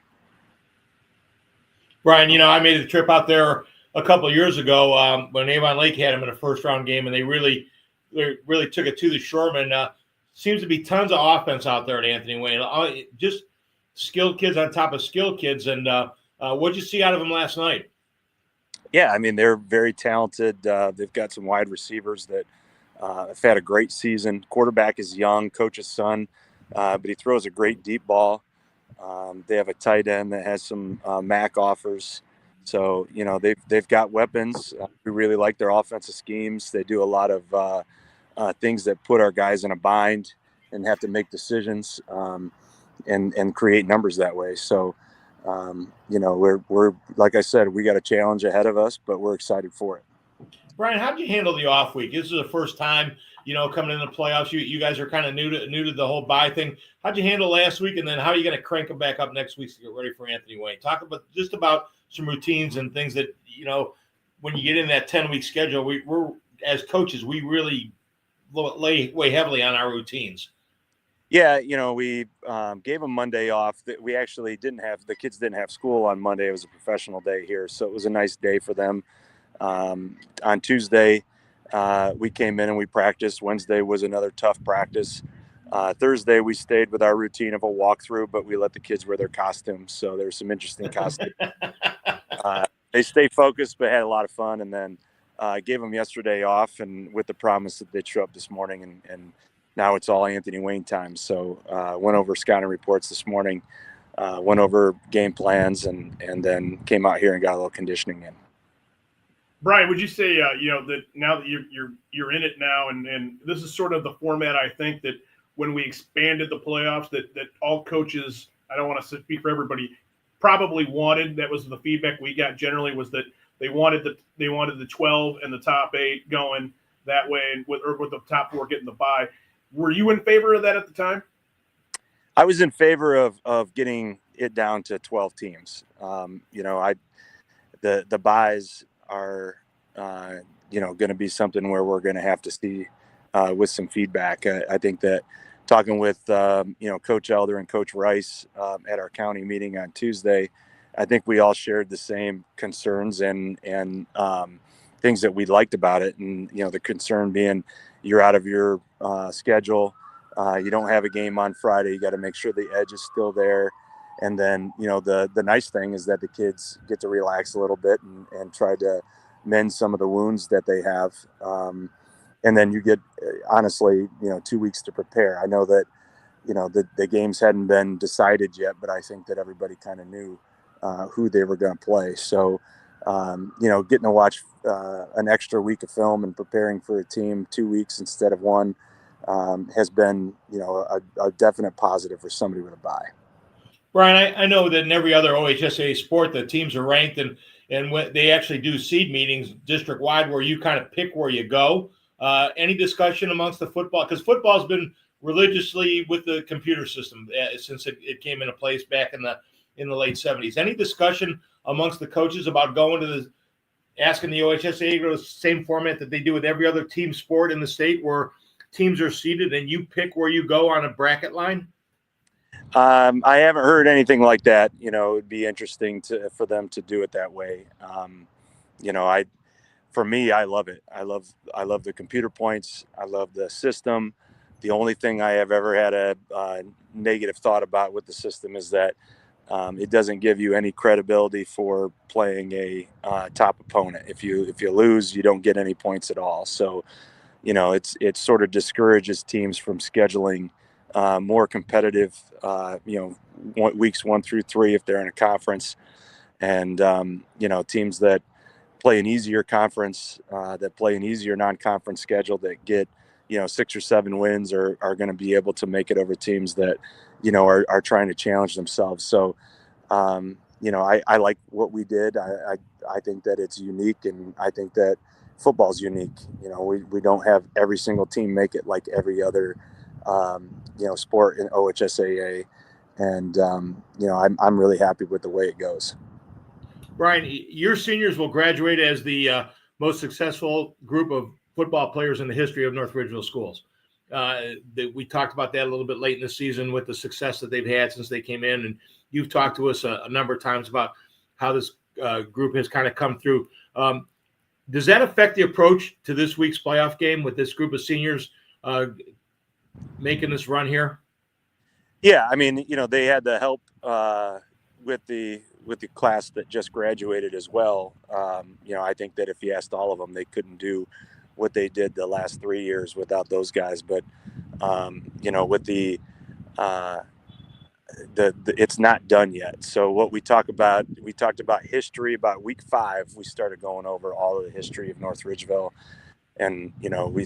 Brian, I made a trip out there a couple of years ago when Avon Lake had them in a first-round game, and they really took it to the Shoremen. Seems to be tons of offense out there at Anthony Wayne. Just skilled kids on top of skilled kids. And what'd you see out of them last night? Yeah, I mean, they're very talented. They've got some wide receivers that have had a great season. Quarterback is young, coach's son, but he throws a great deep ball. They have a tight end that has some MAC offers. So, they've got weapons. We really like their offensive schemes. They do a lot of things that put our guys in a bind and have to make decisions and create numbers that way. So, we're like I said, we got a challenge ahead of us, but we're excited for it. Brian, how'd you handle the off week? This is the first time, coming into the playoffs. You guys are kind of new to the whole bye thing. How'd you handle last week, and then how are you going to crank them back up next week to get ready for Anthony Wayne? Talk about some routines and things that when you get in that 10-week schedule, we're as coaches, we really weigh heavily on our routines. Yeah, we gave them Monday off. We actually the kids didn't have school on Monday. It was a professional day here, so it was a nice day for them. On Tuesday, we came in and we practiced. Wednesday was another tough practice. Thursday, we stayed with our routine of a walkthrough, but we let the kids wear their costumes. So there's some interesting costumes. They stay focused, but had a lot of fun. And then I gave them yesterday off, and with the promise that they'd show up this morning. And now it's all Anthony Wayne time. So went over scouting reports this morning, went over game plans, and then came out here and got a little conditioning in. Brian, would you say that now that you're in it now, and this is sort of the format, I think, that when we expanded the playoffs, that all coaches, I don't want to speak for everybody, probably wanted. That was the feedback we got generally, was that they wanted the 12 and the top 8 going that way, and with the top 4 getting the bye. Were you in favor of that at the time? I was in favor of getting it down to 12 teams. The byes are going to be something where we're going to have to see with some feedback. I think that talking with Coach Elder and Coach Rice at our county meeting on Tuesday, I think we all shared the same concerns and things that we liked about it. And the concern being you're out of your schedule, you don't have a game on Friday. You got to make sure the edge is still there. And then the nice thing is that the kids get to relax a little bit and try to mend some of the wounds that they have. And then you get, honestly, 2 weeks to prepare. I know that, the games hadn't been decided yet, but I think that everybody kind of knew who they were going to play. So, getting to watch an extra week of film and preparing for a team 2 weeks instead of one has been, a definite positive for somebody with a bye. Brian, I know that in every other OHSAA sport, the teams are ranked, and when they actually do seed meetings district-wide where you kind of pick where you go. Any discussion amongst the football? Because football's been religiously with the computer system since it came into place back in the late 70s. Any discussion amongst the coaches about going to asking the OHSAA to go to the same format that they do with every other team sport in the state, where teams are seeded and you pick where you go on a bracket line? I haven't heard anything like that. It would be interesting for them to do it that way. For me, I love it. I love the computer points. I love the system. The only thing I have ever had a negative thought about with the system is that it doesn't give you any credibility for playing a top opponent. If you lose, you don't get any points at all. So, it sort of discourages teams from scheduling more competitive, weeks 1 through 3 if they're in a conference, and teams that play an easier conference, that play an easier non-conference schedule, that get 6 or 7 wins are going to be able to make it over teams that are trying to challenge themselves. So I like what we did. I think that it's unique, and I think that football's unique. We don't have every single team make it like every other sport in OHSAA, and I'm really happy with the way it goes. Brian, your seniors will graduate as the most successful group of football players in the history of North Ridgeville schools. We talked about that a little bit late in the season with the success that they've had since they came in, and you've talked to us a number of times about how this group has kind of come through. Does that affect the approach to this week's playoff game with this group of seniors making this run here? Yeah, I mean, they had the help with the class that just graduated as well. I think that if you asked all of them, they couldn't do what they did the last 3 years without those guys. But with the it's not done yet. So what we talked about history. About week 5, we started going over all of the history of North Ridgeville. And, we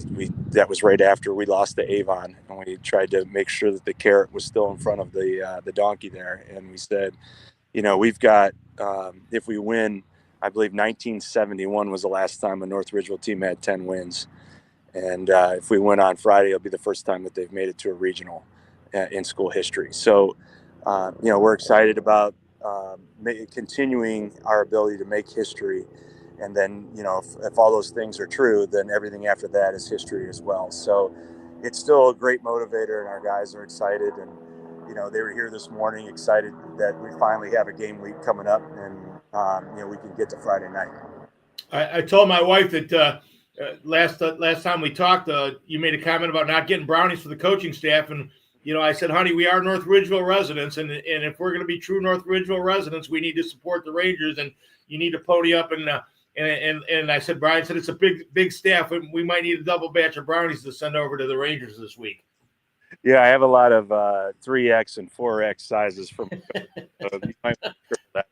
that was right after we lost to Avon, and we tried to make sure that the carrot was still in front of the donkey there. And we said, we've got, if we win, I believe 1971 was the last time a North Ridgeville team had 10 wins. And if we win on Friday, it'll be the first time that they've made it to a regional in school history. So, we're excited about continuing our ability to make history. And then, if all those things are true, then everything after that is history as well. So it's still a great motivator, and our guys are excited. And, they were here this morning excited that we finally have a game week coming up, and, we can get to Friday night. I told my wife that last time we talked, you made a comment about not getting brownies for the coaching staff. And, I said, honey, we are North Ridgeville residents. And if we're going to be true North Ridgeville residents, we need to support the Rangers, and you need to pony up. And I said, Brian said, it's a big staff. We might need a double batch of brownies to send over to the Rangers this week. Yeah, I have a lot of 3X and 4X sizes from. You might that.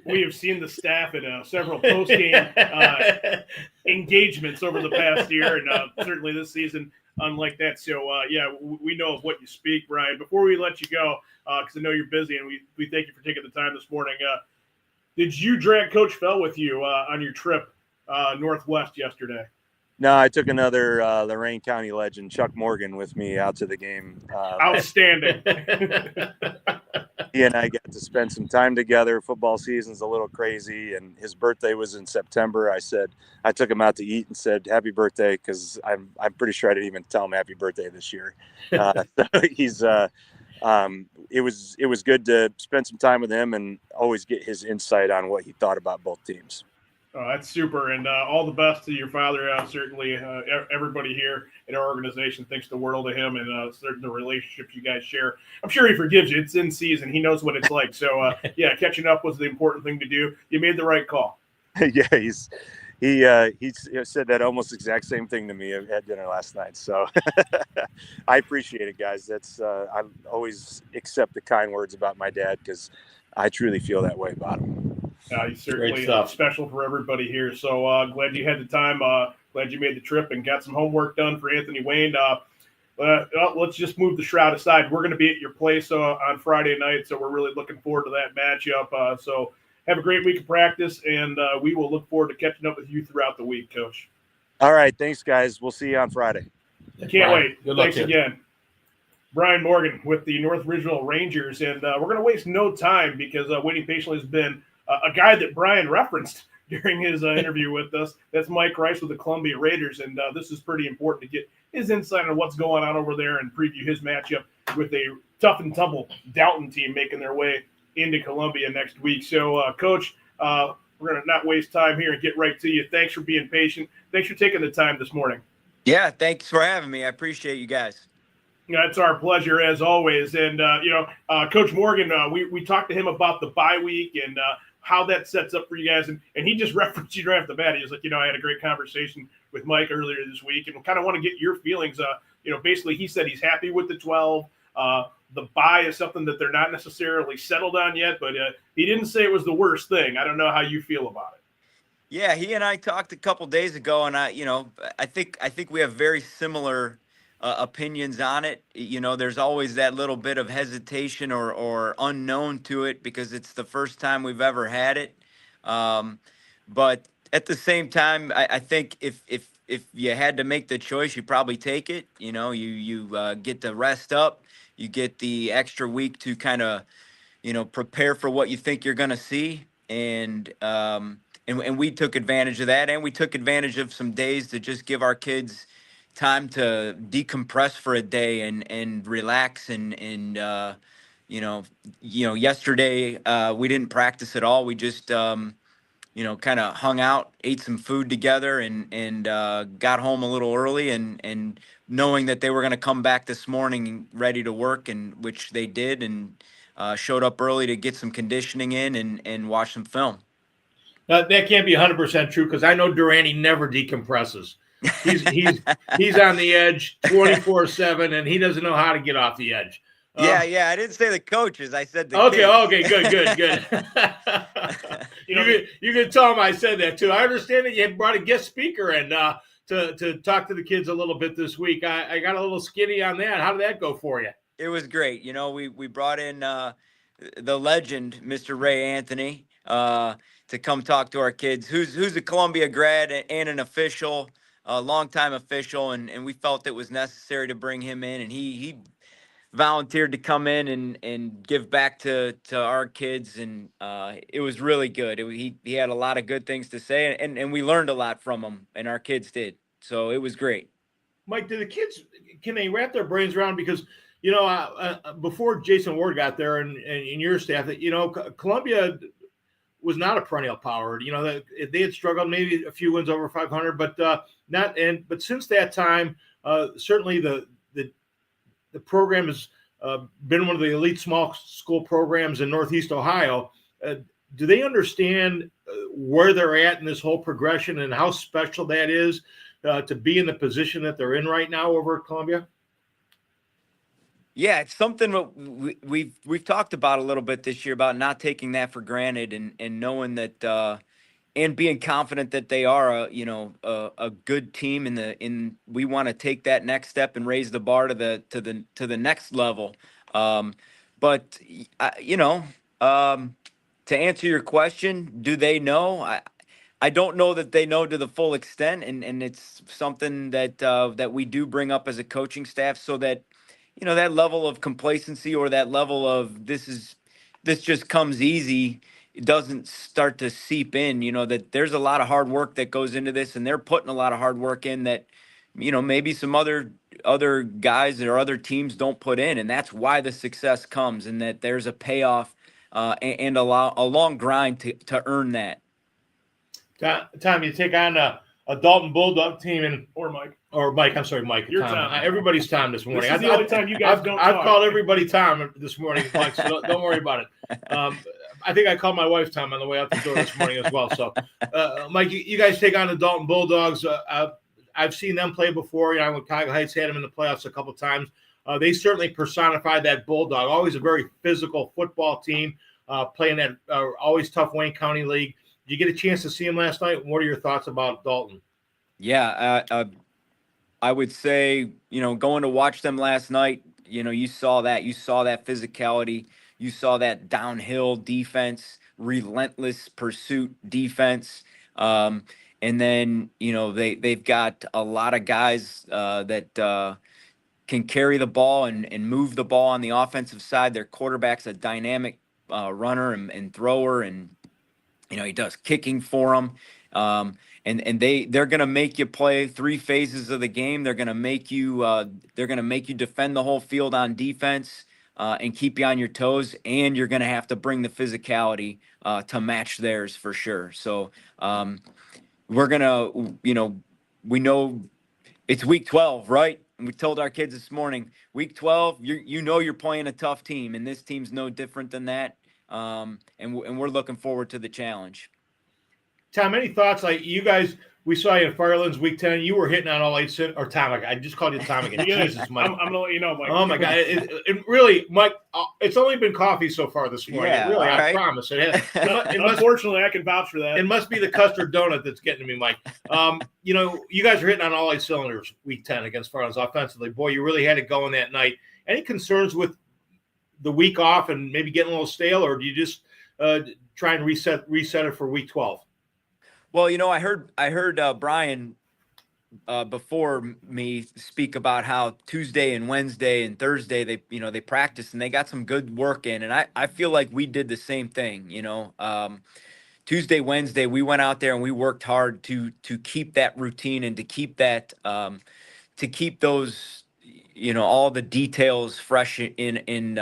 We have seen the staff in several post-game engagements over the past year, and certainly this season, unlike that. So, we know of what you speak, Brian. Before we let you go, because I know you're busy, and we thank you for taking the time this morning. Did you drag Coach Fell with you on your trip northwest yesterday? No, I took another Lorain County legend, Chuck Morgan, with me out to the game. Outstanding. He and I got to spend some time together. Football season's a little crazy, and his birthday was in September. I took him out to eat and said happy birthday, because I'm pretty sure I didn't even tell him happy birthday this year. So he's it was good to spend some time with him and always get his insight on what he thought about both teams. Oh, that's super, and all the best to your father. Certainly, everybody here in our organization thinks the world of him, and certain the relationships you guys share. I'm sure he forgives you. It's in season. He knows what it's like. So, catching up was the important thing to do. You made the right call. Yeah, he said that almost exact same thing to me at dinner last night. So I appreciate it, guys. That's I always accept the kind words about my dad, because I truly feel that way about him. He's certainly special for everybody here. So glad you had the time. Glad you made the trip and got some homework done for Anthony Wayne. Let's just move the Shroud aside. We're going to be at your place on Friday night, so we're really looking forward to that matchup. So have a great week of practice, and we will look forward to catching up with you throughout the week, Coach. All right. Thanks, guys. We'll see you on Friday. Can't wait. Thanks again. Brian Morgan with the North Ridgeville Rangers, and we're going to waste no time, because waiting patiently has been a guy that Brian referenced during his interview with us. That's Mike Rice with the Columbia Raiders, and this is pretty important to get his insight on what's going on over there and preview his matchup with a tough and tumble Dalton team making their way into Columbia next week. So, Coach, we're going to not waste time here and get right to you. Thanks for being patient. Thanks for taking the time this morning. Yeah, thanks for having me. I appreciate you guys. It's our pleasure, as always. And, Coach Morgan, we talked to him about the bye week and how that sets up for you guys. And he just referenced you right off the bat. He was like, I had a great conversation with Mike earlier this week, and kind of want to get your feelings. basically he said he's happy with the 12. The bye is something that they're not necessarily settled on yet, but he didn't say it was the worst thing. I don't know how you feel about it. Yeah, he and I talked a couple days ago, and I think we have very similar opinions on it. There's always that little bit of hesitation or unknown to it because it's the first time we've ever had it. But at the same time, I think if you had to make the choice, you probably take it. You get to rest up, you get the extra week to kind of prepare for what you think you're going to see, and we took advantage of that, and we took advantage of some days to just give our kids time to decompress for a day and relax and yesterday we didn't practice at all. We just kind of hung out, ate some food together, and got home a little early, and knowing that they were going to come back this morning ready to work, and which they did, and showed up early to get some conditioning in and watch some film. That can't be 100% true because I know Durante never decompresses. He's on the edge 24/7, and he doesn't know how to get off the edge. Yeah. I didn't say the coaches. I said the okay. kids. Okay, good. You can tell him I said that too. I understand that you brought a guest speaker in to talk to the kids a little bit this week. I got a little skinny on that. How did that go for you? It was great. We brought in the legend, Mr. Ray Anthony, to come talk to our kids, who's a Columbia grad and an official, a longtime official, and we felt it was necessary to bring him in, and he volunteered to come in and give back to our kids, and it was really good. He had a lot of good things to say, and we learned a lot from him, and our kids did. So it was great. Mike, can they wrap their brains around, because before Jason Ward got there and your staff, Columbia was not a perennial power. They had struggled, maybe a few wins over 500, but but since that time, certainly the program has been one of the elite small school programs in Northeast Ohio. Do they understand where they're at in this whole progression and how special that is to be in the position that they're in right now over at Columbia? Yeah, it's something that we've talked about a little bit this year, about not taking that for granted, and knowing that and being confident that they are a good team we want to take that next step and raise the bar to the next level. But to answer your question, do they know? I don't know that they know to the full extent, and it's something that we do bring up as a coaching staff, so that that level of complacency or that level of this just comes easy, it doesn't start to seep in, that there's a lot of hard work that goes into this, and they're putting a lot of hard work in that, maybe some other guys or other teams don't put in. And that's why the success comes, and that there's a payoff and a long grind to earn that. Tom, you take on a Dalton Bulldog team, or Mike, I'm sorry, Mike. Your Tom. Tom. Everybody's Tom this morning. This is the only time you guys don't talk. I've called everybody Tom this morning, Mike, so don't worry about it. I think I called my wife Tom on the way out the door this morning as well. So, Mike, you guys take on the Dalton Bulldogs. I've seen them play before. When Cuyahoga Heights had them in the playoffs a couple of times. They certainly personified that Bulldog. Always a very physical football team, playing that always tough Wayne County League. Did you get a chance to see them last night? What are your thoughts about Dalton? Yeah, I would say, going to watch them last night, you saw that physicality, you saw that downhill defense, relentless pursuit defense. And then, they've got a lot of guys that can carry the ball and move the ball on the offensive side. Their quarterback's a dynamic runner and thrower, and, he does kicking for them. And they're going to make you play 3 phases of the game. They're going to make you defend the whole field on defense and keep you on your toes. And you're going to have to bring the physicality to match theirs for sure. So we're going to, we know it's week 12, right? And we told our kids this morning, week 12, you're playing a tough team, and this team's no different than that. And we're looking forward to the challenge. Tom, any thoughts? Like, you guys we saw you in Firelands Week 10. You were hitting on all 8 or Tom. I just called you Tom again. Jesus, Mike. I'm gonna let you know, Mike. Oh my God! It really, Mike. It's only been coffee so far this morning. Yeah, Really, I right. promise. It has. Unfortunately, I can vouch for that. It must be the custard donut that's getting to me, Mike. You guys are hitting on all 8 cylinders Week 10 against Firelands offensively. Boy, you really had it going that night. Any concerns with the week off and maybe getting a little stale, or do you just try and reset it for Week 12? Well, I heard Brian before me speak about how Tuesday and Wednesday and Thursday they practiced and they got some good work in, and I feel like we did the same thing. Tuesday, Wednesday, we went out there and we worked hard to keep that routine and to keep that to keep those all the details fresh in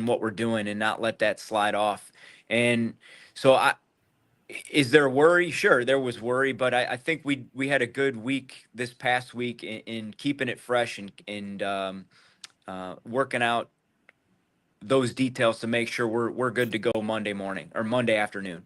what we're doing and not let that slide off. And so is there worry? Sure, there was worry, but I think we had a good week this past week in keeping it fresh and working out those details to make sure we're good to go Monday morning or Monday afternoon.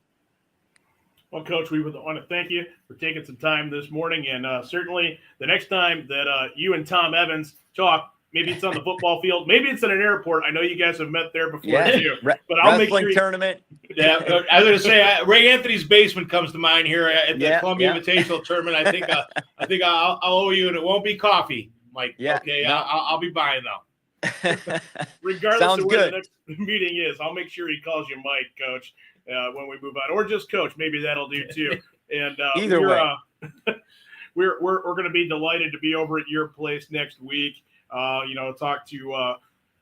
Well, Coach, we would want to thank you for taking some time this morning, and certainly the next time that you and Tom Evans talk, maybe it's on the football field, maybe it's in an airport. I know you guys have met there before too. But I'll make sure tournament. Yeah, I was going to say Ray Anthony's basement comes to mind here at the Columbia Invitational Tournament. I think I'll owe you, and it won't be coffee, Mike. Yeah, okay, no. I'll be buying though. Regardless Sounds of where good. the next meeting is, I'll make sure he calls you Mike, Coach, when we move on, or just Coach. Maybe that'll do too. And Either way, we're going to be delighted to be over at your place next week. Talked to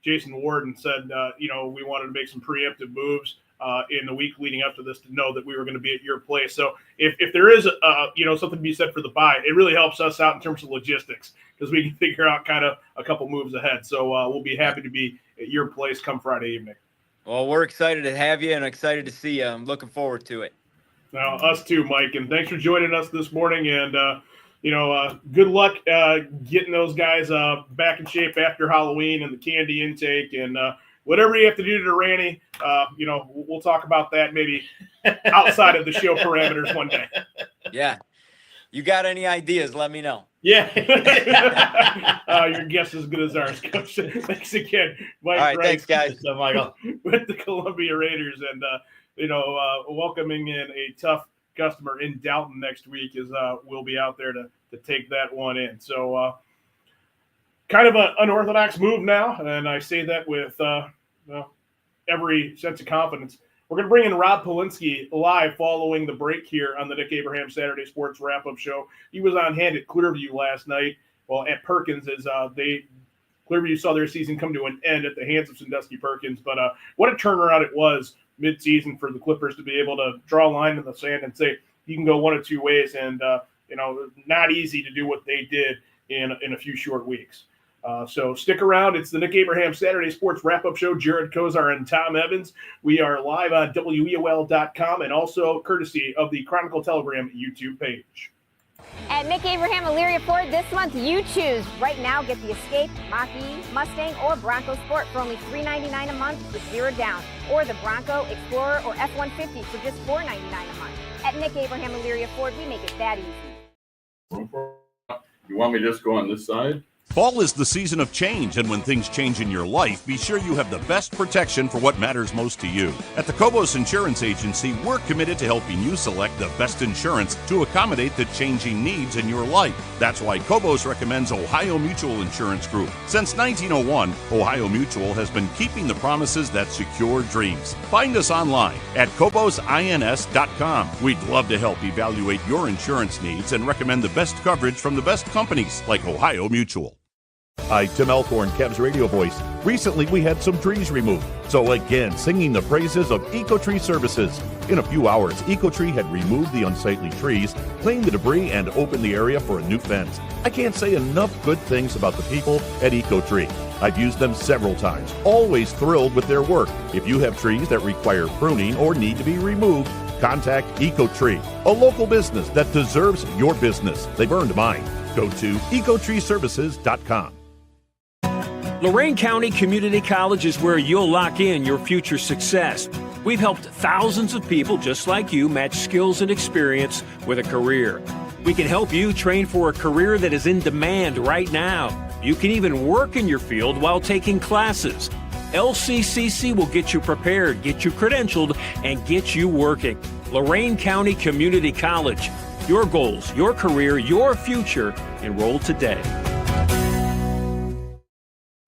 Jason Ward and said, we wanted to make some preemptive moves in the week leading up to this to know that we were going to be at your place. So if there is, something to be said for the bye, it really helps us out in terms of logistics because we can figure out kind of a couple moves ahead. So we'll be happy to be at your place come Friday evening. well, we're excited to have you and excited to see you. I'm looking forward to it. Now, us too, Mike, and thanks for joining us this morning. And good luck getting those guys back in shape after Halloween and the candy intake and whatever you have to do to Randy. We'll talk about that maybe outside of the show parameters one day. Yeah. You got any ideas? Let me know. Yeah. Your guess is as good as ours, Coach. Thanks again, Mike. All right, Rice, thanks, guys. So, Michael. With the Columbia Raiders, and welcoming in a tough customer in Dalton next week is we'll be out there to take that one in. So kind of an unorthodox move now, and I say that with every sense of confidence. We're going to bring in Rob Polinsky live following the break here on the Nick Abraham Saturday Sports Wrap-Up Show. He was on hand at Clearview last night, at Perkins, as Clearview saw their season come to an end at the hands of Sandusky Perkins. But what a turnaround it was mid-season for the Clippers to be able to draw a line in the sand and say you can go one of two ways, and not easy to do what they did in a few short weeks. So stick around. It's the Nick Abraham Saturday Sports Wrap-Up Show. Jared Kozar and Tom Evans. We are live on WEOL.com and also courtesy of the Chronicle Telegram YouTube page. At Nick Abraham Elyria Ford, this month you choose. Right now, get the Escape, Mach-E, Mustang, or Bronco Sport for only $399 a month with 0 down, or the Bronco, Explorer, or F-150 for just $499 a month. At Nick Abraham Elyria Ford, we make it that easy. You want me to just go on this side? Fall is the season of change, and when things change in your life, be sure you have the best protection for what matters most to you. At the Kobos Insurance Agency, we're committed to helping you select the best insurance to accommodate the changing needs in your life. That's why Kobos recommends Ohio Mutual Insurance Group. Since 1901, Ohio Mutual has been keeping the promises that secure dreams. Find us online at KobosINS.com. We'd love to help evaluate your insurance needs and recommend the best coverage from the best companies like Ohio Mutual. Hi, Tim Elkhorn, Cavs radio voice. Recently, we had some trees removed. So again, singing the praises of EcoTree Services. In a few hours, EcoTree had removed the unsightly trees, cleaned the debris, and opened the area for a new fence. I can't say enough good things about the people at EcoTree. I've used them several times, always thrilled with their work. If you have trees that require pruning or need to be removed, contact EcoTree, a local business that deserves your business. They've earned mine. Go to ecotreeservices.com. Lorain County Community College is where you'll lock in your future success. We've helped thousands of people just like you match skills and experience with a career. We can help you train for a career that is in demand right now. You can even work in your field while taking classes. LCCC will get you prepared, get you credentialed, and get you working. Lorain County Community College. Your goals, your career, your future. Enroll today.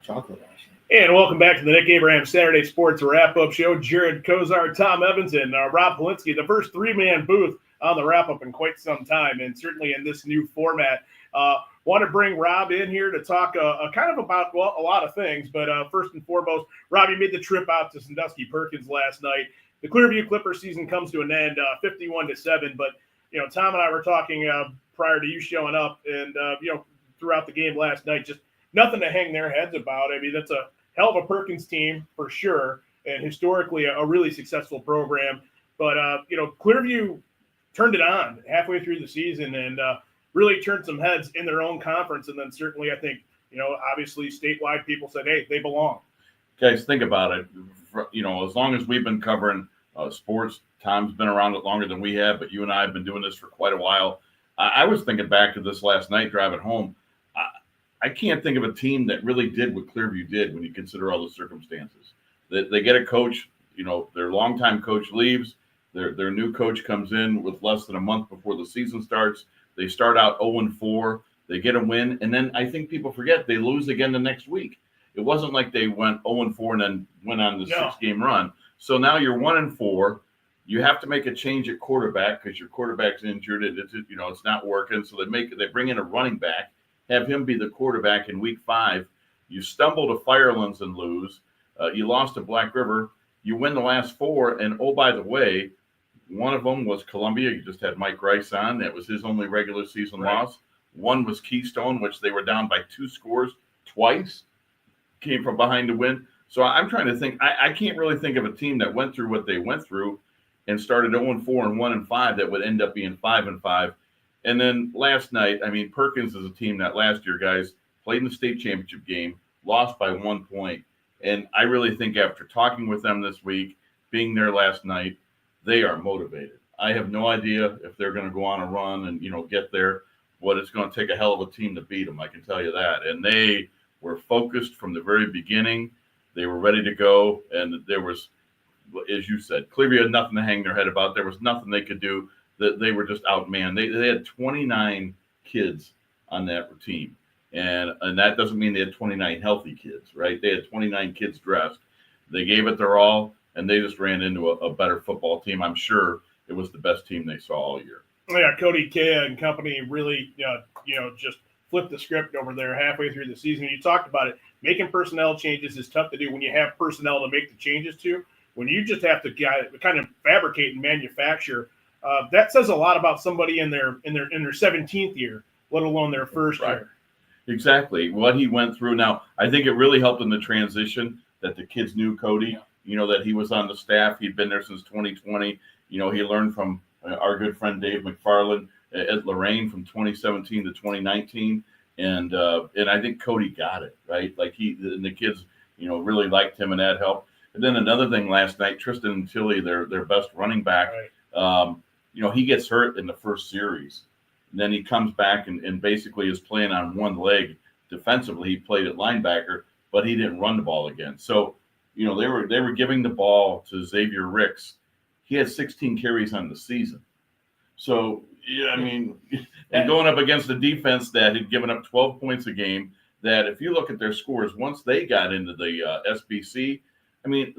Chocolate. And welcome back to the Nick Abraham Saturday Sports Wrap-Up Show. Jared Kozar, Tom Evans, and Rob Polinsky, the first three-man booth on the wrap-up in quite some time, and certainly in this new format. Want to bring Rob in here to talk kind of about, well, a lot of things, but first and foremost, Rob, you made the trip out to Sandusky Perkins last night. The Clearview Clippers season comes to an end, 51-7, but, Tom and I were talking prior to you showing up and, throughout the game last night, just nothing to hang their heads about. I mean, that's a hell of a Perkins team for sure, and historically a really successful program. But, Clearview turned it on halfway through the season and really turned some heads in their own conference. And then certainly I think, obviously statewide people said, hey, they belong. Guys, think about it. As long as we've been covering sports, Tom's been around it longer than we have, but you and I have been doing this for quite a while. I was thinking back to this last night driving home. I can't think of a team that really did what Clearview did when you consider all the circumstances. They get a coach, their longtime coach leaves. Their new coach comes in with less than a month before the season starts. They start out 0-4. They get a win. And then I think people forget they lose again the next week. It wasn't like they went 0-4 and then went on the 6-game run. So now you're 1-4. You have to make a change at quarterback because your quarterback's injured. It's not working. So they bring in a running back, have him be the quarterback in week 5. You stumble to Firelands and lose. You lost to Black River. You win the last 4. And, oh, by the way, one of them was Columbia. You just had Mike Rice on. That was his only regular season loss. One was Keystone, which they were down by 2 scores twice. Came from behind to win. So I'm trying to think. I can't really think of a team that went through what they went through and started 0-4 and 1-5 that would end up being 5-5. And then last night, I mean, Perkins is a team that last year, guys, played in the state championship game, lost by 1 point. And I really think after talking with them this week, being there last night, they are motivated. I have no idea if they're going to go on a run and, get there, but it's going to take a hell of a team to beat them. I can tell you that. And they were focused from the very beginning. They were ready to go. And there was, as you said, Clearview had nothing to hang their head about. There was nothing they could do. That they were just outmanned. They had 29 kids on that team. And that doesn't mean they had 29 healthy kids, right? They had 29 kids dressed. They gave it their all. And they just ran into a better football team. I'm sure it was the best team they saw all year. Yeah, Cody Kea and company really, just flipped the script over there halfway through the season. You talked about it. Making personnel changes is tough to do when you have personnel to make the changes to. When you just have to kind of fabricate and manufacture, that says a lot about somebody in their 17th year, let alone their first year. Exactly. What he went through. Now, I think it really helped in the transition that the kids knew Cody. That he was on the staff. He'd been there since 2020. He learned from our good friend Dave McFarland at Lorain from 2017 to 2019. And I think Cody got it, right? Like the kids, really liked him and that helped. And then another thing last night, Tristan Tilly, their best running back, he gets hurt in the first series. And then he comes back and basically is playing on one leg defensively. He played at linebacker, but he didn't run the ball again. So, they were giving the ball to Xavier Ricks. He had 16 carries on the season. So, and going up against a defense that had given up 12 points a game, that if you look at their scores, once they got into the SBC,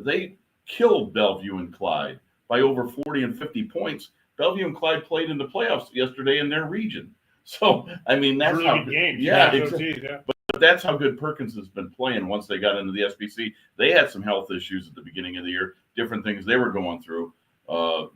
they killed Bellevue and Clyde by over 40 and 50 points. Bellevue and Clyde played in the playoffs yesterday in their region. So, that's really how good game. Yeah, exactly. But that's how good Perkins has been playing once they got into the SBC. They had some health issues at the beginning of the year, different things they were going through.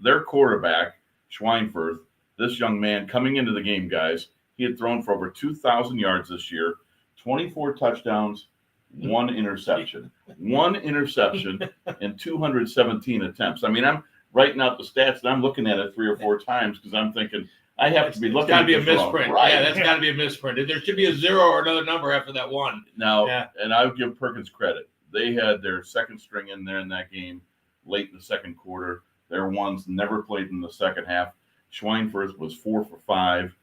Their quarterback, Schweinfurth, this young man coming into the game, guys, he had thrown for over 2,000 yards this year, 24 touchdowns, 1 interception. 1 interception and 217 attempts. I'm writing out the stats, and I'm looking at it 3 or 4 times because I'm thinking, I have to be looking at this wrong. It's got to be a misprint. Right. Yeah, that's got to be a misprint. There should be a 0 or another number after that 1. Now, and I would give Perkins credit. They had their second string in there in that game late in the second quarter. Their ones never played in the second half. Schweinfurth was 4 for 5.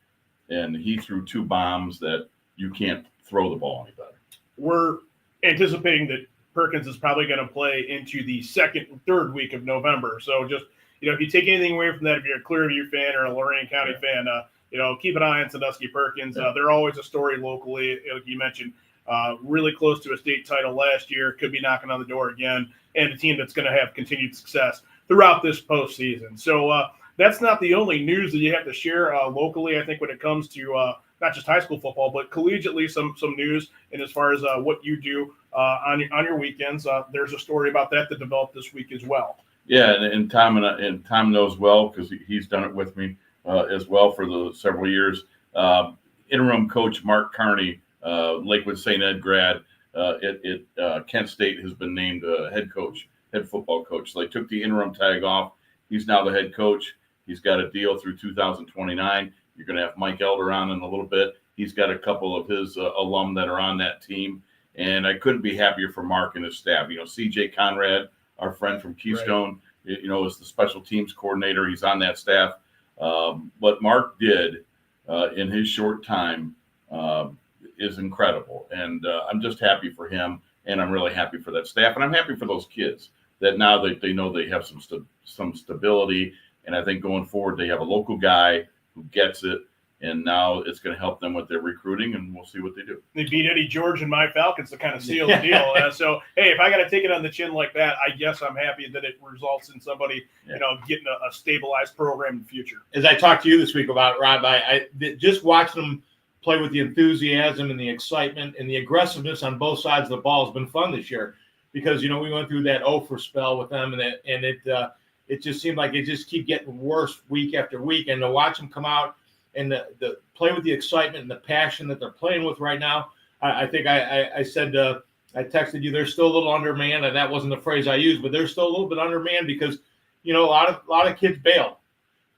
and he threw 2 bombs that you can't throw the ball any better. We're anticipating that Perkins is probably going to play into the second and third week of November. So just, if you take anything away from that, if you're a Clearview fan or a Lorain County fan, keep an eye on Sandusky Perkins. They're always a story locally. Like you mentioned, really close to a state title last year, could be knocking on the door again, and a team that's going to have continued success throughout this postseason. So that's not the only news that you have to share locally. I think when it comes to not just high school football, but collegiately, some news. And as far as what you do on your weekends, there's a story about that developed this week as well. Yeah, and Tom knows well because he's done it with me as well for the several years. Interim coach Mark Carney, Lakewood St. Ed grad at Kent State, has been named head football coach. So they took the interim tag off. He's now the head coach. He's got a deal through 2029. You're going to have Mike Elder on in a little bit. He's got a couple of his alum that are on that team. And I couldn't be happier for Mark and his staff. CJ Conrad, our friend from Keystone, right, is the special teams coordinator. He's on that staff. What Mark did in his short time is incredible. And I'm just happy for him. And I'm really happy for that staff. And I'm happy for those kids that now that they know they have some stability. And I think going forward, they have a local guy who gets it, and now it's going to help them with their recruiting, and we'll see what they do. They beat Eddie George and my Falcons to kind of seal the deal. So, hey, if I got to take it on the chin like that, I guess I'm happy that it results in somebody, getting a stabilized program in the future. As I talked to you this week about Rob, I just watching them play with the enthusiasm and the excitement and the aggressiveness on both sides of the ball has been fun this year because, we went through that for spell with them, and it just seemed like it just keep getting worse week after week. And to watch them come out and the play with the excitement and the passion that they're playing with right now, I think I said I texted you, they're still a little undermanned, and that wasn't the phrase I used, but they're still a little bit undermanned because a lot of kids bailed.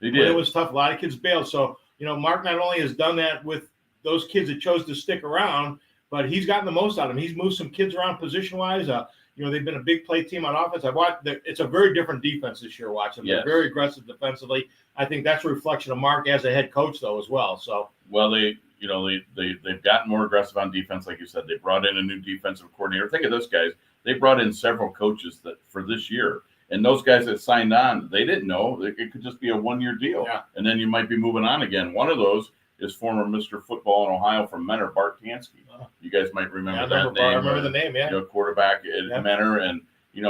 They did. It was tough. A lot of kids bailed. So Mark not only has done that with those kids that chose to stick around, but he's gotten the most out of them. He's moved some kids around position wise. They've been a big play team on offense. It's a very different defense this year. Watching them, They're very aggressive defensively. I think that's a reflection of Mark as a head coach, though, as well. So, they've gotten more aggressive on defense, like you said. They brought in a new defensive coordinator. Think of this, guys. They brought in several coaches for this year, and those guys that signed on, they didn't know it could just be a 1-year deal, and then you might be moving on again. One of those is former Mr. Football in Ohio from Mentor, Bart Tansky. You guys might remember that name. I remember the name, quarterback at Mentor. And,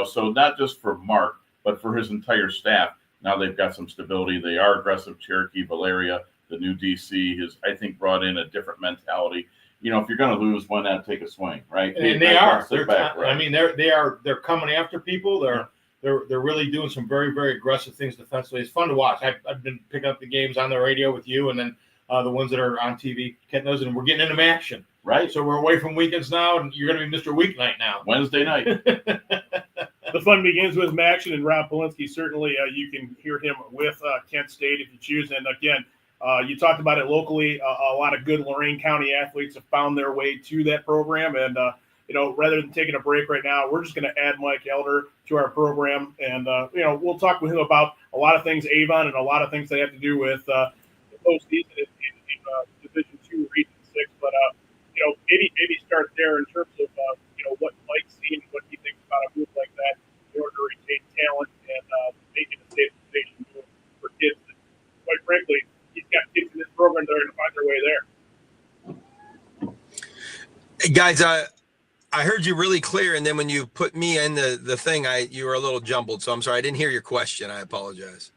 so not just for Mark, but for his entire staff. Now they've got some stability. They are aggressive. Cherokee Valeria, the new DC, has, I think, brought in a different mentality. If you're going to lose, why not take a swing, right? And they are. They're coming after people. They're really doing some very, very aggressive things defensively. It's fun to watch. I've been picking up the games on the radio with you, and then the ones that are on TV, Kent knows, and we're getting into action. Right. So we're away from weekends now, and you're going to be Mr. Weeknight now. Wednesday night. The fun begins with Maction, and Rob Polinsky. Certainly, you can hear him with Kent State if you choose. And again, you talked about it locally. A lot of good Lorain County athletes have found their way to that program. And, rather than taking a break right now, we're just going to add Mike Elder to our program. And, we'll talk with him about a lot of things, Avon, and a lot of things that have to do with the postseason in Division II, Region 6. But, maybe start there in terms of, what Mike's seen, what he thinks about a move like that in order to retain talent and make it a stabilization move for kids. And quite frankly, he's got kids in this program that are going to find their way there. Guys, I heard you really clear, and then when you put me in the thing, you were a little jumbled. So I'm sorry, I didn't hear your question. I apologize.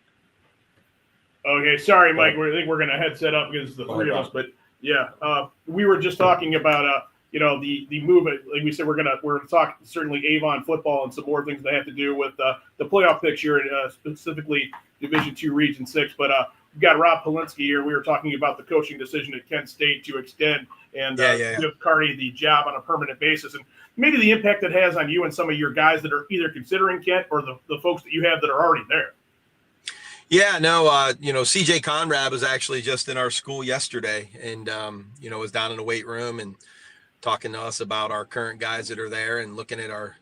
Okay, sorry, Mike. I think we're going to headset up because the three of us. But yeah, we were just talking about the movement. Like we said, we're gonna talk certainly Avon football and some more things that have to do with the playoff picture, specifically Division II, Region 6. But we've got Rob Polinsky here. We were talking about the coaching decision at Kent State to extend and give Carney the job on a permanent basis, and maybe the impact it has on you and some of your guys that are either considering Kent or the folks that you have that are already there. Yeah, no, CJ Conrad was actually just in our school yesterday and, was down in the weight room and talking to us about our current guys that are there and looking at our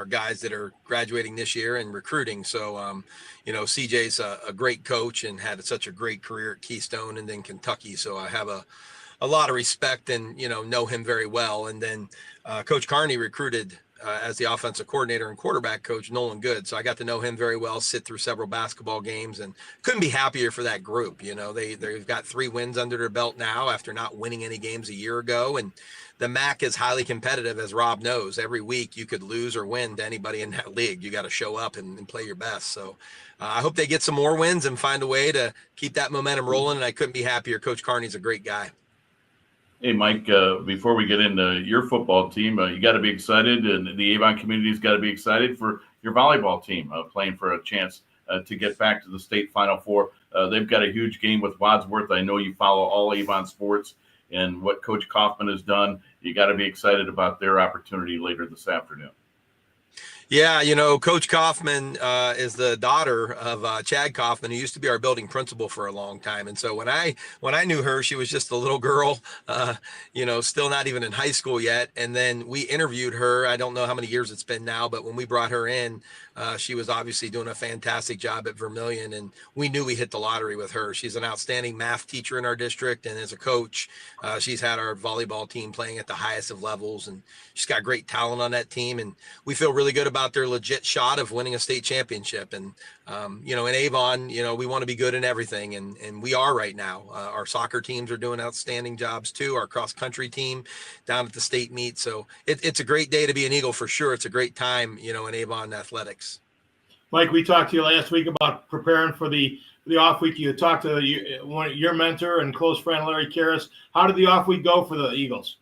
guys that are graduating this year and recruiting. So, CJ's a great coach and had such a great career at Keystone and then Kentucky. So I have a lot of respect and, know him very well. And then Coach Carney recruited as the offensive coordinator and quarterback coach, Nolan Good. So I got to know him very well, sit through several basketball games, and couldn't be happier for that group. They've got 3 wins under their belt now after not winning any games a year ago. And the MAC is highly competitive, as Rob knows. Every week you could lose or win to anybody in that league. You got to show up and play your best. So I hope they get some more wins and find a way to keep that momentum rolling. And I couldn't be happier. Coach Carney's a great guy. Hey, Mike, before we get into your football team, you got to be excited, and the Avon community's got to be excited for your volleyball team playing for a chance to get back to the state Final Four. They've got a huge game with Wadsworth. I know you follow all Avon sports and what Coach Kaufman has done. You got to be excited about their opportunity later this afternoon. Yeah, Coach Kaufman is the daughter of Chad Kaufman, who used to be our building principal for a long time. And so when I knew her, she was just a little girl, still not even in high school yet. And then we interviewed her. I don't know how many years it's been now, but when we brought her in, she was obviously doing a fantastic job at Vermilion, and we knew we hit the lottery with her. She's an outstanding math teacher in our district, and as a coach, she's had our volleyball team playing at the highest of levels, and she's got great talent on that team, and we feel really good about their legit shot of winning a state championship. And in Avon, we want to be good in everything, and we are right now. Our soccer teams are doing outstanding jobs too. Our cross country team down at the state meet. So it's a great day to be an Eagle for sure. It's a great time, in Avon athletics. Mike, we talked to you last week about preparing for the off week. You talked to your mentor and close friend, Larry Karras. How did the off week go for the Eagles?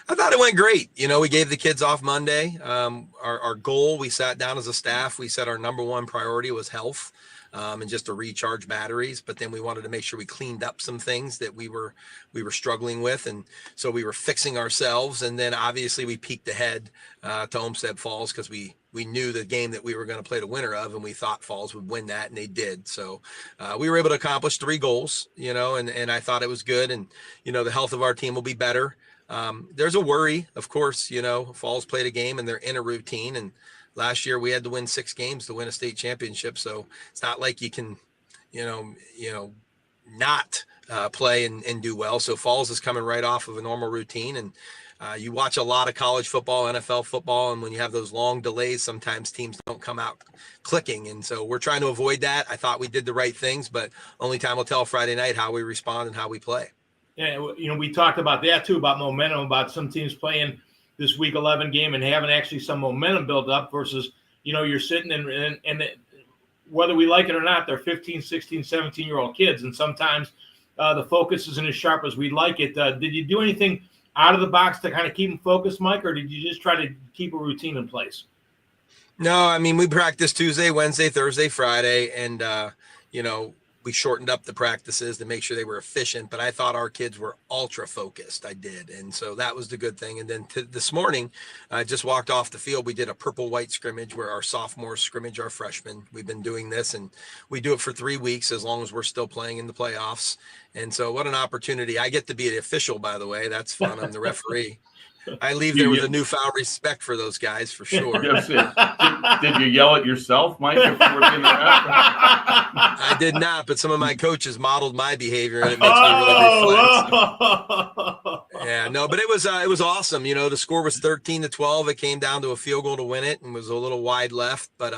I thought it went great. We gave the kids off Monday. Our goal, we sat down as a staff. We said our number one priority was health and just to recharge batteries. But then we wanted to make sure we cleaned up some things that we were struggling with. And so we were fixing ourselves. And then obviously we peeked ahead to Olmsted Falls because we knew the game that we were going to play the winner of, and we thought Falls would win that, and they did. So we were able to accomplish 3 goals, and I thought it was good. And, the health of our team will be better. There's a worry, of course, Falls played a game and they're in a routine, and last year we had to win 6 games to win a state championship. So it's not like you can, not play and do well. So Falls is coming right off of a normal routine, and you watch a lot of college football, NFL football, and when you have those long delays, sometimes teams don't come out clicking. And so we're trying to avoid that. I thought we did the right things, but only time will tell Friday night how we respond and how we play. Yeah, we talked about that too, about momentum, about some teams playing this week 11 game and having actually some momentum built up versus, you're sitting and whether we like it or not, they're 15, 16, 17-year-old kids. And sometimes the focus isn't as sharp as we'd like it. Did you do anything out of the box to kind of keep them focused, Mike, or did you just try to keep a routine in place? No, we practiced Tuesday, Wednesday, Thursday, Friday, and, we shortened up the practices to make sure they were efficient, but I thought our kids were ultra focused. I did. And so that was the good thing. And then this morning, I just walked off the field. We did a purple-white scrimmage where our sophomores scrimmage our freshmen. We've been doing this, and we do it for 3 weeks as long as we're still playing in the playoffs. And so what an opportunity. I get to be the official, by the way. That's fun. I'm the referee. I leave there with a newfound respect for those guys, for sure. Did you yell at yourself, Mike, if you were being the ref? I did not, but some of my coaches modeled my behavior, and it makes me really reflect. Yeah, no, but it was awesome. The score was 13-12. It came down to a field goal to win it, and was a little wide left, but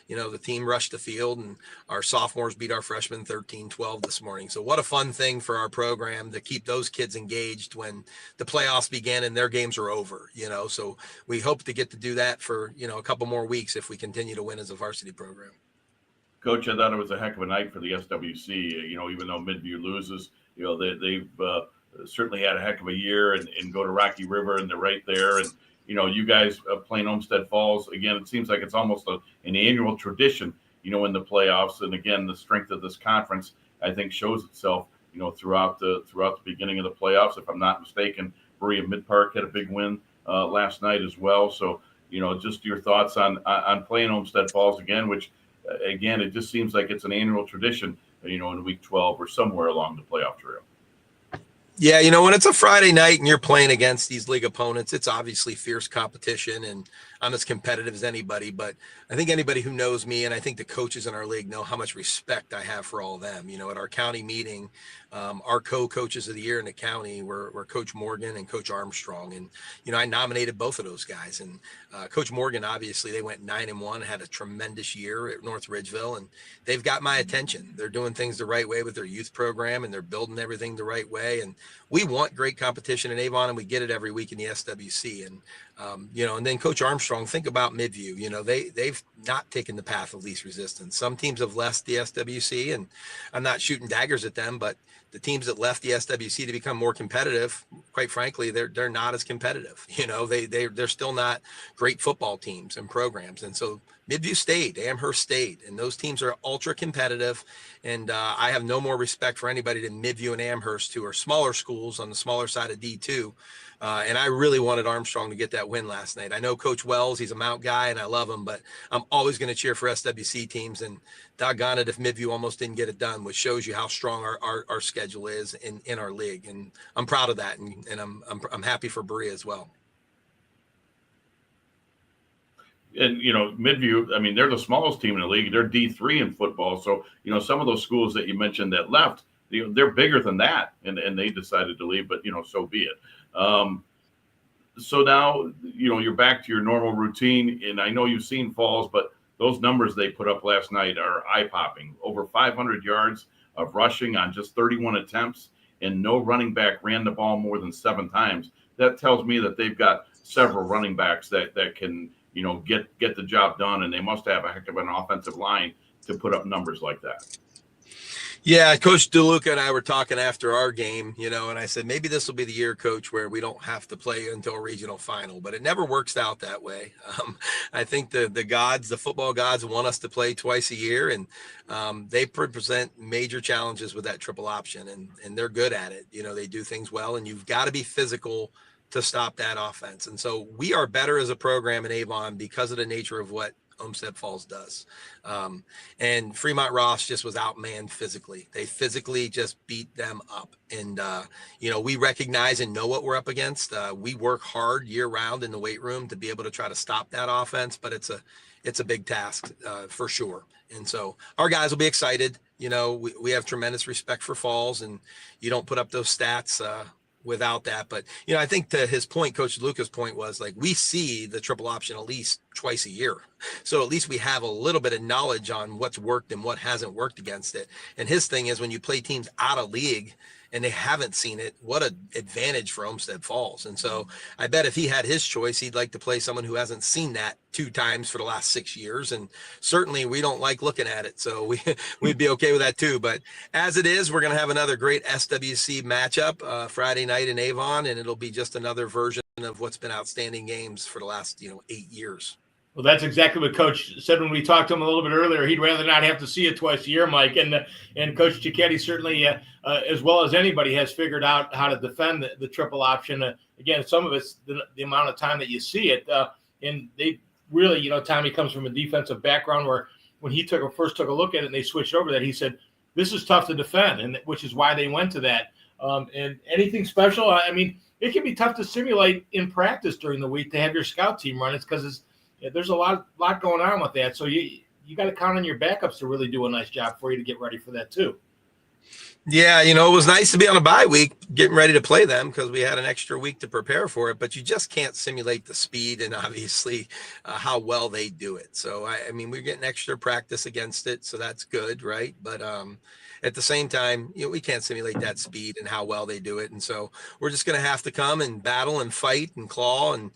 the team rushed the field, and our sophomores beat our freshmen 13-12 this morning. So what a fun thing for our program to keep those kids engaged when the playoffs begin and their games are over, So we hope to get to do that for, a couple more weeks if we continue to win as a varsity program. Coach, I thought it was a heck of a night for the SWC. Even though Midview loses, they've certainly had a heck of a year and go to Rocky River, and they're right there. And, you guys playing Olmsted Falls, again, it seems like it's almost an annual tradition, in the playoffs. And again, the strength of this conference, I think, shows itself, throughout the beginning of the playoffs. If I'm not mistaken, Berea Mid-Park had a big win last night as well. So, just your thoughts on playing Olmsted Falls again, which, again, it just seems like it's an annual tradition, in week 12 or somewhere along the playoff trail. Yeah, you know, when it's a Friday night and you're playing against these league opponents, it's obviously fierce competition, and I'm as competitive as anybody. But I think anybody who knows me, and I think the coaches in our league know how much respect I have for all of them. You know, at our county meeting, our co-coaches of the year in the county were Coach Morgan and Coach Armstrong. And, you know, I nominated both of those guys. And Coach Morgan, obviously, they went 9-1, had a tremendous year at North Ridgeville, and they've got my attention. They're doing things the right way with their youth program, and they're building everything the right way. And we want great competition in Avon, and we get it every week in the SWC. And, you know, and then Coach Armstrong, think about Midview. You know, they've not taken the path of least resistance. Some teams have left the SWC, and I'm not shooting daggers at them, but the teams that left the SWC to become more competitive, quite frankly, they're not as competitive. You know, they're still not great football teams and programs. And so Midview stayed, Amherst stayed, and those teams are ultra competitive. And I have no more respect for anybody than Midview and Amherst, who are smaller schools on the smaller side of D2. And I really wanted Armstrong to get that win last night. I know Coach Wells, he's a Mount guy, and I love him, but I'm always going to cheer for SWC teams. And doggone it if Midview almost didn't get it done, which shows you how strong our schedule is in our league. And I'm proud of that, and I'm happy for Berea as well. And, you know, Midview, I mean, they're the smallest team in the league. They're D3 in football. So, you know, some of those schools that you mentioned that left, you know, they're bigger than that. And they decided to leave, but, you know, so be it. So now, you know, you're back to your normal routine. And I know you've seen Falls, but those numbers they put up last night are eye-popping. Over 500 yards of rushing on just 31 attempts, and no running back ran the ball more than 7 times. That tells me that they've got several running backs that can, you know, get the job done, and they must have a heck of an offensive line to put up numbers like that. Yeah, Coach DeLuca and I were talking after our game, you know, and I said, maybe this will be the year, Coach, where we don't have to play until a regional final, but it never works out that way. I think the gods, the football gods, want us to play twice a year, and they present major challenges with that triple option, and they're good at it. You know, they do things well, and you've got to be physical to stop that offense. And so we are better as a program in Avon because of the nature of what Olmsted Falls does. And Fremont Ross just was outmanned physically. They physically just beat them up. And, you know, we recognize and know what we're up against. We work hard year round in the weight room to be able to try to stop that offense, but it's a big task for sure. And so our guys will be excited. You know, we have tremendous respect for Falls, and you don't put up those stats without that. But, you know, I think to his point, Coach Lucas' point was, like, we see the triple option at least twice a year. So at least we have a little bit of knowledge on what's worked and what hasn't worked against it. And his thing is, when you play teams out of league and they haven't seen it, what an advantage for Olmsted Falls. And so I bet if he had his choice, he'd like to play someone who hasn't seen that 2 times for the last 6 years. And certainly we don't like looking at it. So we'd be okay with that too. But as it is, we're going to have another great SWC matchup Friday night in Avon, and it'll be just another version of what's been outstanding games for the last, 8 years. Well, that's exactly what Coach said when we talked to him a little bit earlier. He'd rather not have to see it twice a year, Mike. And Coach Cicchetti certainly, as well as anybody, has figured out how to defend the triple option. Again, some of it's the amount of time that you see it. And they really, Tommy comes from a defensive background where when he first took a look at it and they switched over that, he said, this is tough to defend, and which is why they went to that. And anything special, I mean, it can be tough to simulate in practice during the week to have your scout team run it because there's a lot going on with that. So you got to count on your backups to really do a nice job for you to get ready for that too. Yeah, it was nice to be on a bye week getting ready to play them because we had an extra week to prepare for it, but you just can't simulate the speed and obviously how well they do it. So, I mean, we're getting extra practice against it, so that's good, right? But at the same time, we can't simulate that speed and how well they do it. And so we're just going to have to come and battle and fight and claw. And,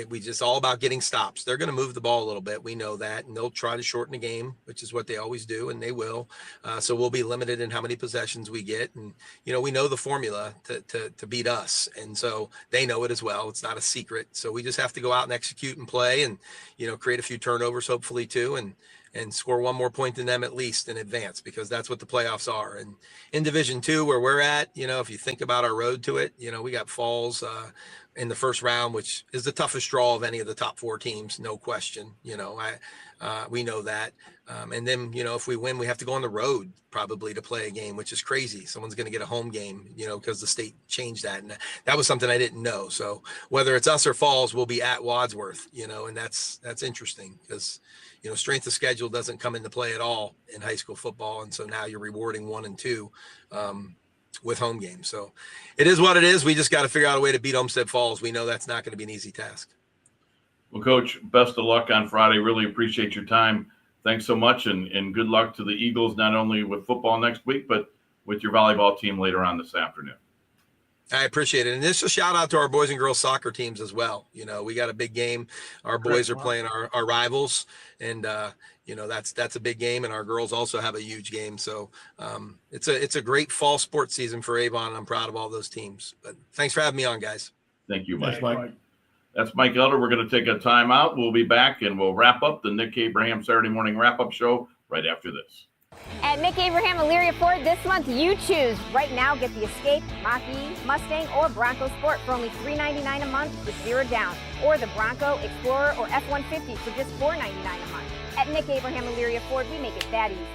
we just all about getting stops. They're going to move the ball a little bit. We know that. And they'll try to shorten the game, which is what they always do. And they will. So we'll be limited in how many possessions we get. And, we know the formula to beat us. And so they know it as well. It's not a secret. So we just have to go out and execute and play and, create a few turnovers, hopefully too. And score one more point than them at least in advance, because that's what the playoffs are. And in Division II, where we're at, if you think about our road to it, we got Falls, in the first round, which is the toughest draw of any of the top 4 teams, no question. We know that. And then, if we win, we have to go on the road probably to play a game, which is crazy. Someone's going to get a home game, because the state changed that. And that was something I didn't know. So whether it's us or Falls, we'll be at Wadsworth, and that's interesting because, strength of schedule doesn't come into play at all in high school football. And so now you're rewarding 1 and 2 with home games. So it is what it is. We just got to figure out a way to beat Olmsted Falls. We know that's not going to be an easy task. Well, Coach, best of luck on Friday. Really appreciate your time. Thanks so much, and good luck to the Eagles, not only with football next week, but with your volleyball team later on this afternoon. I appreciate it. And just a shout out to our boys and girls soccer teams as well. We got a big game. Our boys are playing our rivals, and that's a big game. And our girls also have a huge game. So it's a great fall sports season for Avon. And I'm proud of all those teams. But thanks for having me on, guys. Thank you, Mike. Thanks, Mike. That's Mike Elder. We're going to take a timeout. We'll be back, and we'll wrap up the Nick Abraham Saturday morning wrap-up show right after this. At Nick Abraham Elyria Ford this month, you choose. Right now, get the Escape, Mach-E, Mustang, or Bronco Sport for only $399 a month with 0 down, or the Bronco, Explorer, or F-150 for just $499 a month. At Nick Abraham Elyria Ford, we make it that easy.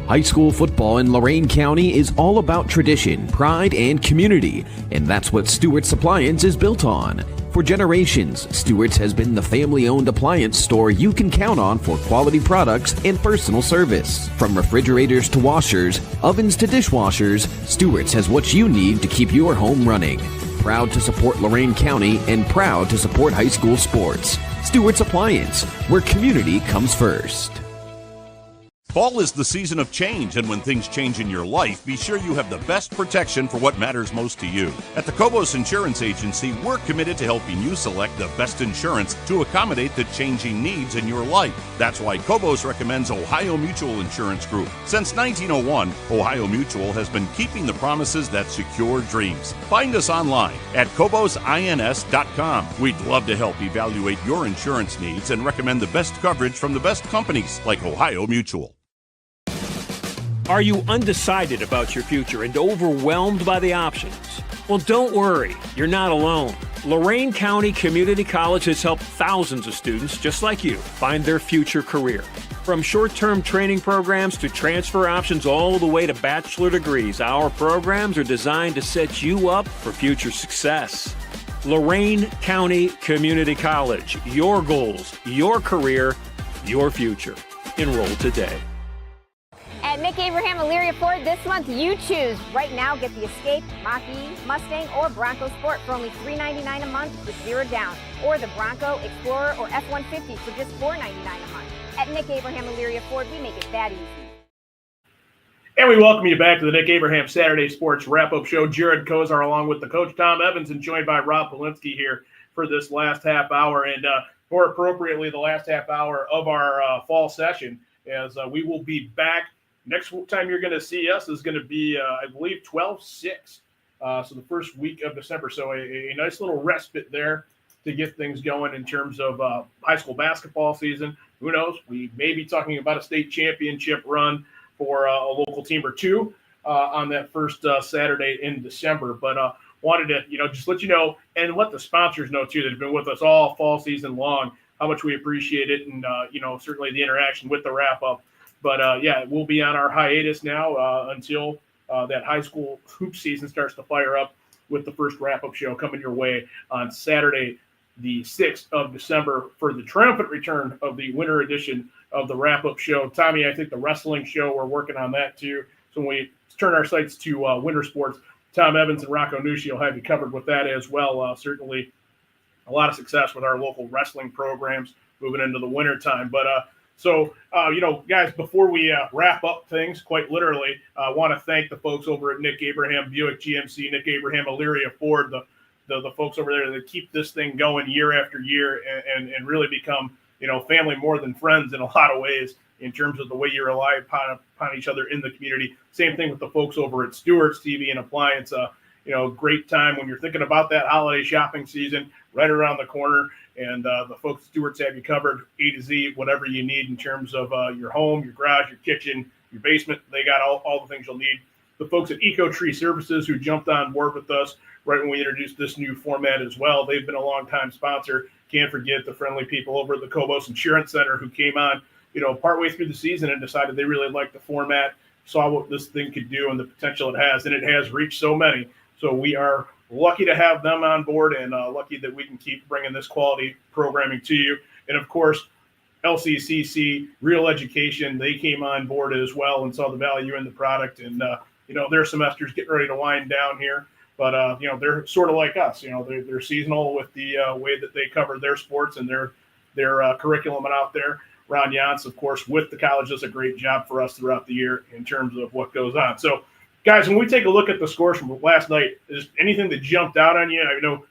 High school football in Lorain County is all about tradition, pride, and community, and that's what Stewart's Appliance is built on. For generations, Stewart's has been the family-owned appliance store you can count on for quality products and personal service. From refrigerators to washers, ovens to dishwashers, Stewart's has what you need to keep your home running. Proud to support Lorain County and proud to support high school sports. Stewart's Appliance, where community comes first. Fall is the season of change, and when things change in your life, be sure you have the best protection for what matters most to you. At the Cobos Insurance Agency, we're committed to helping you select the best insurance to accommodate the changing needs in your life. That's why Cobos recommends Ohio Mutual Insurance Group. Since 1901, Ohio Mutual has been keeping the promises that secure dreams. Find us online at CobosINS.com. We'd love to help evaluate your insurance needs and recommend the best coverage from the best companies like Ohio Mutual. Are you undecided about your future and overwhelmed by the options? Well, don't worry, you're not alone. Lorain County Community College has helped thousands of students just like you find their future career. From short-term training programs to transfer options all the way to bachelor degrees, our programs are designed to set you up for future success. Lorain County Community College, your goals, your career, your future. Enroll today. At Nick Abraham Elyria Ford this month, you choose. Right now, get the Escape, Mach-E, Mustang, or Bronco Sport for only $399 a month with 0 down, or the Bronco, Explorer, or F-150 for just $499 a month. At Nick Abraham Elyria Ford, we make it that easy. And we welcome you back to the Nick Abraham Saturday Sports Wrap-Up Show. Jared Kozar along with the coach, Tom Evans, and joined by Rob Polinsky here for this last half hour, and more appropriately, the last half hour of our fall session, as we will be back. Next time you're going to see us is going to be, I believe, 12/6, so the first week of December. So a nice little respite there to get things going in terms of high school basketball season. Who knows? We may be talking about a state championship run for a local team or two on that first Saturday in December. But wanted to, just let you know and let the sponsors know, too, that have been with us all fall season long, how much we appreciate it, and, certainly the interaction with the wrap-up. But, we'll be on our hiatus now until that high school hoop season starts to fire up with the first wrap-up show coming your way on Saturday, the 6th of December, for the triumphant return of the winter edition of the wrap-up show. Tommy, I think the wrestling show, we're working on that too. So when we turn our sights to winter sports, Tom Evans and Rocco Nucci will have you covered with that as well. Certainly a lot of success with our local wrestling programs moving into the winter time. But guys, before we wrap up things, quite literally, I want to thank the folks over at Nick Abraham Buick GMC, Nick Abraham Elyria Ford, the folks over there that keep this thing going year after year and really become, family more than friends in a lot of ways in terms of the way you rely upon each other in the community. Same thing with the folks over at Stewart's TV and Appliance. Great time when you're thinking about that holiday shopping season right around the corner. And the folks at Stewart's have you covered A to Z, whatever you need in terms of your home, your garage, your kitchen, your basement. They got all the things you'll need the folks at EcoTree Services who jumped on board with us right when we introduced this new format as well. They've been a long-time sponsor. Can't forget the friendly people over at the Cobos Insurance Center who came on, partway through the season and decided they really liked the format, saw what this thing could do and the potential it has, and it has reached so many. So we are lucky to have them on board and lucky that we can keep bringing this quality programming to you. And, of course, LCCC, Real Education, they came on board as well and saw the value in the product. And, their semester's getting ready to wind down here. But, they're sort of like us. They're seasonal with the way that they cover their sports and their curriculum out there. Ron Yance, of course, with the college, does a great job for us throughout the year in terms of what goes on. So, guys, when we take a look at the scores from last night, is anything that jumped out on you? I know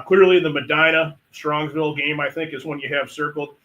clearly the Medina-Strongsville game, I think, is one you have circled.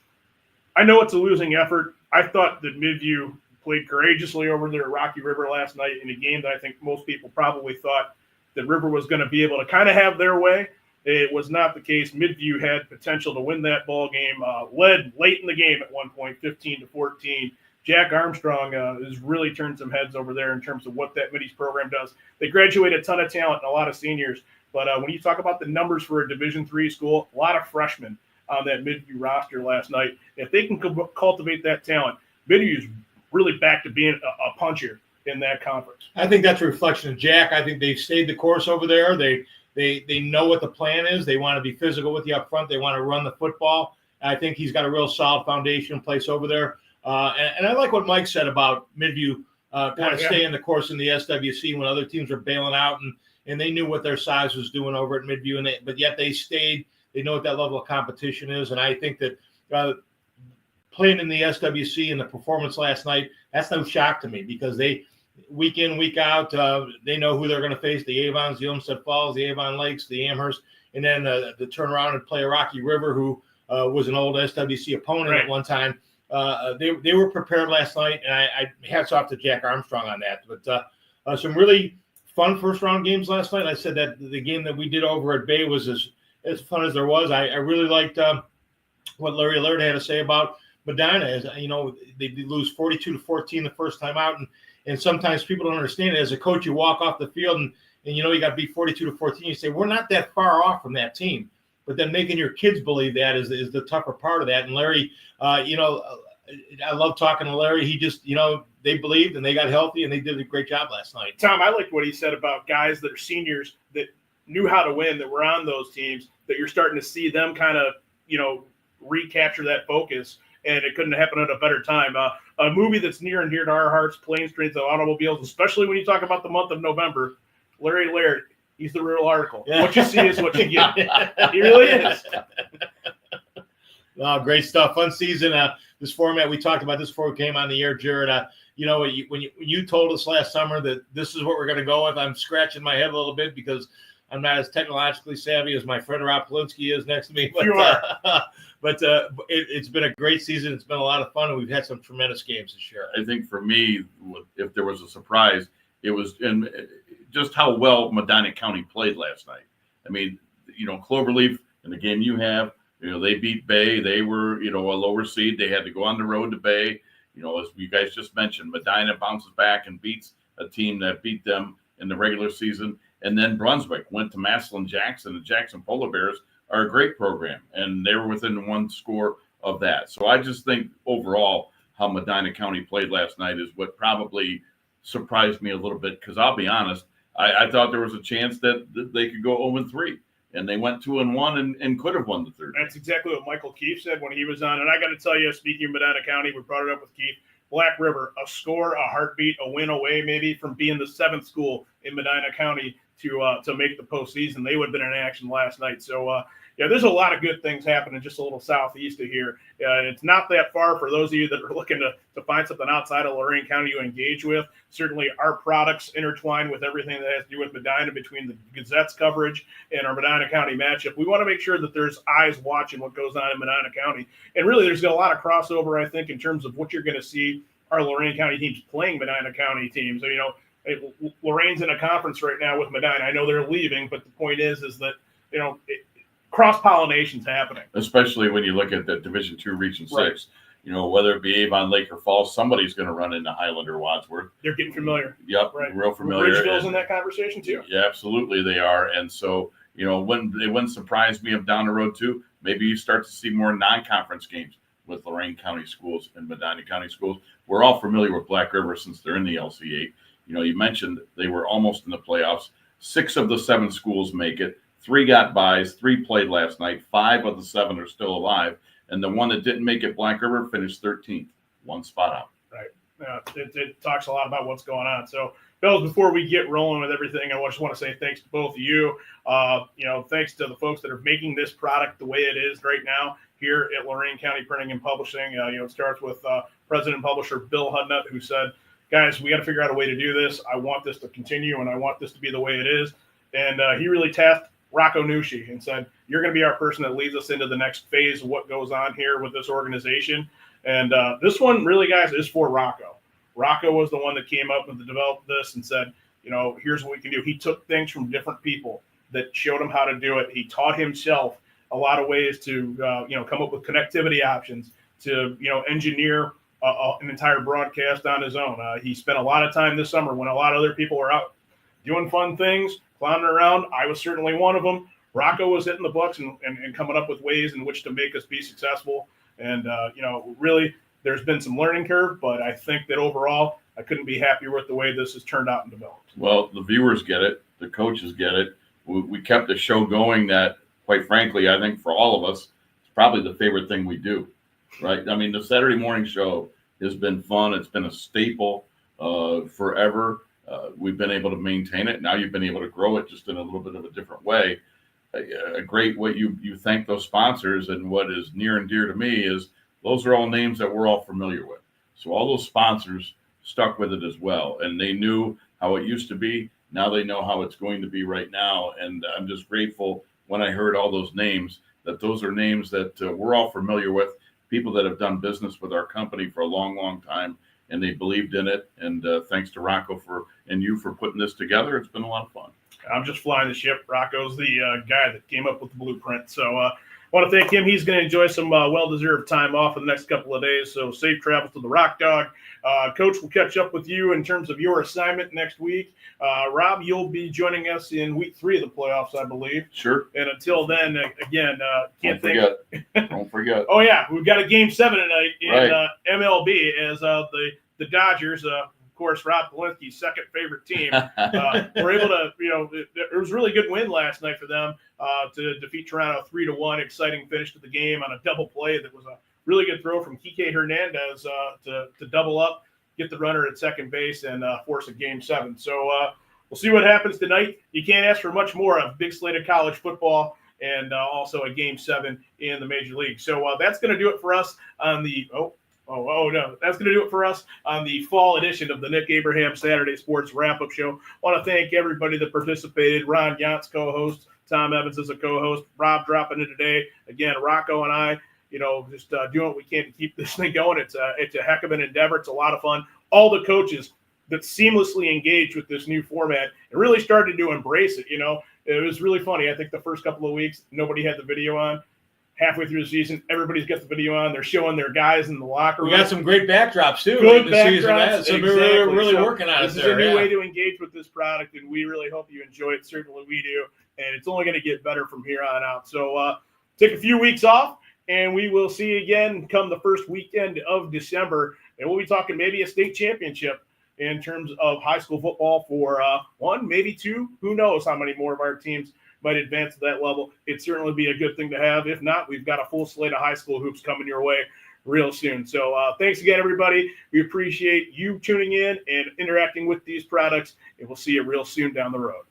I know it's a losing effort. I thought that Midview played courageously over there at Rocky River last night in a game that I think most people probably thought that River was going to be able to kind of have their way. It was not the case. Midview had potential to win that ball game, led late in the game at one point, 15-14. Jack Armstrong has really turned some heads over there in terms of what that Middies program does. They graduate a ton of talent and a lot of seniors, but when you talk about the numbers for a Division III school, a lot of freshmen on that Midview roster last night. If they can cultivate that talent, Midview's really back to being a puncher in that conference. I think that's a reflection of Jack. I think they've stayed the course over there. They know what the plan is. They want to be physical with you up front. They want to run the football. I think he's got a real solid foundation in place over there. And I like what Mike said about Midview kind of staying the course in the SWC when other teams are bailing out, and they knew what their size was doing over at Midview, but yet they stayed. They know what that level of competition is, and I think that playing in the SWC and the performance last night, that's no shock to me because they week in, week out, they know who they're going to face, the Avons, the Olmsted Falls, the Avon Lakes, the Amherst, and then the turn around and play a Rocky River, who was an old SWC opponent at one time. They were prepared last night, and I hats off to Jack Armstrong on that. But some really fun first-round games last night. I said that the game that we did over at Bay was as fun as there was. I really liked what Larry Laird had to say about Medina. As they lose 42-14 the first time out, and sometimes people don't understand it. As a coach, you walk off the field and you got beat 42-14. You say we're not that far off from that team, but then making your kids believe that is the tougher part of that. And Larry, I love talking to Larry. He just they believed and they got healthy and they did a great job last night. Tom, I liked what he said about guys that are seniors that knew how to win, that were on those teams, that you're starting to see them kind of recapture that focus. And it couldn't happen at a better time. A movie that's near and dear to our hearts, Planes, Trains, and Automobiles, especially when you talk about the month of November. Larry Laird, he's the real article. Yeah. What you see is what you get. He really is. Oh, great stuff. Fun season. This format, we talked about this before we came on the air, Jared. When you told us last summer that this is what we're going to go with, I'm scratching my head a little bit because I'm not as technologically savvy as my friend Rob Polinsky is next to me. But, you are. But it's been a great season. It's been a lot of fun, and we've had some tremendous games this year. I think for me, if there was a surprise, it was in just how well Medina County played last night. I mean, Cloverleaf in the game you have, they beat Bay. They were, a lower seed. They had to go on the road to Bay. As you guys just mentioned, Medina bounces back and beats a team that beat them in the regular season. And then Brunswick went to Massillon Jackson. The Jackson Polar Bears are a great program, and they were within one score of that. So I just think overall how Medina County played last night is what probably surprised me a little bit because I'll be honest, I thought there was a chance that they could go 0-3, and they went 2-1 and could have won the third. That's exactly what Michael Keefe said when he was on. And I got to tell you, speaking of Medina County, we brought it up with Keefe, Black River, a score, a heartbeat, a win away maybe from being the 7th school in Medina County to make the postseason. They would have been in action last night. So, there's a lot of good things happening just a little southeast of here. It's not that far for those of you that are looking to find something outside of Lorain County to engage with. Certainly our products intertwine with everything that has to do with Medina between the Gazette's coverage and our Medina County matchup. We want to make sure that there's eyes watching what goes on in Medina County. And really there's a lot of crossover, I think, in terms of what you're going to see our Lorain County teams playing Medina County teams. So, Lorain's in a conference right now with Medina. I know they're leaving, but the point is that, cross-pollination's happening. Especially when you look at the Division II Region 6. whether it be Avon, Lake, or Falls, somebody's going to run into Highland or Wadsworth. They're getting familiar. Yep, right. Real familiar. Ridgeville's in that conversation too. Yeah, absolutely they are. And so, it wouldn't surprise me if down the road too, maybe you start to see more non-conference games with Lorain County schools and Medina County schools. We're all familiar with Black River since they're in the LC8. You mentioned they were almost in the playoffs. 6 of the 7 schools make it. 3 got byes. 3 played last night. 5 of the 7 are still alive. And the one that didn't make it, Black River, finished 13th, 1 spot out. Right. It talks a lot about what's going on. So, Bill, before we get rolling with everything, I just want to say thanks to both of you. Thanks to the folks that are making this product the way it is right now here at Lorain County Printing and Publishing. It starts with President and Publisher Bill Hudnut, who said, guys, we got to figure out a way to do this. I want this to continue, and I want this to be the way it is. And he really tasked Rocco Nushi and said, you're going to be our person that leads us into the next phase of what goes on here with this organization. And this one really, guys, is for Rocco. Rocco was the one that came up and developed this and said, here's what we can do. He took things from different people that showed him how to do it. He taught himself a lot of ways to, come up with connectivity options, to, engineer an entire broadcast on his own. He spent a lot of time this summer when a lot of other people were out doing fun things, clowning around. I was certainly one of them. Rocco was hitting the books and coming up with ways in which to make us be successful. And, really, there's been some learning curve, but I think that overall, I couldn't be happier with the way this has turned out and developed. Well, the viewers get it. The coaches get it. We kept the show going that, quite frankly, I think for all of us, it's probably the favorite thing we do, right? I mean, the Saturday morning show has been fun. It's been a staple forever. We've been able to maintain it. Now you've been able to grow it just in a little bit of a different way. A great way you thank those sponsors, and what is near and dear to me is those are all names that we're all familiar with. So all those sponsors stuck with it as well, and they knew how it used to be. Now they know how it's going to be right now, and I'm just grateful when I heard all those names, that those are names that we're all familiar with, people that have done business with our company for a long, long time, and they believed in it. And thanks to Rocco and you for putting this together. It's been a lot of fun. I'm just flying the ship. Rocco's the guy that came up with the blueprint. So I want to thank him. He's going to enjoy some well-deserved time off in the next couple of days. So safe travels to the Rock Dog. Coach, we'll catch up with you in terms of your assignment next week. Rob, you'll be joining us in week 3 of the playoffs, I believe. Sure. And until then, again, Don't forget. Oh, yeah. We've got a Game 7 tonight in MLB as the Dodgers, of course, Rob Polinsky's second favorite team, were able to, it was a really good win last night for them to defeat Toronto 3-1. Exciting finish to the game on a double play that was a really good throw from Kike Hernandez to double up, get the runner at second base, and force a Game 7. So we'll see what happens tonight. You can't ask for much more of a big slate of college football and also a Game 7 in the Major League. So that's going to do it for us on the no. That's going to do it for us on the fall edition of the Nick Abraham Saturday Sports Wrap-Up Show. I want to thank everybody that participated. Ron Yantz, co-host. Tom Evans is a co-host. Rob dropping in today. Again, Rocco and I, just doing what we can to keep this thing going. It's a heck of an endeavor. It's a lot of fun. All the coaches that seamlessly engaged with this new format and really started to embrace it. It was really funny. I think the first couple of weeks, nobody had the video on. Halfway through the season, everybody's got the video on. They're showing their guys in the locker room. We got some great backdrops, too. Good backdrops. So we're really working on it. This is a new way to engage with this product, and we really hope you enjoy it. Certainly we do. And it's only going to get better from here on out. So take a few weeks off, and we will see you again come the first weekend of December. And we'll be talking maybe a state championship in terms of high school football for 1, maybe 2. Who knows how many more of our teams might advance to that level. It'd certainly be a good thing to have. If not, we've got a full slate of high school hoops coming your way real soon. So thanks again, everybody. We appreciate you tuning in and interacting with these products, and we'll see you real soon down the road.